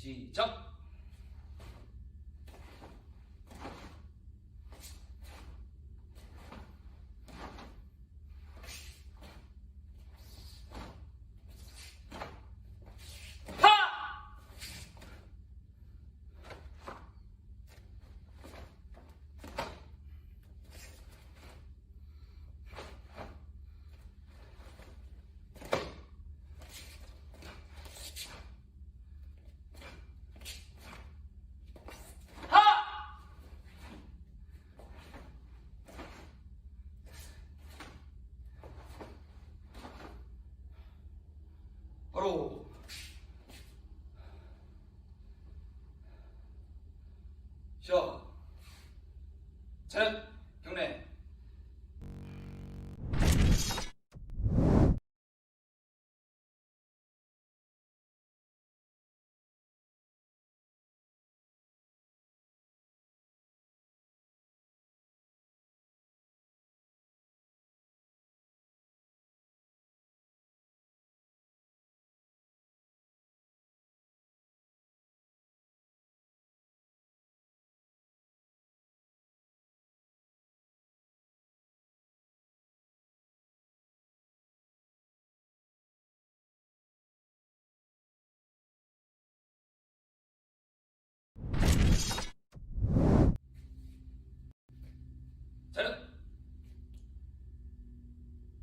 시작.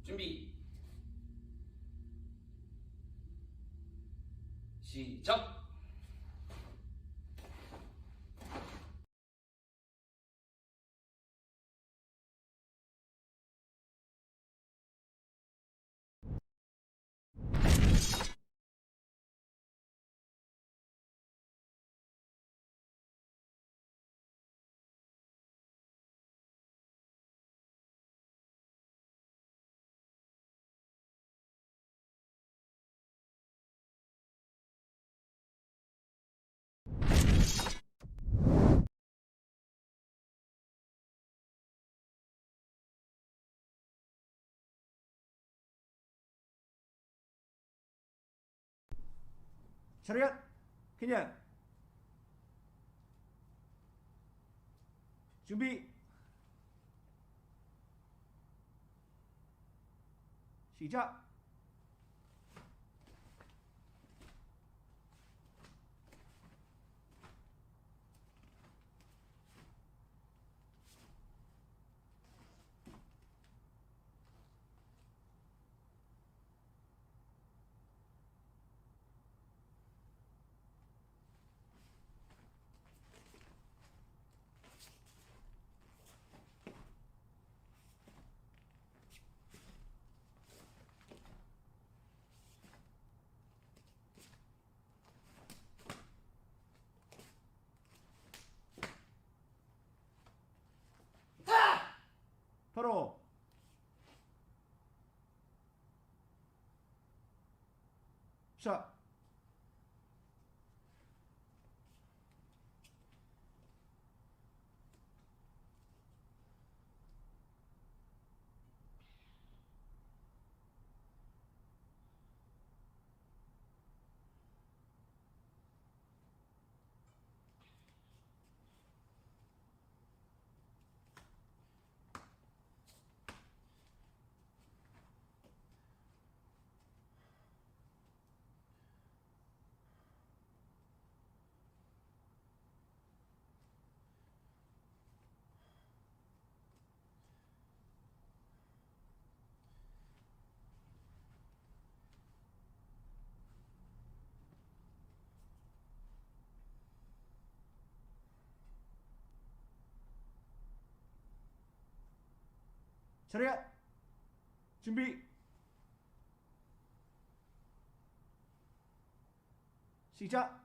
준비. 시작.
차렷. 그냥. 준비. 시작. 바로 자. 차렷. 준비. 시작.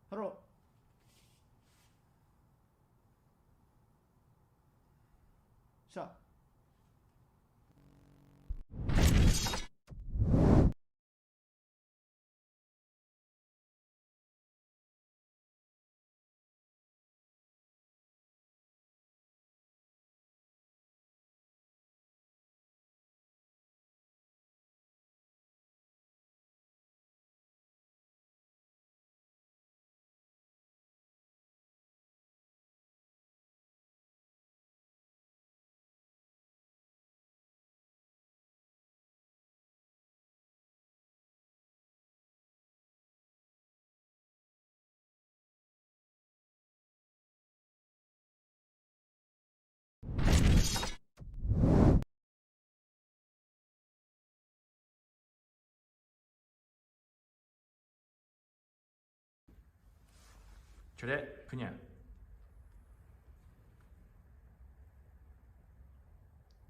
바로 자. 차렷. 그냥.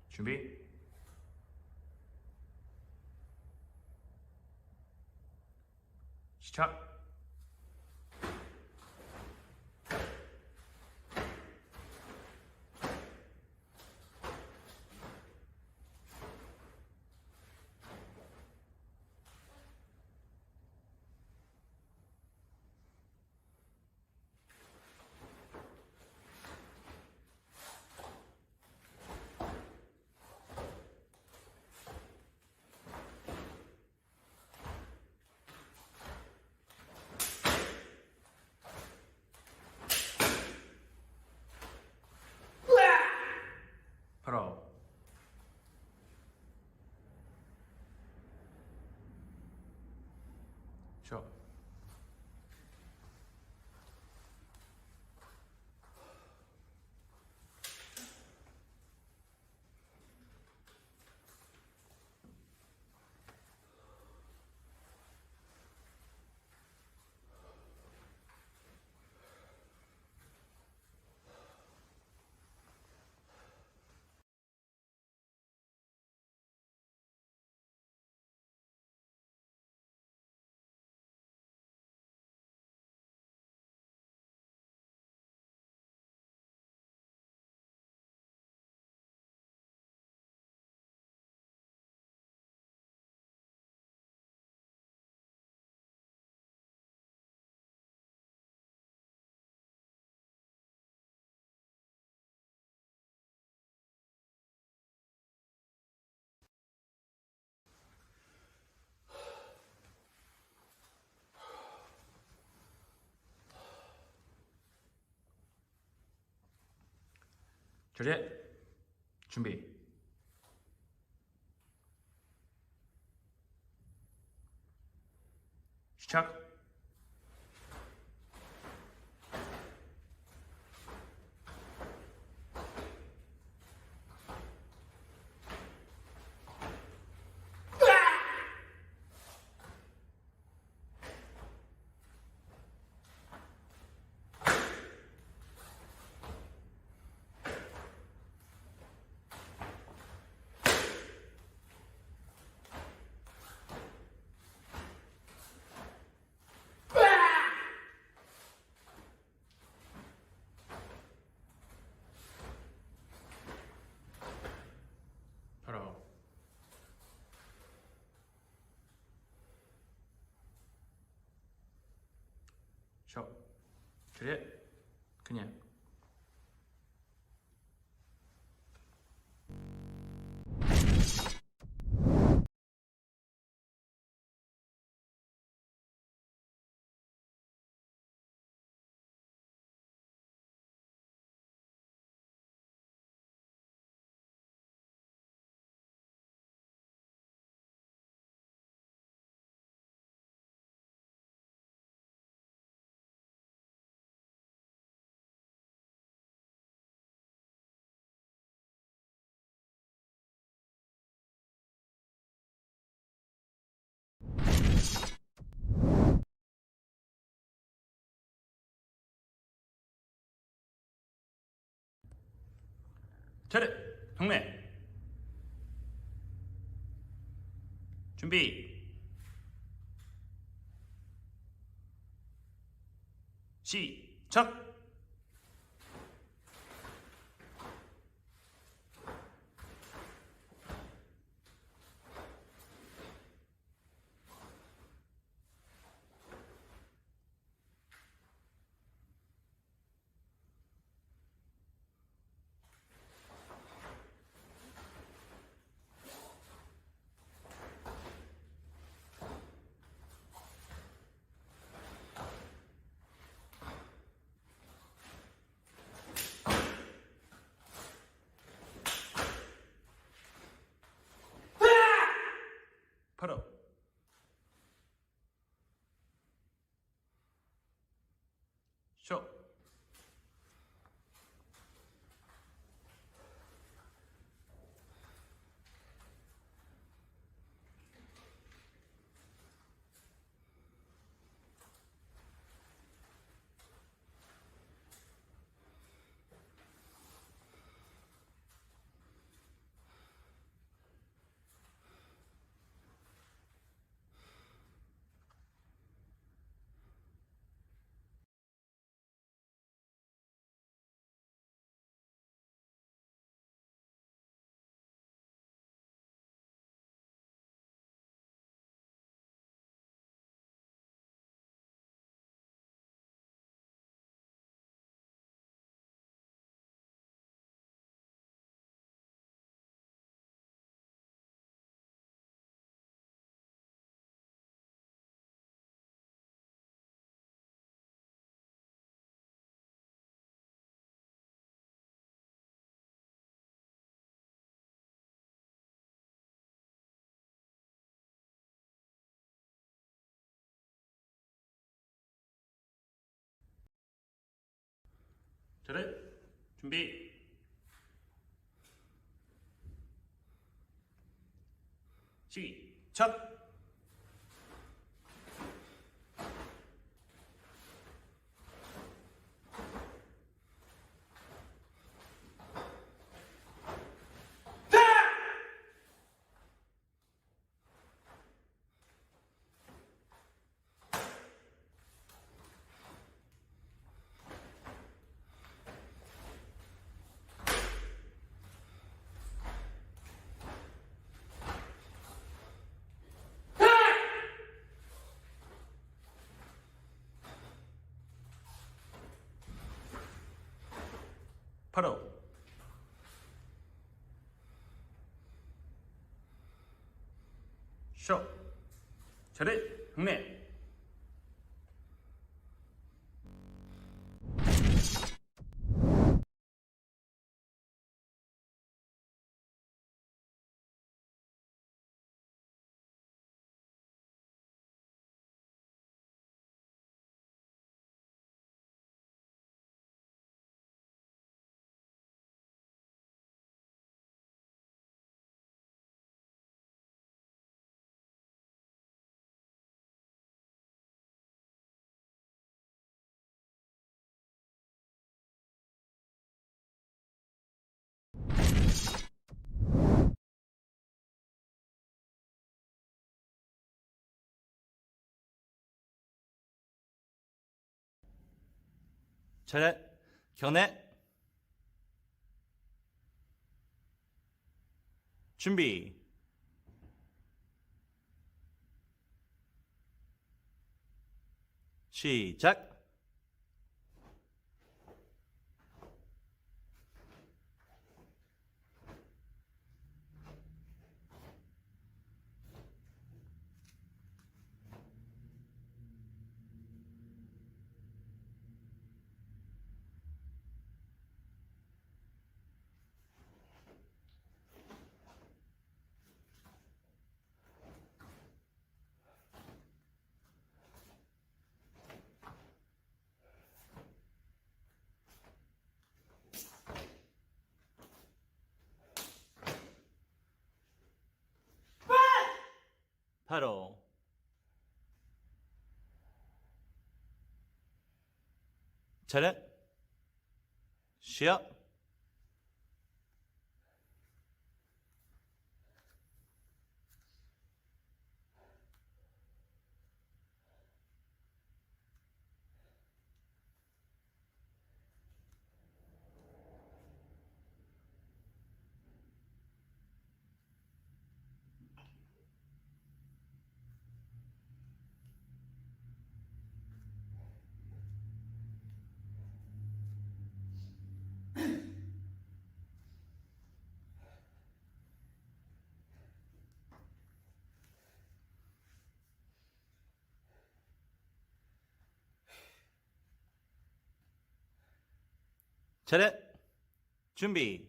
준비. 시작. 쉬어. 자리에 준비. 시작. 바로 쉬어. 자리에 그냥. 차례 경례. 준비. 시작. 바로 쉬어. 차렷 준비 시작. 바로 쇼 차렷 경례
차렷 경례 준비 시작. 바로 차렷 시작. 차렷 준비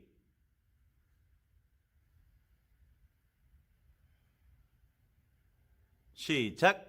시작.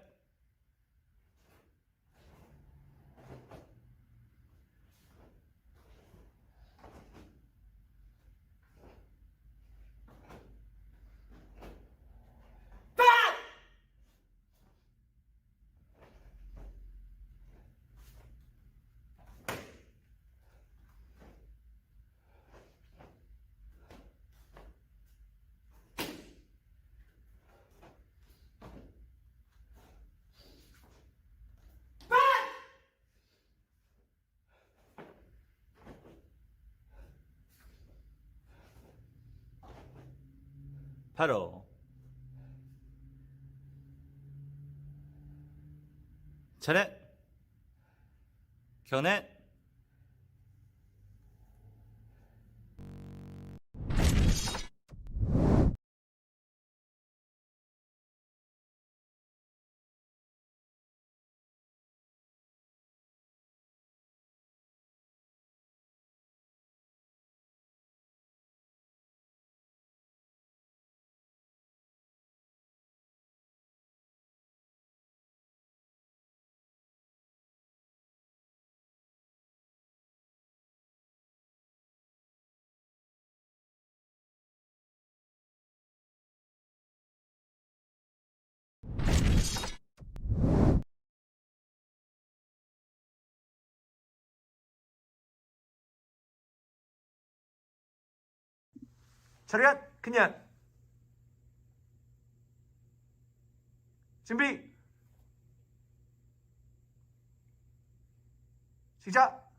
바로 차례 견해
차렷, 그냥. 준비. 시작.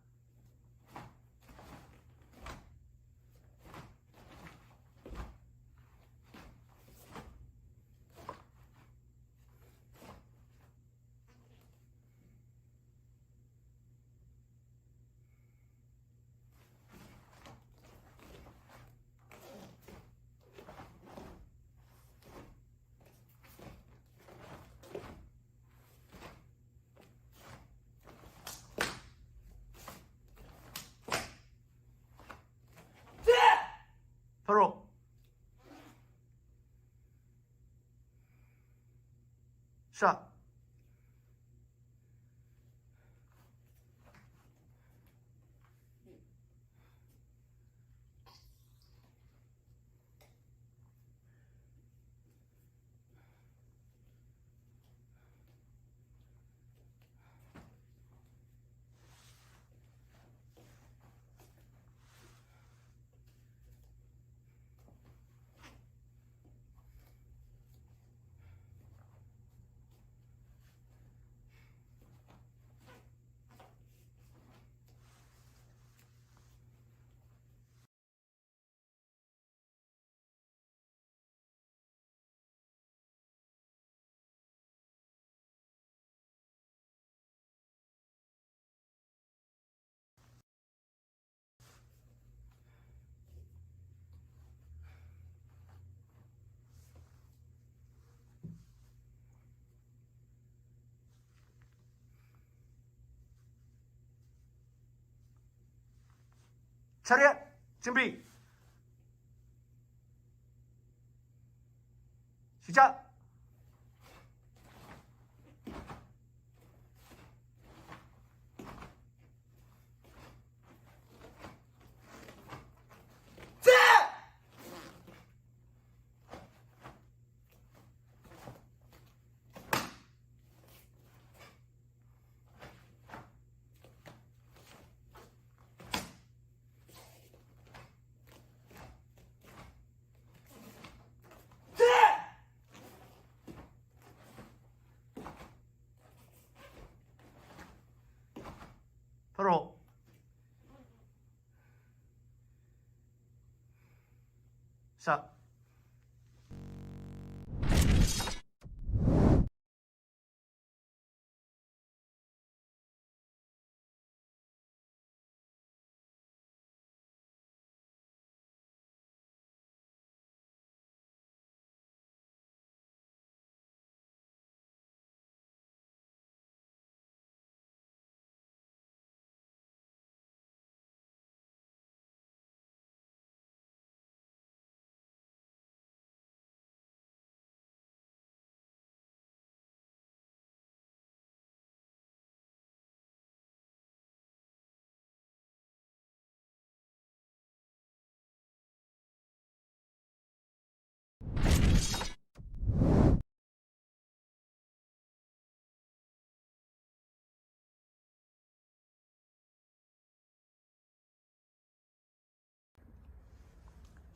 바로 샷. 차렷, 준비. 시작. 바로 샷.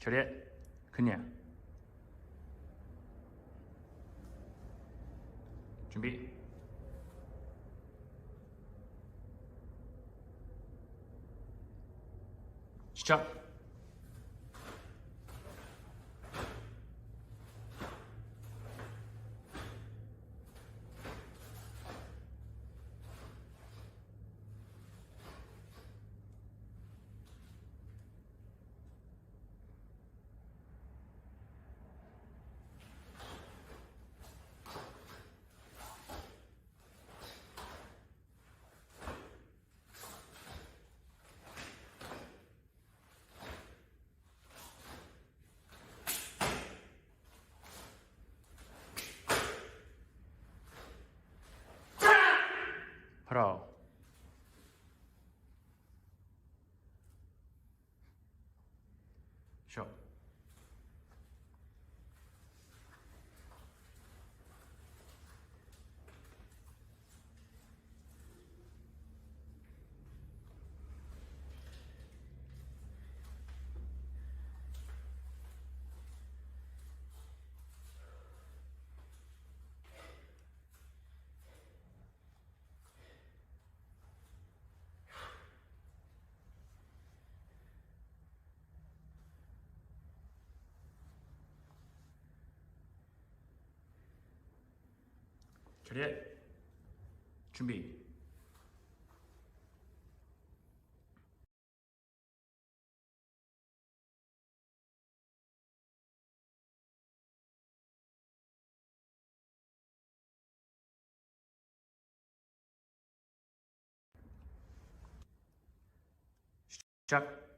차렷, 그냥. 준비. 시작. 바로 샷. 차렷. 준비. 시작.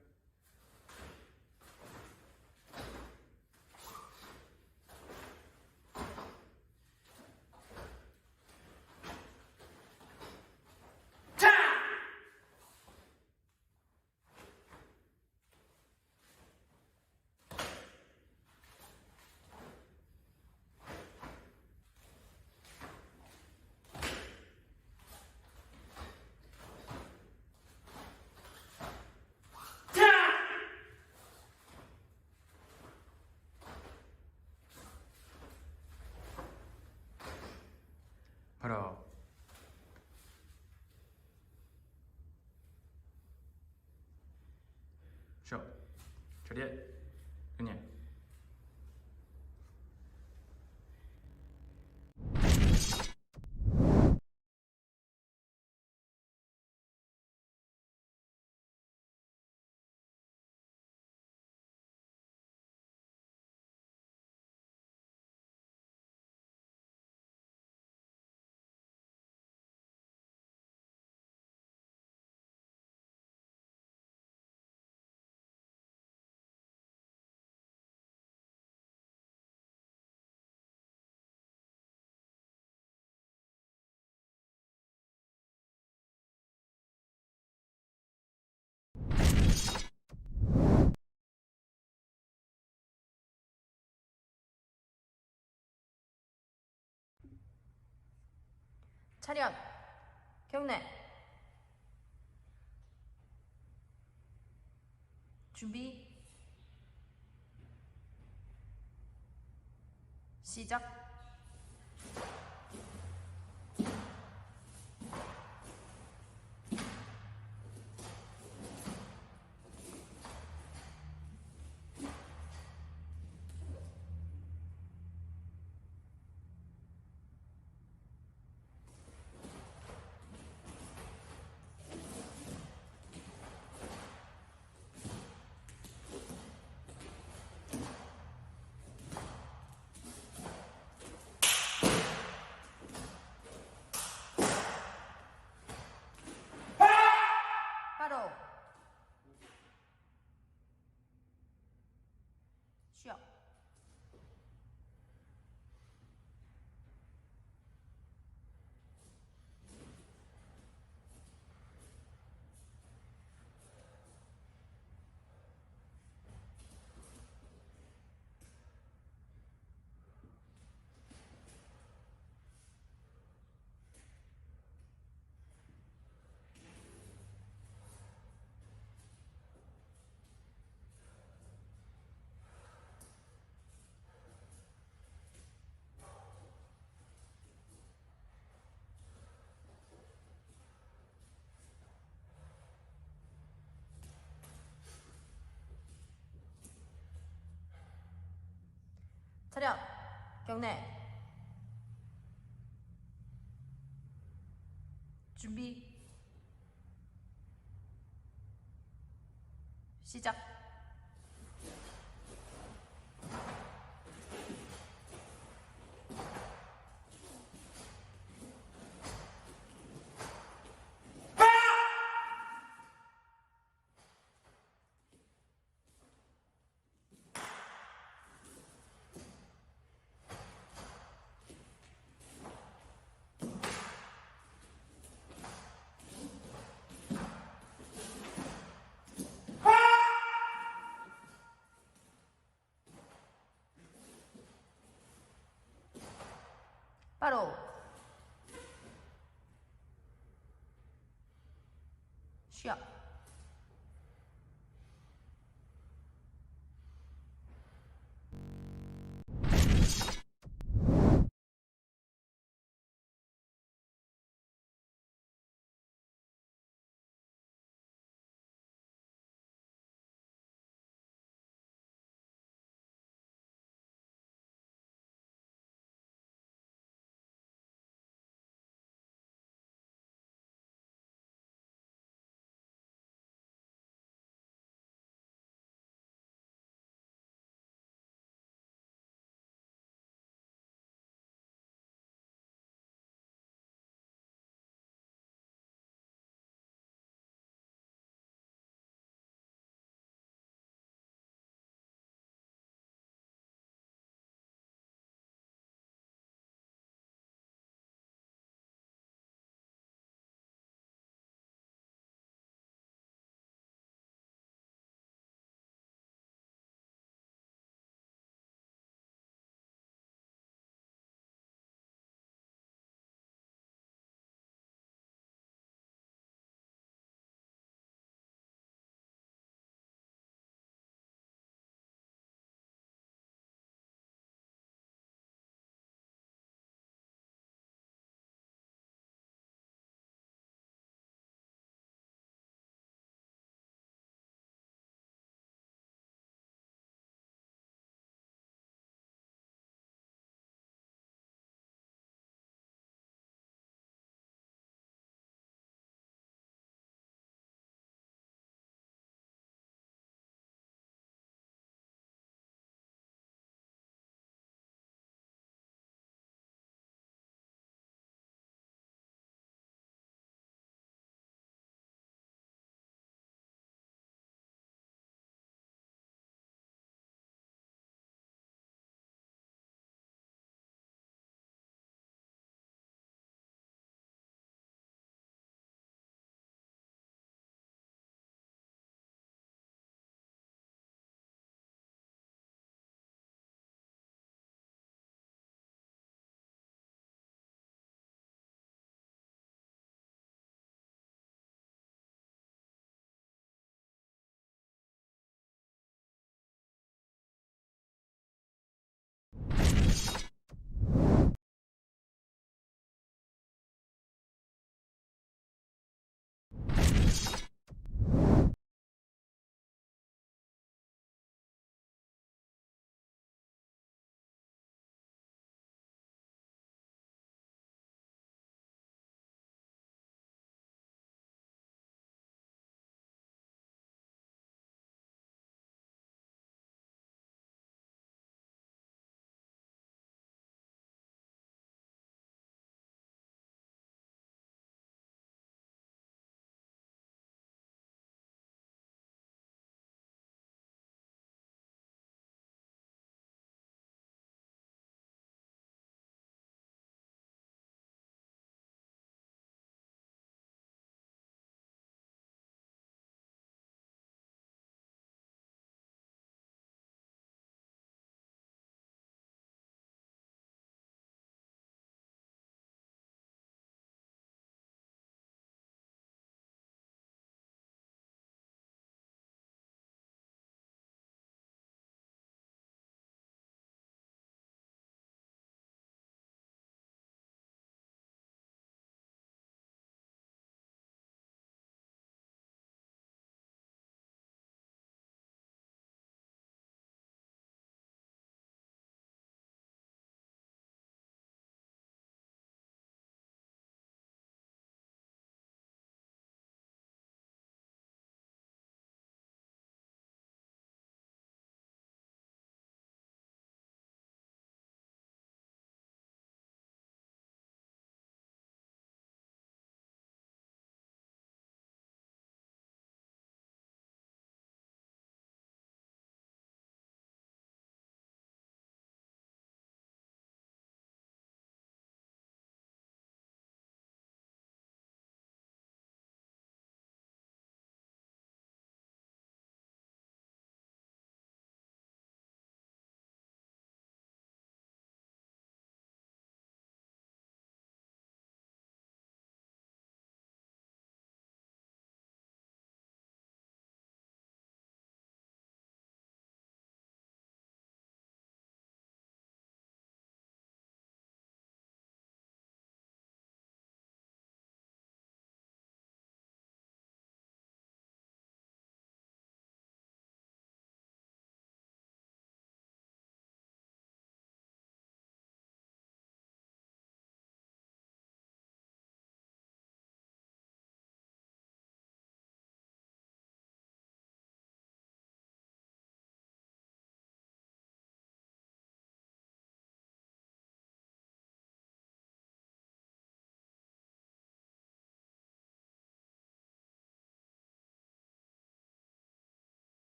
바로. 쉬어. 차렷. 그냥.
차렷. 경례. 준비. 시작. 바로. 쉬어. 차렷. 경례. 준비. 시작. 바로. 쉬어.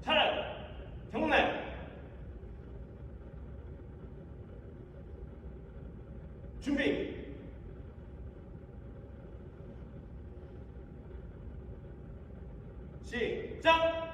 차렷 경례 준비 시작.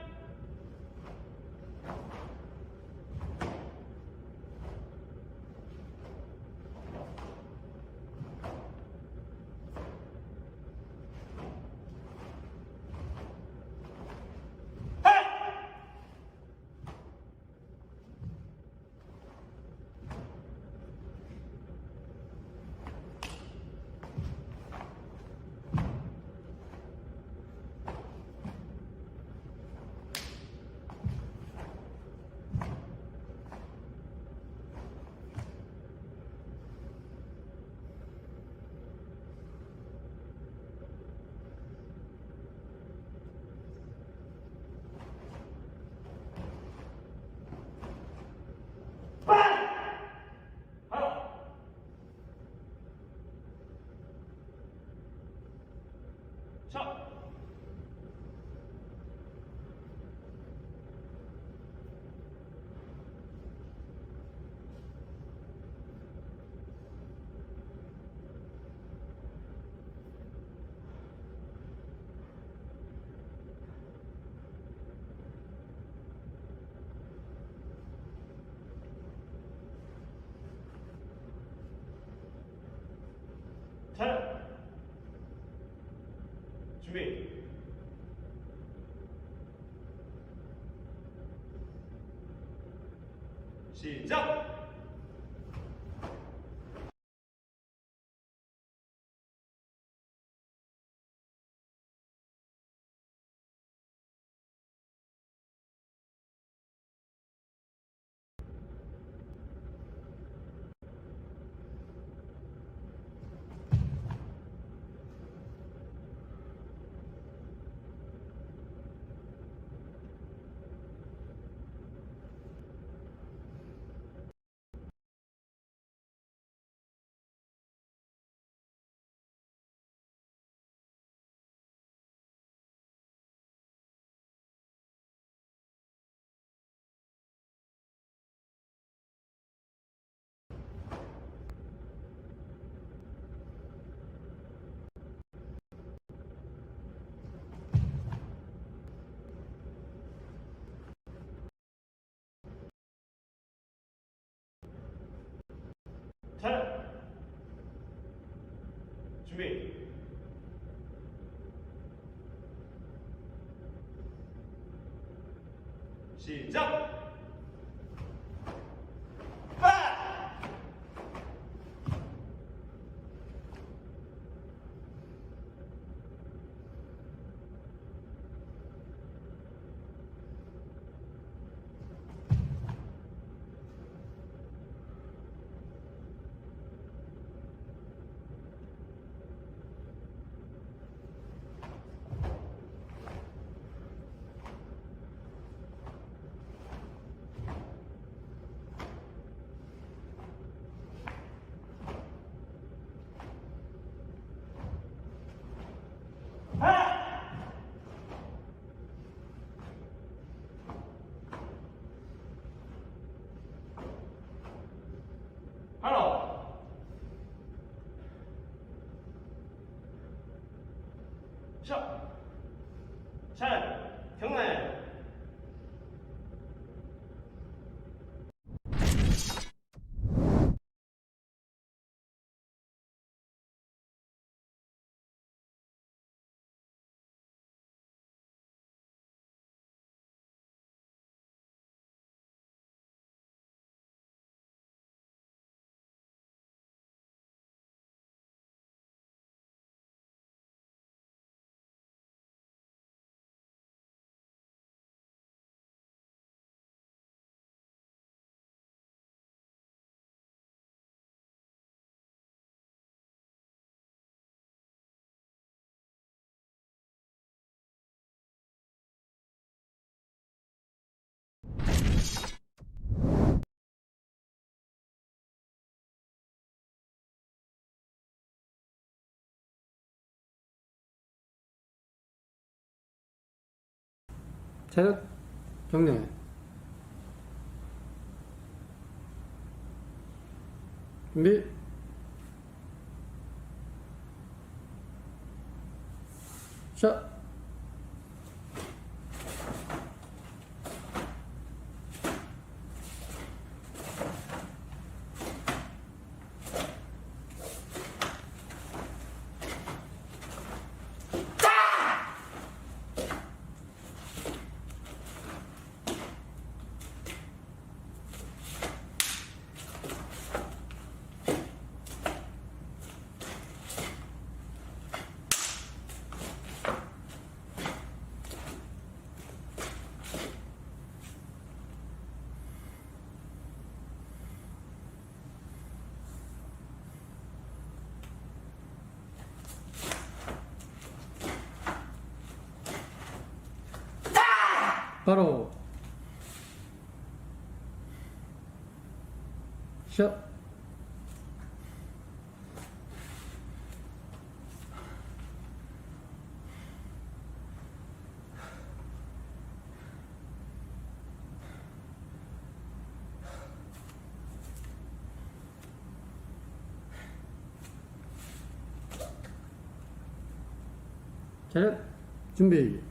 차렷 준비 시작. 차렷 준비 시작. 하나 샷 차렷 경례
차렷, 경례. 준비, 시작. 바로 시작. 차렷, 준비,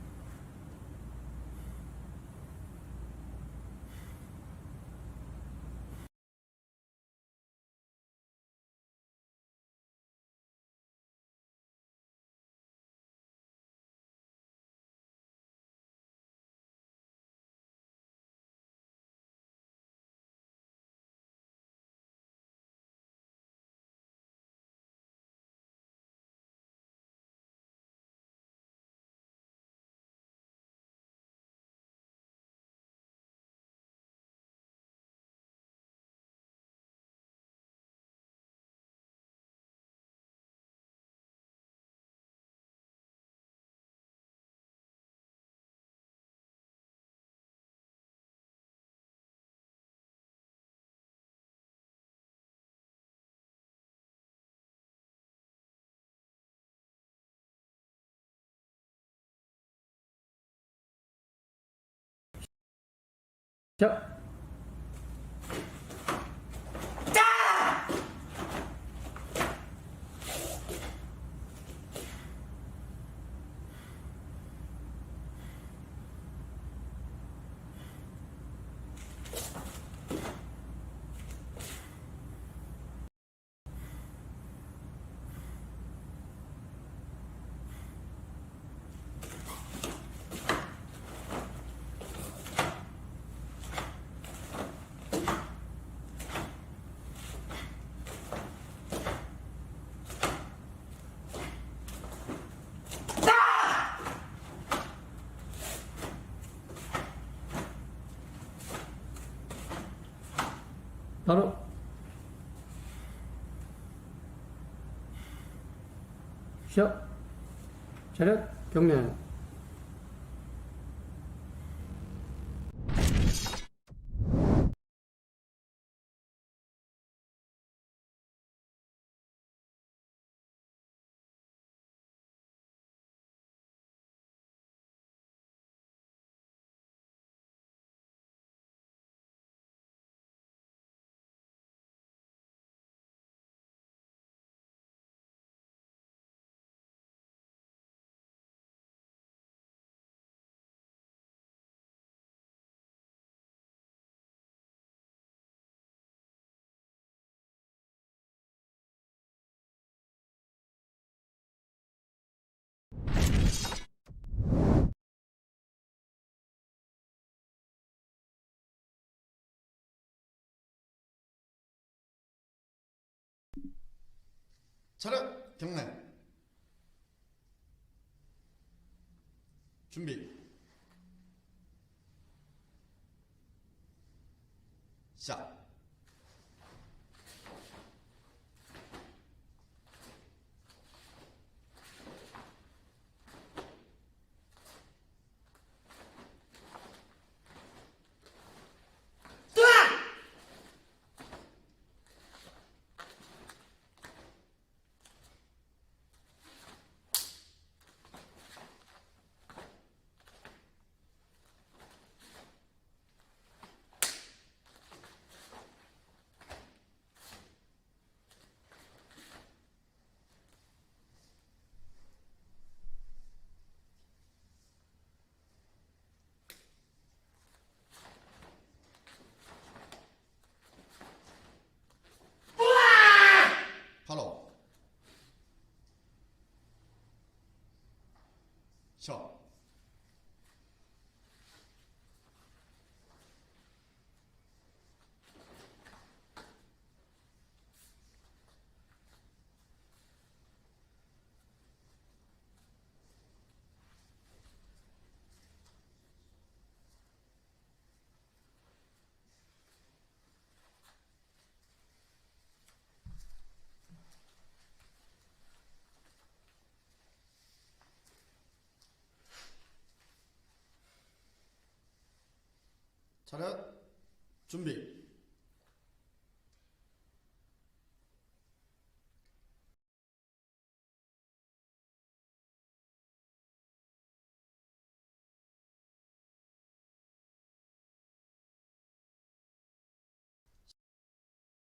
시작. 바로 시작. 차렷, 경례.
차렷, 경례. 준비, 시작. 쉬어. 차렷. 준비.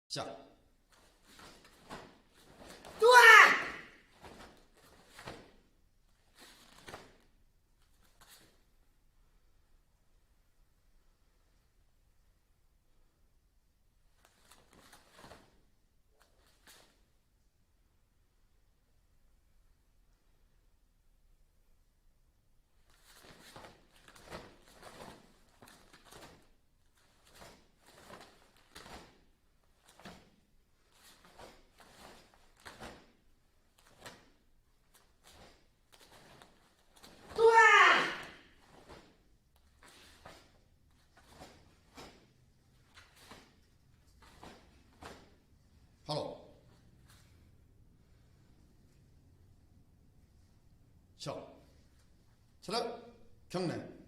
시작. 바로. 쉬어. 차렷. 경례.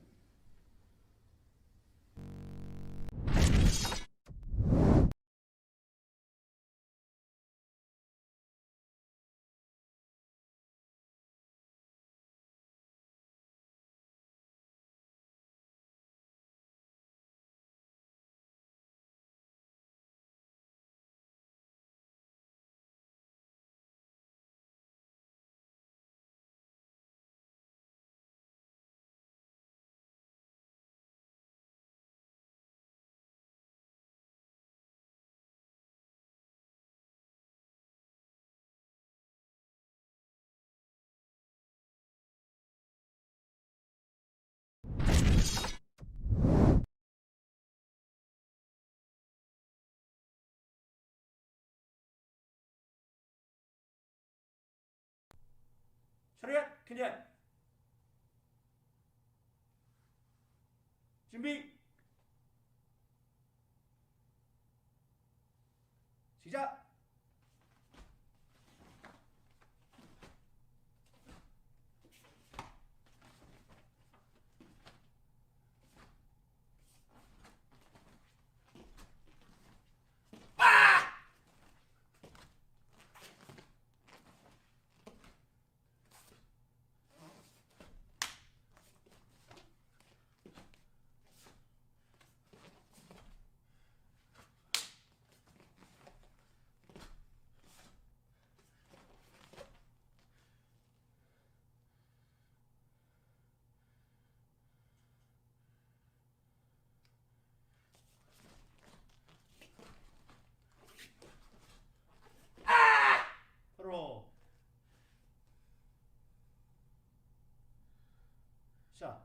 차렷. 그냥. 준비. 시작. 바로. 자.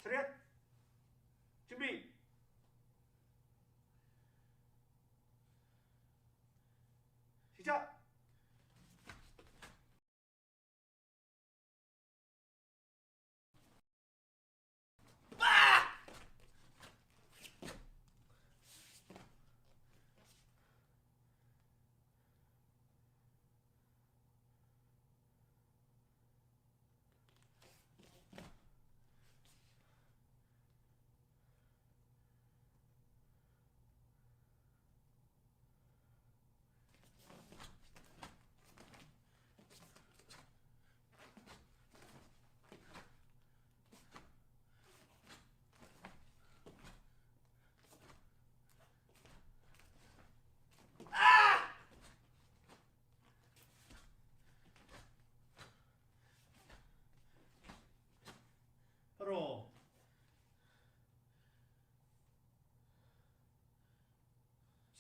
차렷. 준비. 시작.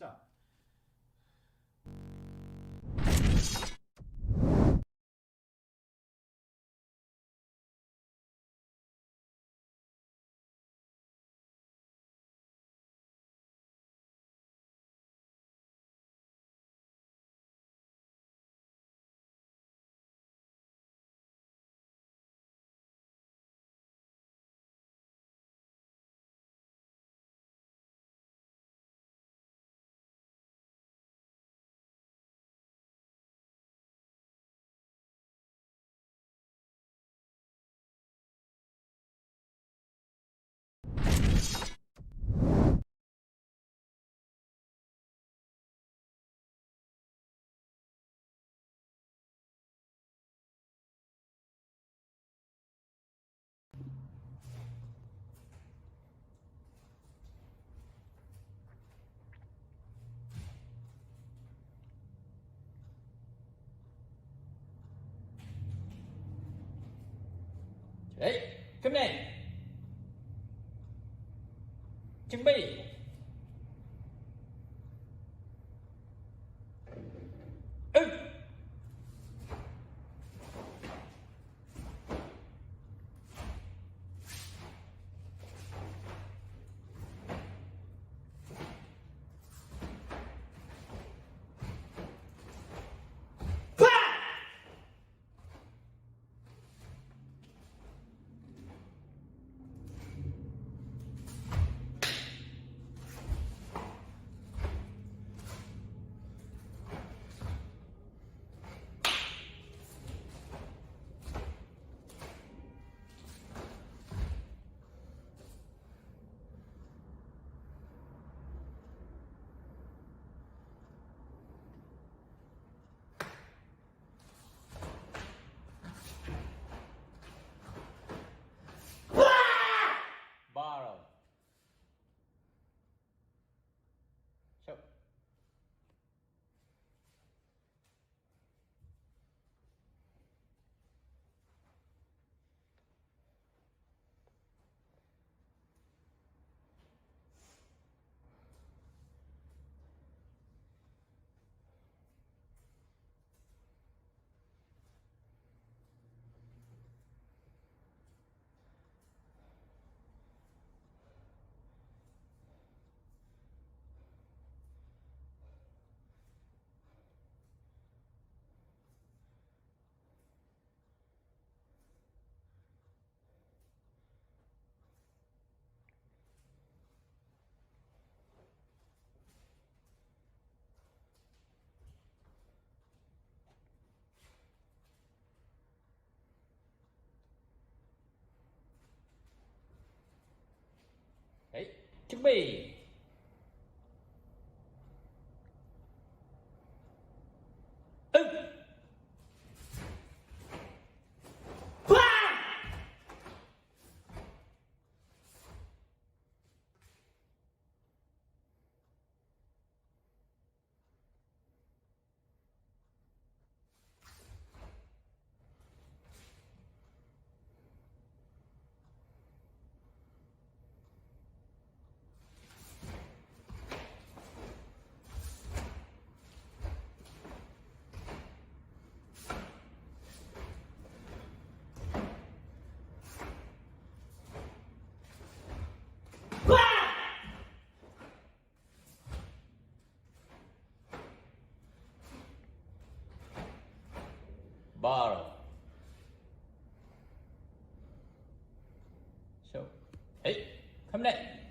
시작.
Đấy, cấm này. Chuẩn bị. Ba rồi. Sao? Đấy, chuẩn bị. Ba rồi. Sao? Ấy, cấm này.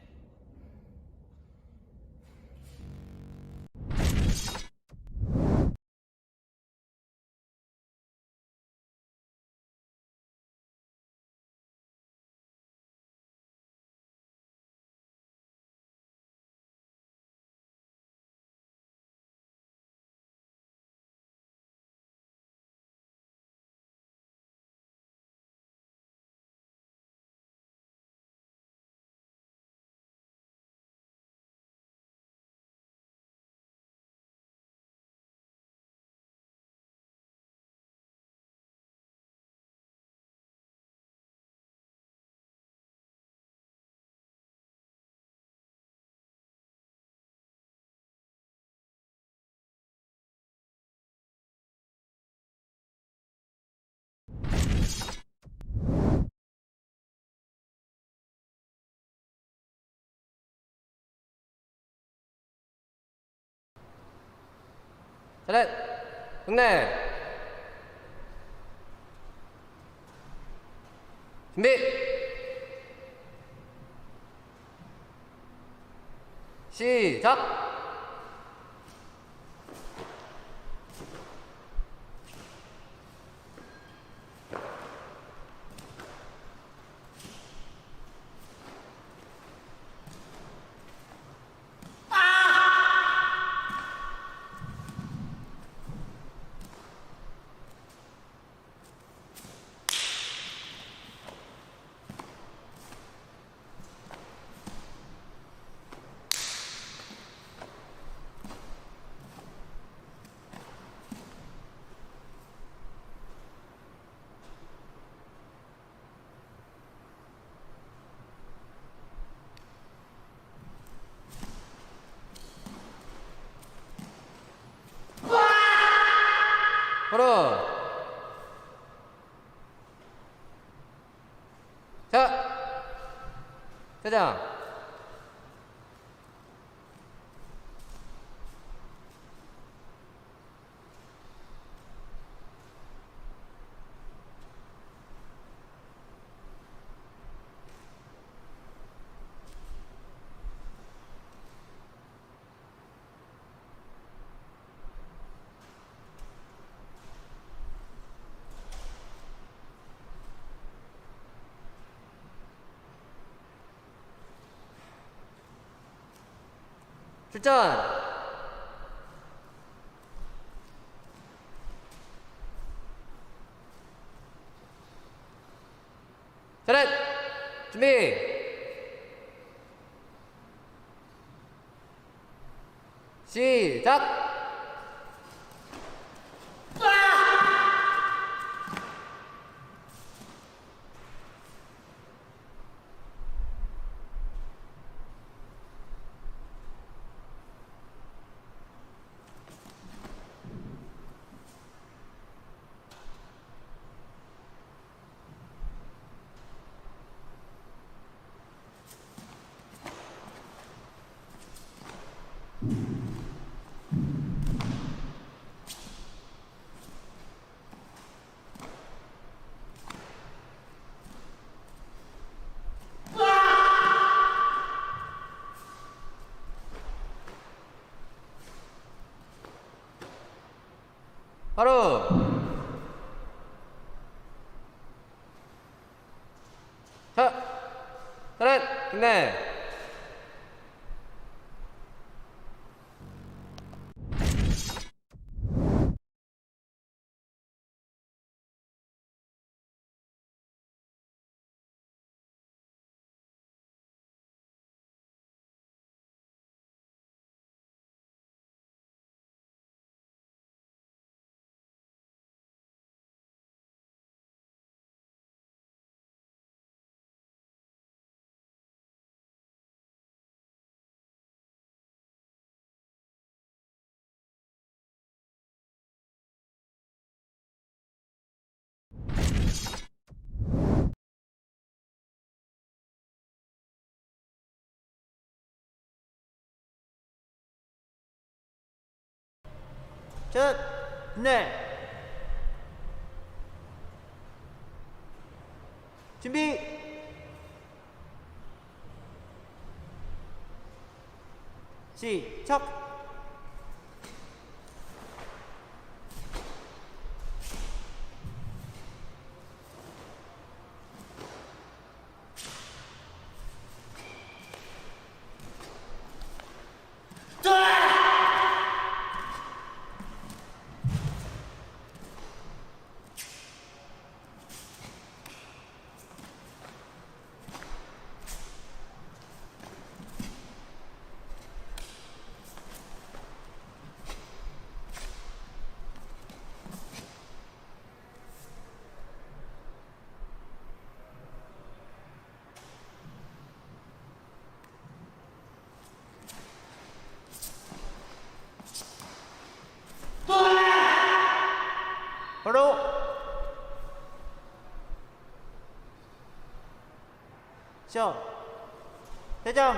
차렷 경례 준비 시작. 바로 자 대장 출전 차렷 준비 시작. 바로 자 차렷 경례
자, 네. 준비. 시작. 바로 자 대장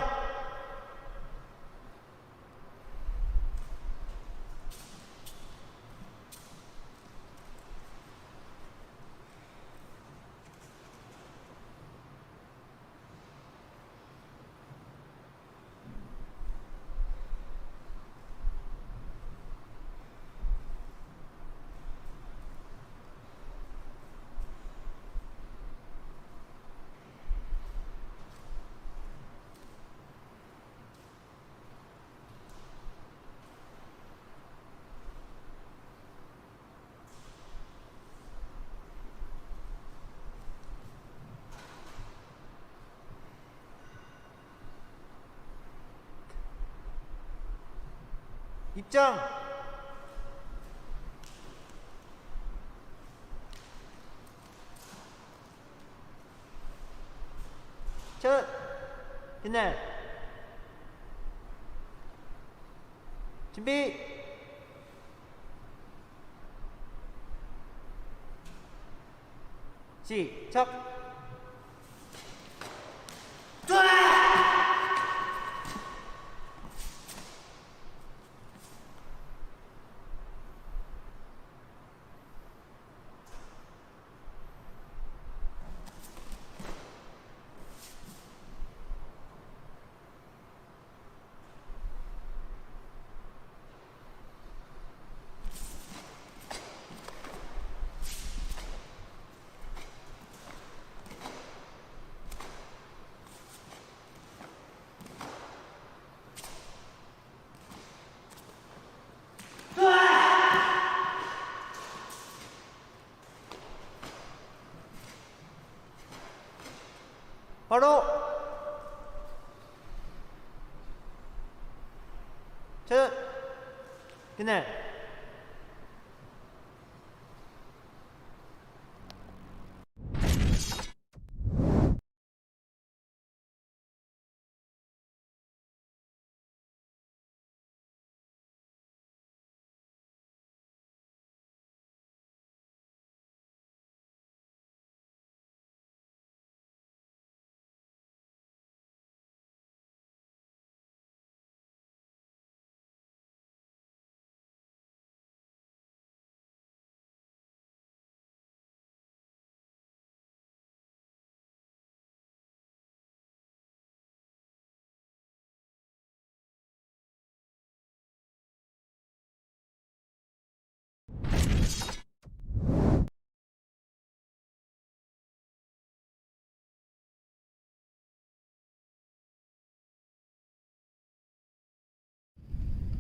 입장. 첫 빛날 준비 시작. 바로 첫 그날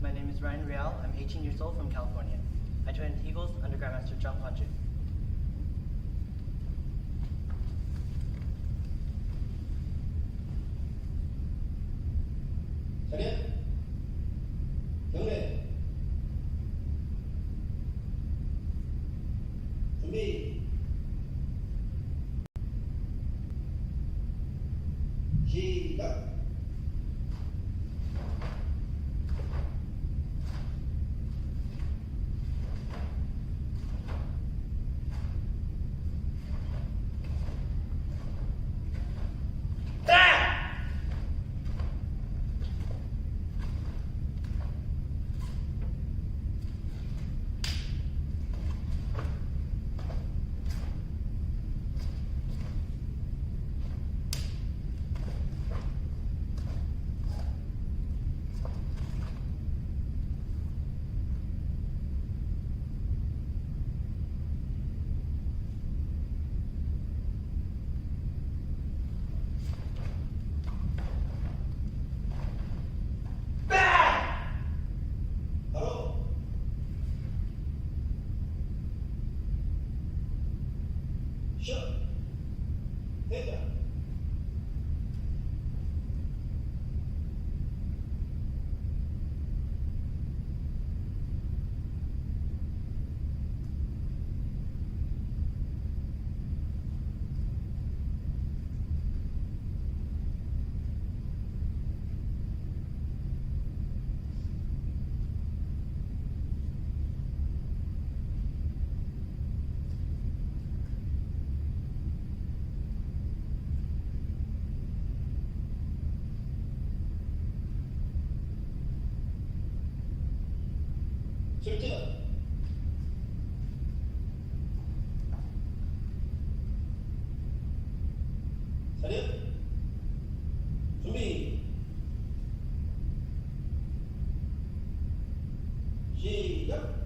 My name is Ryan Real. I'm 18 years old from California. I train at Eagles Underground Master Jump 100.
차렷 경례 준비 시작. 슛 대장 출전 차렷 준비 시작.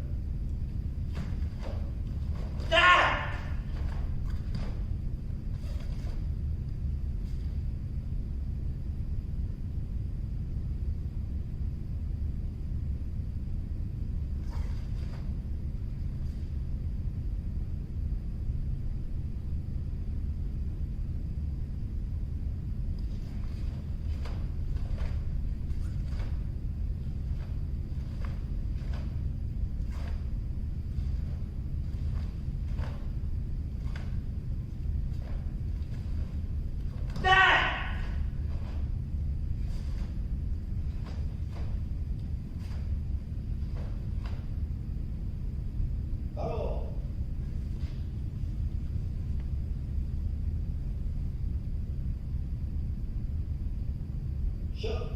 시작.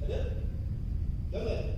차렷. 경례.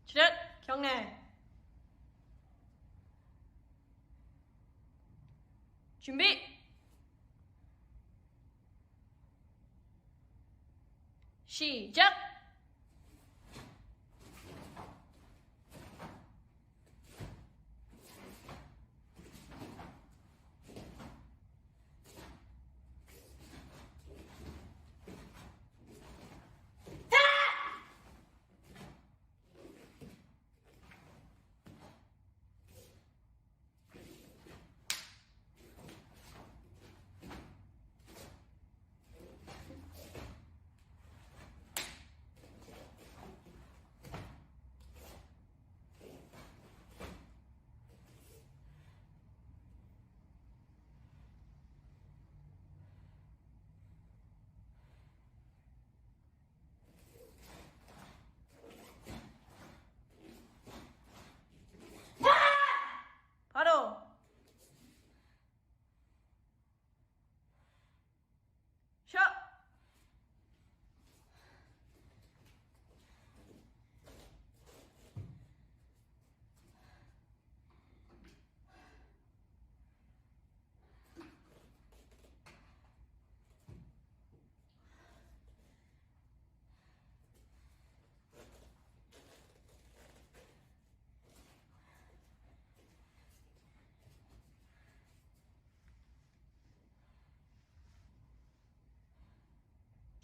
차렷 경례 준비 시작 바로 쉬어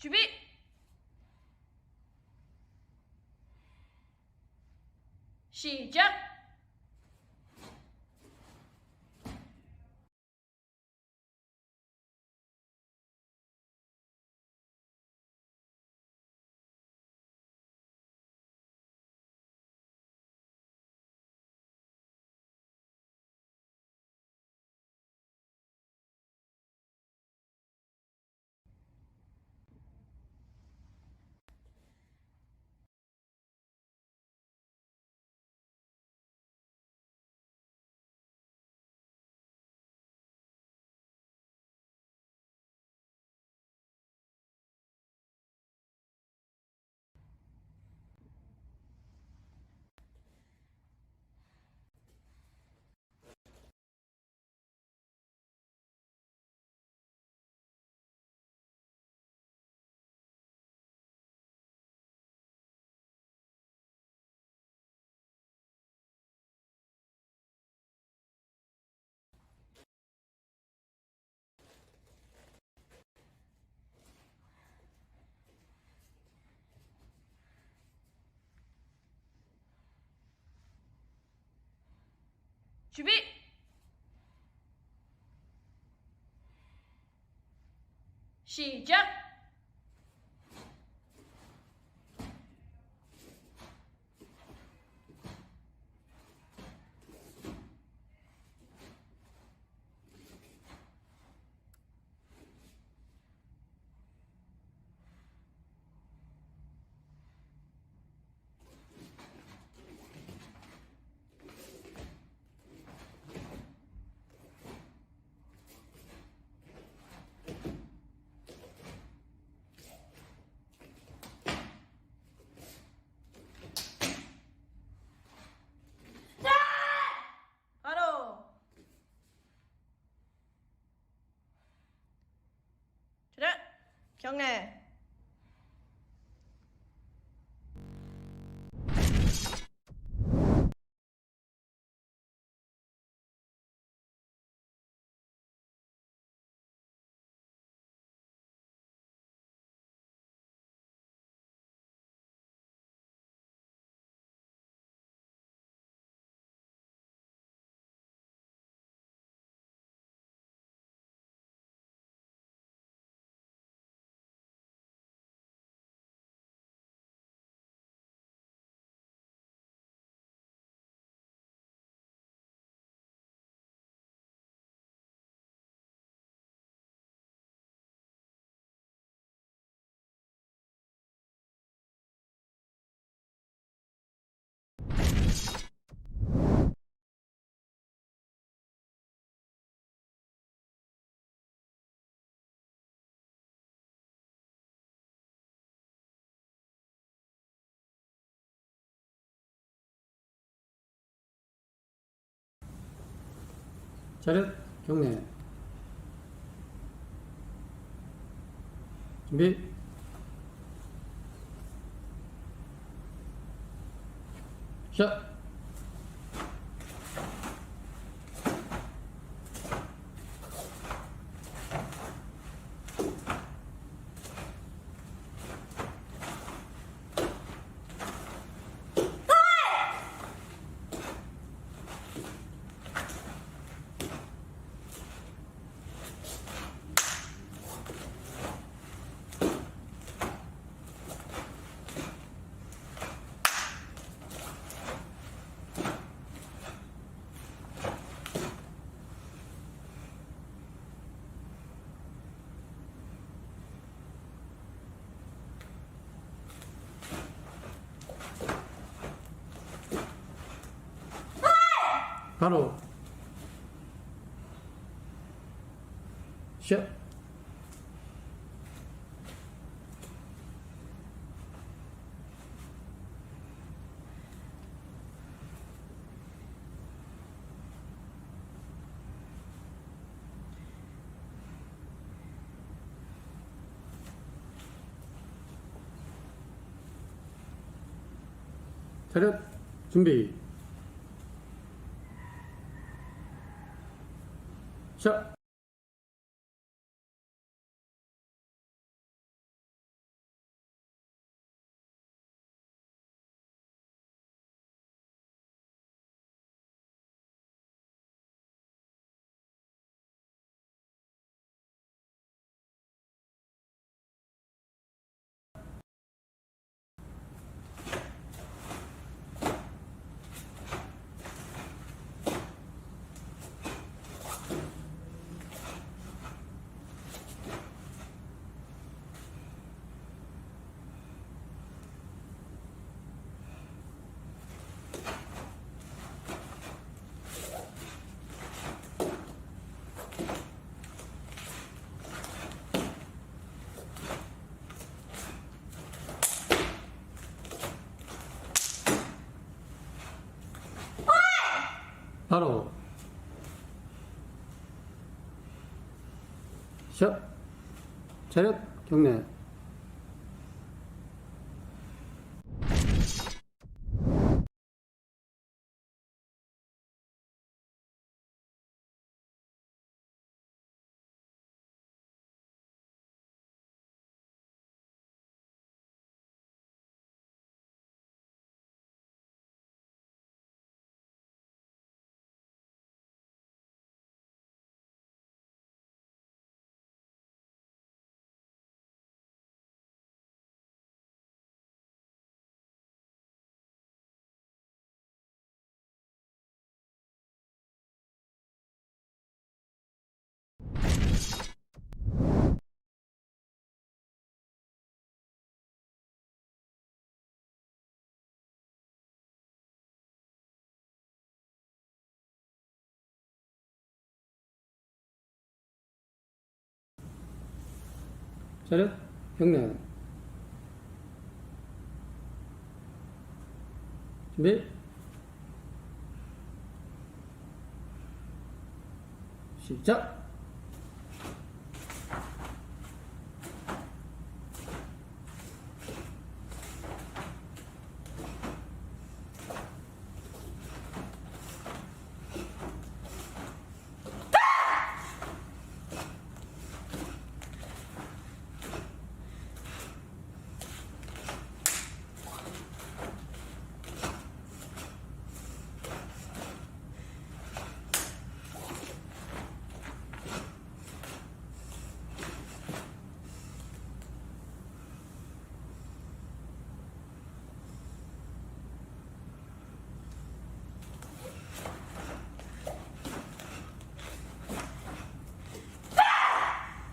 준비 시작 준비 시작 바로 차렷 경례
차렷, 경례. 준비. 시작. 바로 시작. 차렷, 준비. 시작. 바로 시작. 차렷, 경례. 차렷, 경례. 준비. 시작.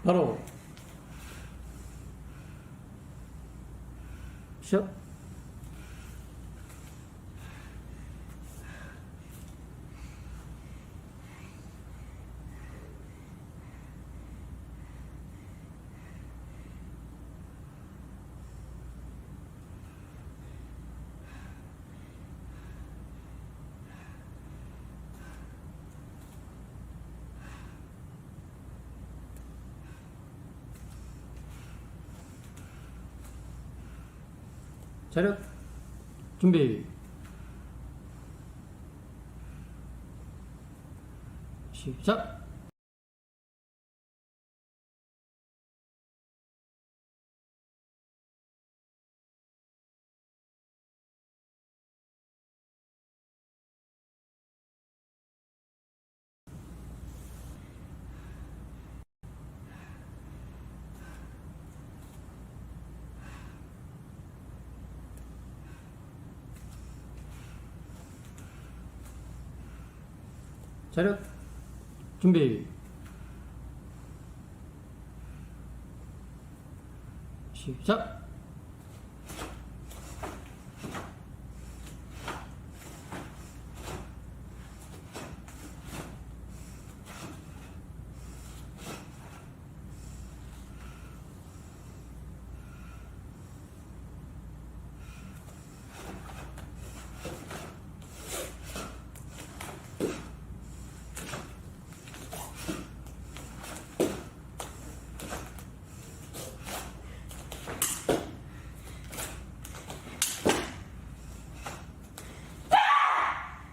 바로 시작. 차렷, 준비, 시작. 차렷, 준비, 시작.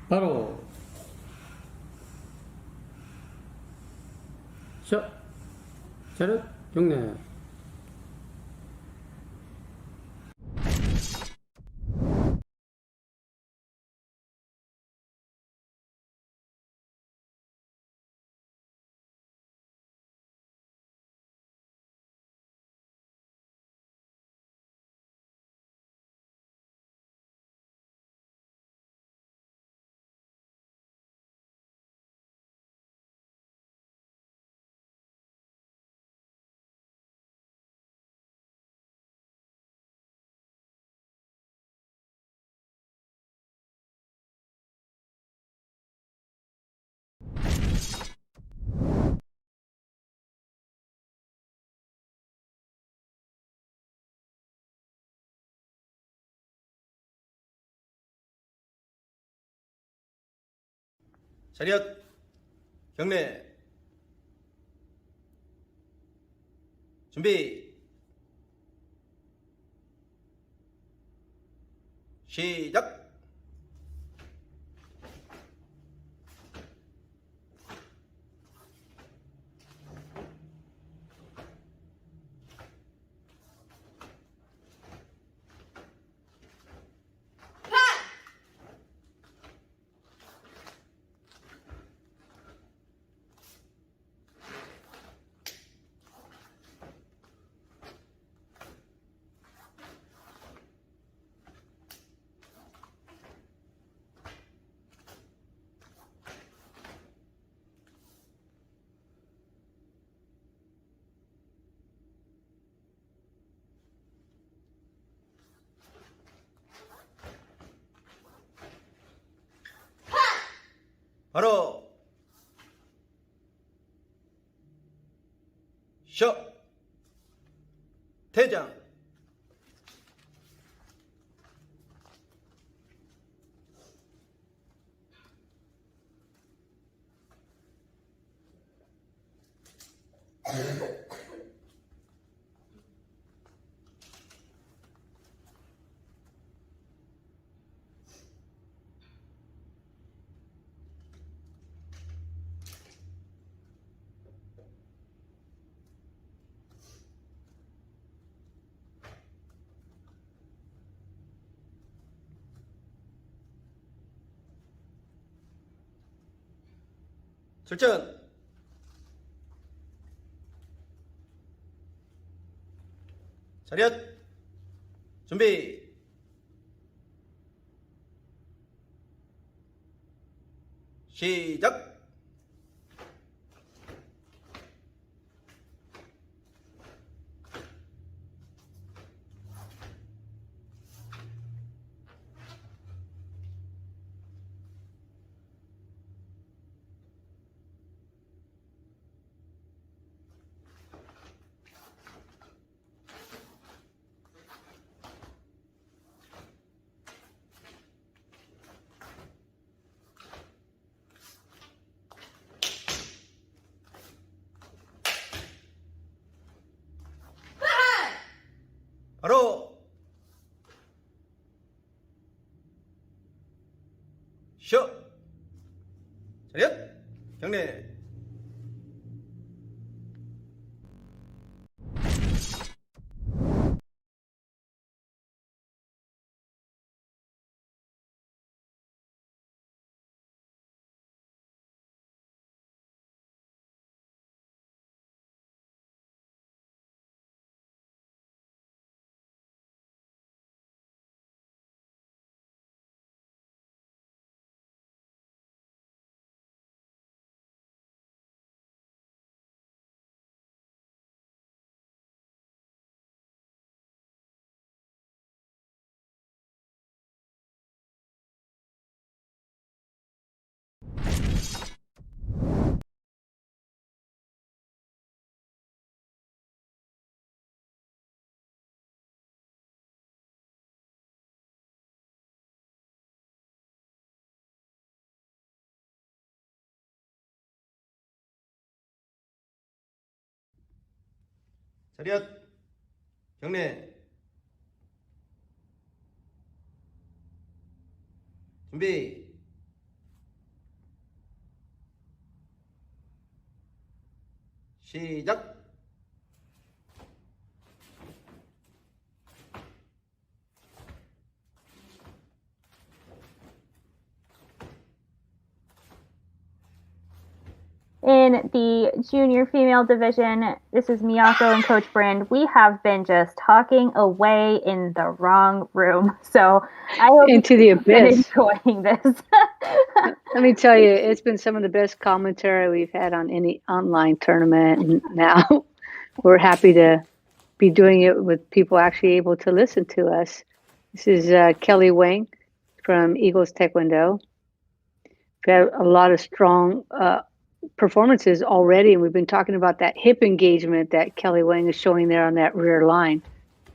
바로 시작. 차렷, 경례.
차렷, 경례, 준비, 시작. 바로 쉬어 퇴장. 출전. 차렷, 준비, 시작. 쉬어. 차렷. 경례. 차렷. 경례. 준비. 시작.
In the junior female division, this is Miyako and Coach Brand. We have been just talking away in the wrong room. So I hope
Into the
you've been
abyss.
enjoying this.
Let me tell you, it's been some of the best commentary we've had on any online tournament. And now we're happy to be doing it with people actually able to listen to us. This is Kelly Wang from Eagles Taekwondo. We've had a lot of strong performances already, and we've been talking about that hip engagement that Kelly Wang is showing there on that rear line,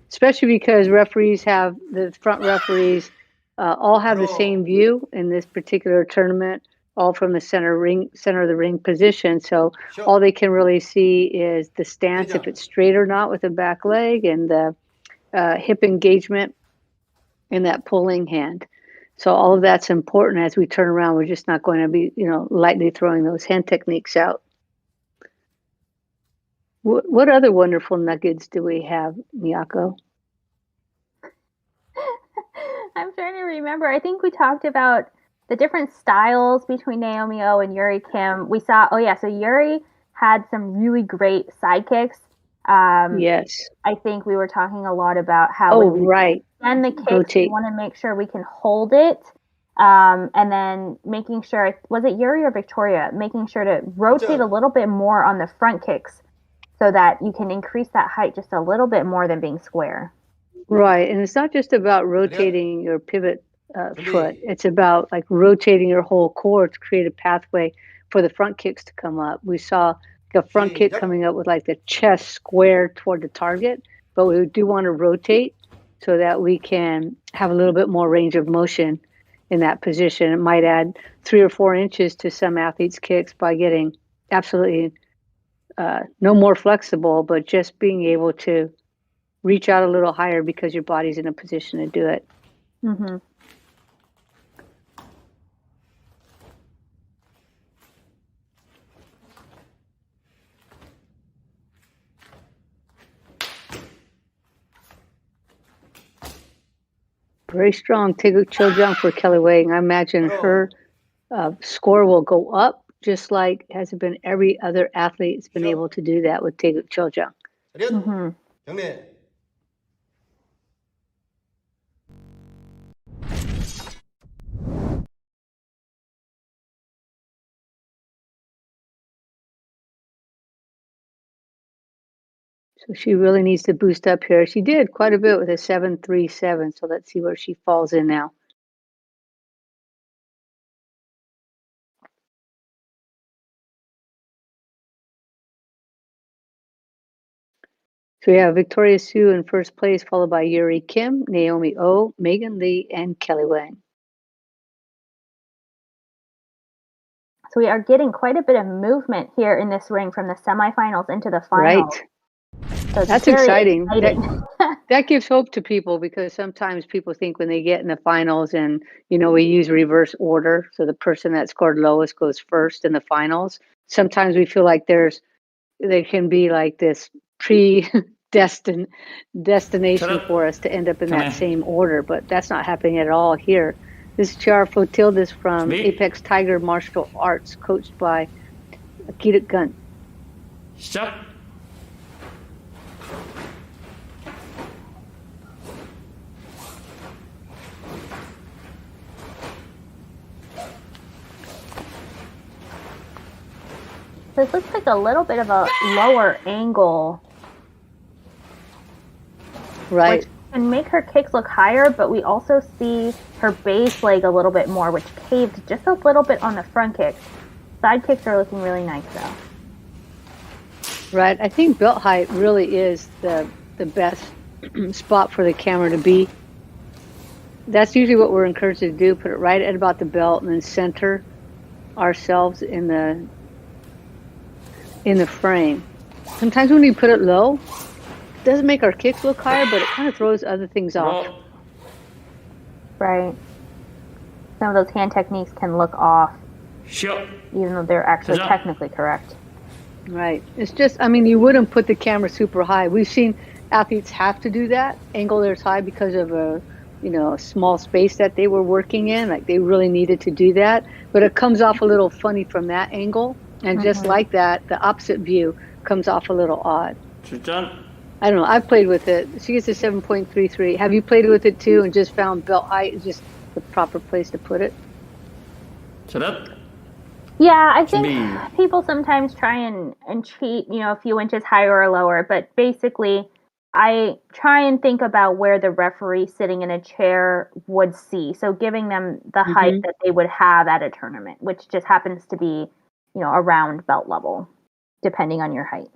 especially because the front referees all have the same view in this particular tournament, all from the center of the ring position. So all they can really see is the stance, if it's straight or not with the back leg, and the hip engagement in that pulling hand. So all of that's important as we turn around. We're just not going to be, lightly throwing those hand techniques out. What other wonderful nuggets do we have, Miyako?
I'm trying to remember. I think we talked about the different styles between Naomi O and Yuri Kim. We saw, so Yuri had some really great side kicks.
Yes.
I think we were talking a lot about how
right.
And the kicks, we want to make sure we can hold it. And then making sure, was it Yuri or Victoria? Making sure to rotate a little bit more on the front kicks so that you can increase that height just a little bit more than being square.
Right. And it's not just about rotating your pivot foot. It's about like rotating your whole core to create a pathway for the front kicks to come up. We saw a front kick coming up with like the chest square toward the target, but we do want to rotate so that we can have a little bit more range of motion in that position. It might add 3 or 4 inches to some athletes' kicks by getting absolutely no more flexible, but just being able to reach out a little higher because your body's in a position to do it.
Mm-hmm.
Very strong Taeguk Choljang for Kelly Wang. I imagine her score will go up, just like has been every other athlete has been able to do that with Taeguk Choljang.
Mm-hmm.
So she really needs to boost up here. She did quite a bit with a 7.37. So let's see where she falls in now. So we have Victoria Sue in first place, followed by Yuri Kim, Naomi O, Megan Lee, and Kelly Wang.
So we are getting quite a bit of movement here in this ring from the semifinals into the finals.
Right. So that's exciting. that gives hope to people because sometimes people think when they get in the finals and, we use reverse order. So the person that scored lowest goes first in the finals. Sometimes we feel like there can be like this destination for us to end up in that same order, but that's not happening at all here. This is Chiara Flotildis from Apex Tiger Martial Arts, coached by Akita Gun.
시작.
This looks like a little bit of a lower angle.
Right.
Which can make her kicks look higher, but we also see her base leg a little bit more, which caved just a little bit on the front kicks. Side kicks are looking really nice, though.
Right. I think belt height really is the best spot for the camera to be. That's usually what we're encouraged to do, put it right at about the belt and then center ourselves in the frame. Sometimes when you put it low, it doesn't make our kicks look higher, but it kind of throws other things off.
Right. Some of those hand techniques can look off, even though they're actually technically correct.
Right. It's just, you wouldn't put the camera super high. We've seen athletes have to do that, angle theirs high because of a small space that they were working in. Like they really needed to do that, but it comes off a little funny from that angle. And just like that, the opposite view comes off a little odd. I don't know. I've played with it. She gets a 7.33. Have you played with it too and just found belt height is just the proper place to put it?
Yeah, I think people sometimes try and cheat, a few inches higher or lower. But basically, I try and think about where the referee sitting in a chair would see. So giving them the height that they would have at a tournament, which just happens to be around belt level, depending on your height.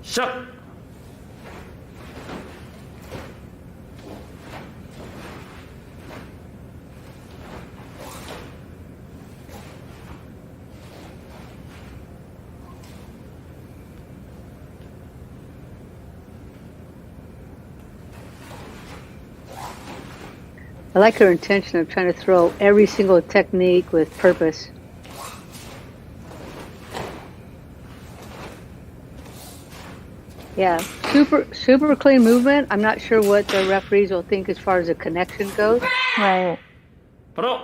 시작.
I like her intention of trying to throw every single technique with purpose. Yeah, super clean movement. I'm not sure what the referees will think as far as the connection goes.
Right.
바로.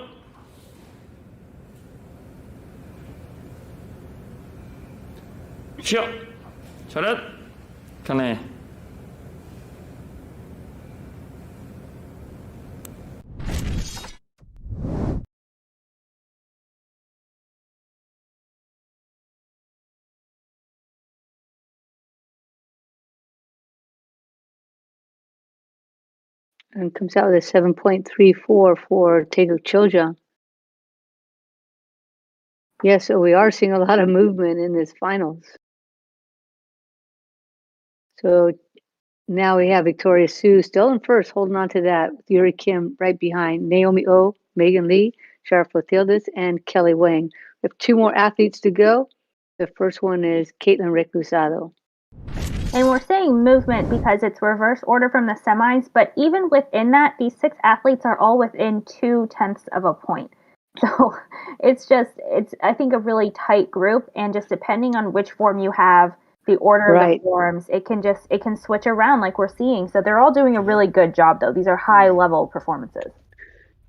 쉬어. 차렷. 경례.
And comes out with a 7.34 for Taegeuk Choljang. Yes, so we are seeing a lot of movement in this finals. So now we have Victoria Sue still in first, holding on to that, with Yuri Kim right behind, Naomi Oh, Megan Lee, Chiara Flotildis, and Kelly Wang. We have two more athletes to go. The first one is Caitlin Reclusado.
And we're saying movement because it's reverse order from the semis, but even within that, these 6 athletes are all within 0.2 of a point. So it's I think, a really tight group, and just depending on which form you have, the order of the forms, it can switch around like we're seeing. So they're all doing a really good job, though. These are high level performances.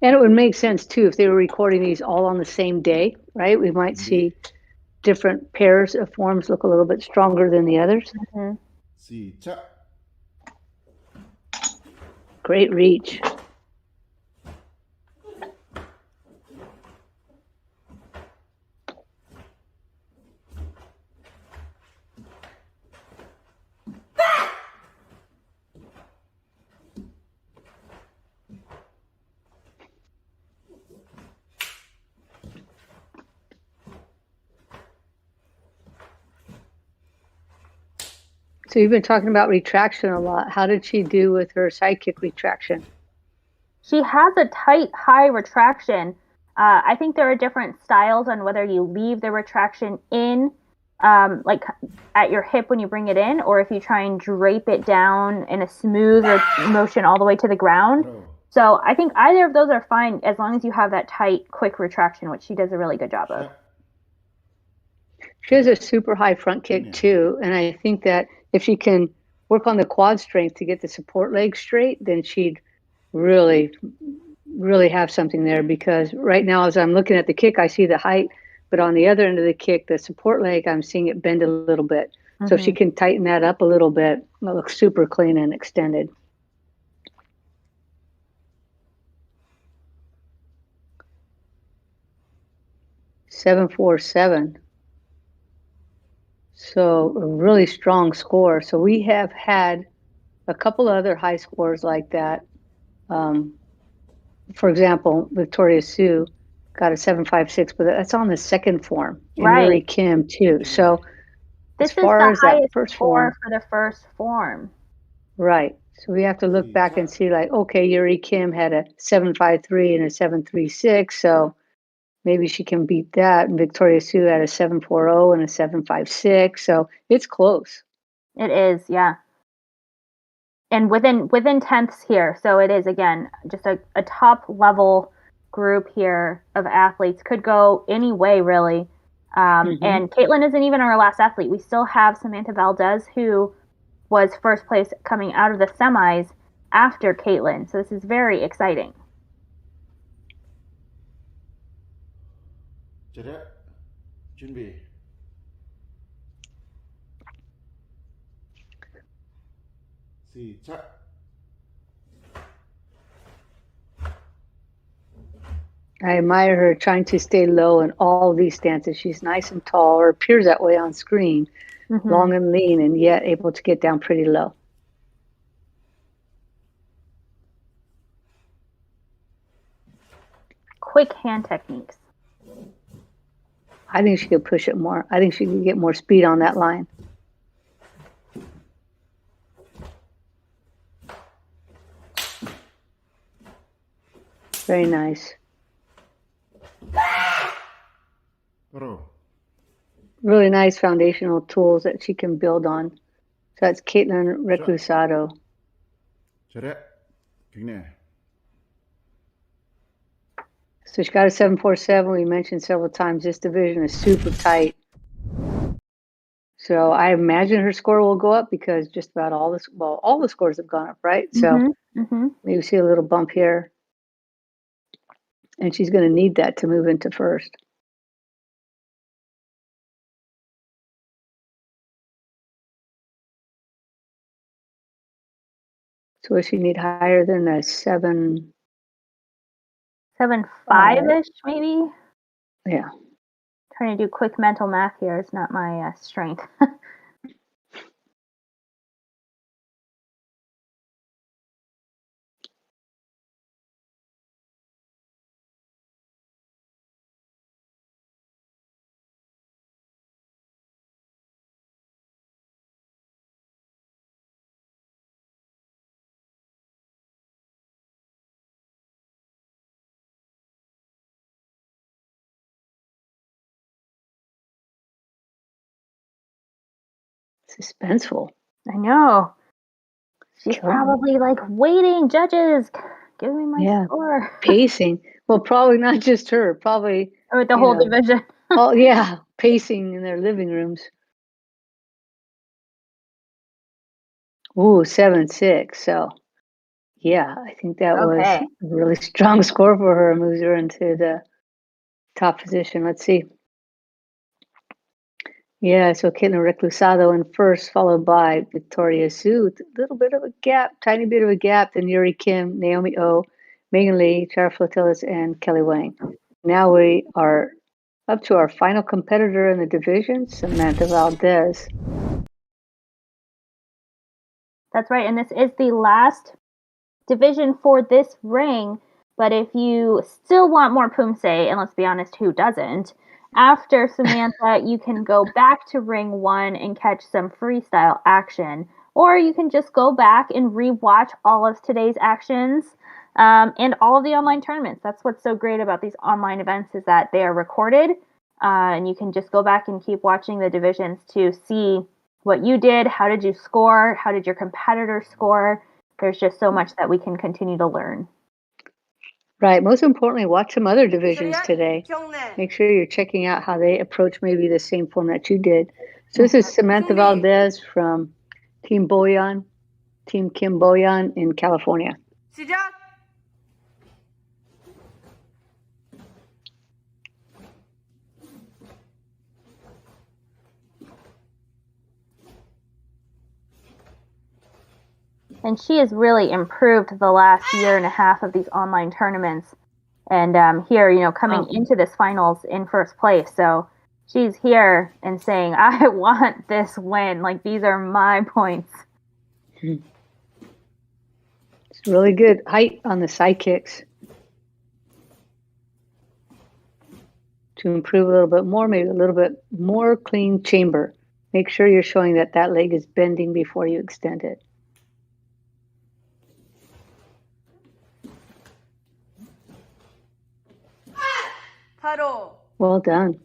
And it would make sense too if they were recording these all on the same day, right? We might see different pairs of forms look a little bit stronger than the others.
시작.
Great reach. So you've been talking about retraction a lot. How did she do with her side kick retraction?
She has a tight, high retraction. I think there are different styles on whether you leave the retraction in, like at your hip when you bring it in, or if you try and drape it down in a smooth motion all the way to the ground. So I think either of those are fine as long as you have that tight, quick retraction, which she does a really good job of.
She has a super high front kick too, and I think that if she can work on the quad strength to get the support leg straight, then she'd really have something there, because right now as I'm looking at the kick, I see the height, but on the other end of the kick, the support leg, I'm seeing it bend a little bit. So if she can tighten that up a little bit, it looks super clean and extended. .747. So a really strong score. So we have had a couple other high scores like that. For example, Victoria Sue got a 756, but that's on the second form. And Yuri Kim too. So
this
as far as that first
score
form,
for the first form.
right. So we have to look back and see, like, okay, Yuri Kim had a 753 and a 736, so maybe she can beat that. And Victoria Sue had a 740 and a 756, so it's close.
It is, yeah. And within tenths here, so it is again just a top level group here of athletes. Could go any way really. And Caitlin isn't even our last athlete. We still have Samantha Valdez, who was first place coming out of the semis after Caitlin. So this is very exciting.
차렷, 준비. 시작.
I admire her trying to stay low in all these stances. She's nice and tall, or appears that way on screen, long and lean, and yet able to get down pretty low.
Quick hand techniques.
I think she could push it more. I think she could get more speed on that line. Very nice. Really nice foundational tools that she can build on. So that's Caitlin Reclusado.
차렷, 경례.
So she got a 747. We mentioned several times this division is super tight. So I imagine her score will go up because just about all the scores have gone up, right? So maybe see a little bump here. And she's going to need that to move into first. So does she need higher than a 7.5-ish,
maybe?
Yeah.
Trying to do quick mental math here is not my strength.
Suspenseful.
I know. She's probably like waiting, judges, give me my score.
Pacing. Well, probably not just her, probably
or the whole division.
Oh yeah, pacing in their living rooms. Ooh, 7.6. So yeah, I think that was a really strong score for her. Moves her into the top position. Let's see. Yeah, so Caitlin Reclusado in first, followed by Victoria Sue. A little bit of a gap, tiny bit of a gap. Then Yuri Kim, Naomi O, Megan Lee, Chara Flotillas, and Kelly Wang. Now we are up to our final competitor in the division, Samantha Valdez.
That's right, and this is the last division for this ring. But if you still want more Poomsae, and let's be honest, who doesn't? After Samantha, you can go back to ring 1 and catch some freestyle action. Or you can just go back and rewatch all of today's actions. and all of the online tournaments. That's what's so great about these online events is that they are recorded, and you can just go back and keep watching the divisions to see what you did, how did you score, how did your competitors score. There's just so much that we can continue to learn.
Right. Most importantly, watch some other divisions today. Make sure you're checking out how they approach maybe the same form that you did. So this is Samantha Valdez from Team Boyan, Team Kim Boyan in California.
시작.
And she has really improved the last year and a half of these online tournaments. And here, coming into this finals in first place. So she's here and saying, I want this win. Like, these are my points.
It's really good height on the side kicks. To improve a little bit more, maybe a little bit more clean chamber. Make sure you're showing that that leg is bending before you extend it. Well done.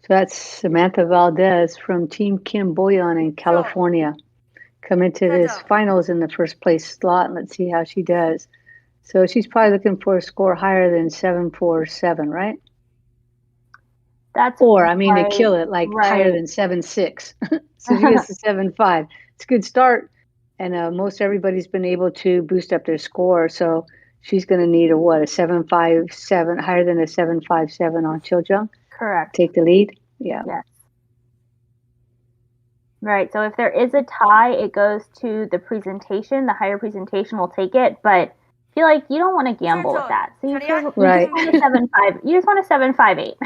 So that's Samantha Valdez from Team Kim Boyan in California. Come into this finals in the first place slot. Let's see how she does. So she's probably looking for a score higher than 747, right?
That's
to kill it, like higher than 7.6. So she gets to 7.5. It's a good start. And most everybody's been able to boost up their score. So she's going to need a 7.57, higher than a 7.57 on Chiljung.
Correct.
Take the lead. Yeah.
Yes. Right. So if there is a tie, it goes to the presentation. The higher presentation will take it, but I feel like you don't want to gamble with that. So you just want a 7.5. You just want a 7.58.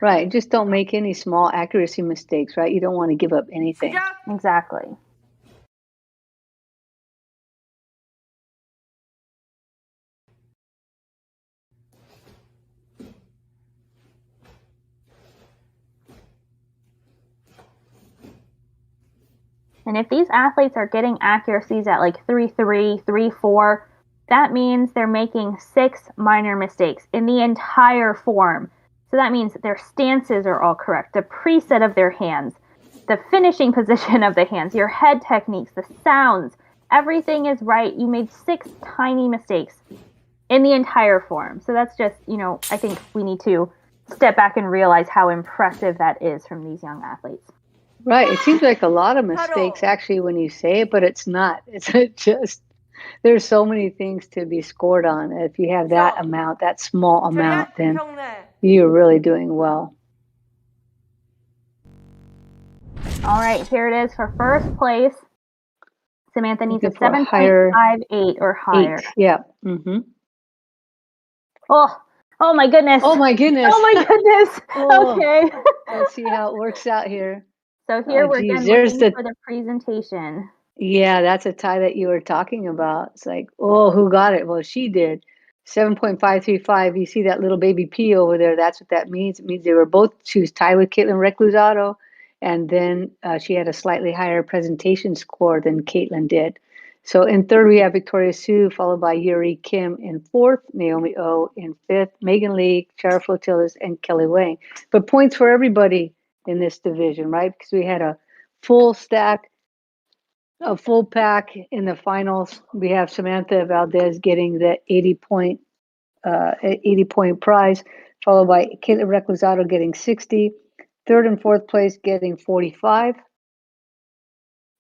Right. Just don't make any small accuracy mistakes, right? You don't want to give up anything.
Exactly. And if these athletes are getting accuracies at like 3.3, 3.4, that means they're making 6 minor mistakes in the entire form. So that means their stances are all correct, the preset of their hands, the finishing position of the hands, your head techniques, the sounds, everything is right. You made 6 tiny mistakes in the entire form. So that's just, I think we need to step back and realize how impressive that is from these young athletes.
Right. It seems like a lot of mistakes actually when you say it, but it's not. It's just, there's so many things to be scored on. If you have that amount, that small amount, then you're really doing well.
All right, here it is for first place. Samantha needs a 7.58 or higher.
8. Yeah. Mm-hmm.
Oh my goodness.
Oh my goodness.
Oh my goodness. Okay.
Let's see how it works out here.
So here we're again looking for the presentation.
Yeah, that's a tie that you were talking about. It's like, who got it? Well, she did. 7.535. You see that little baby P over there. That's what that means. It means she was tied with Caitlin Reclusado, and then she had a slightly higher presentation score than Caitlin did. So in third, we have Victoria Sue, followed by Yuri Kim in fourth, Naomi O in fifth, Megan Lee, Chara Flotillas, and Kelly Wang. But points for everybody in this division, right? Because we had a full stack, a full pack in the finals. We have Samantha Valdez getting the 80 point prize, followed by Caitlin Reclusado getting 60, third and fourth place getting 45,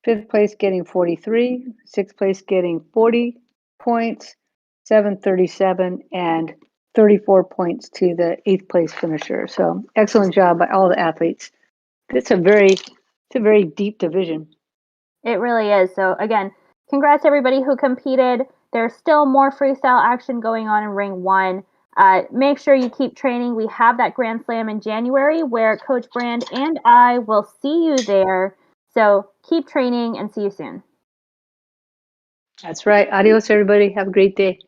fifth place getting 43, sixth place getting 40 points, 737, and 34 points to the 8th place finisher. So excellent job by all the athletes. It's a very deep division.
It really is. So again, congrats to everybody who competed. There's still more freestyle action going on in Ring 1. Make sure you keep training. We have that Grand Slam in January where Coach Brand and I will see you there. So keep training and see you soon.
That's right. Adios, everybody. Have a great day.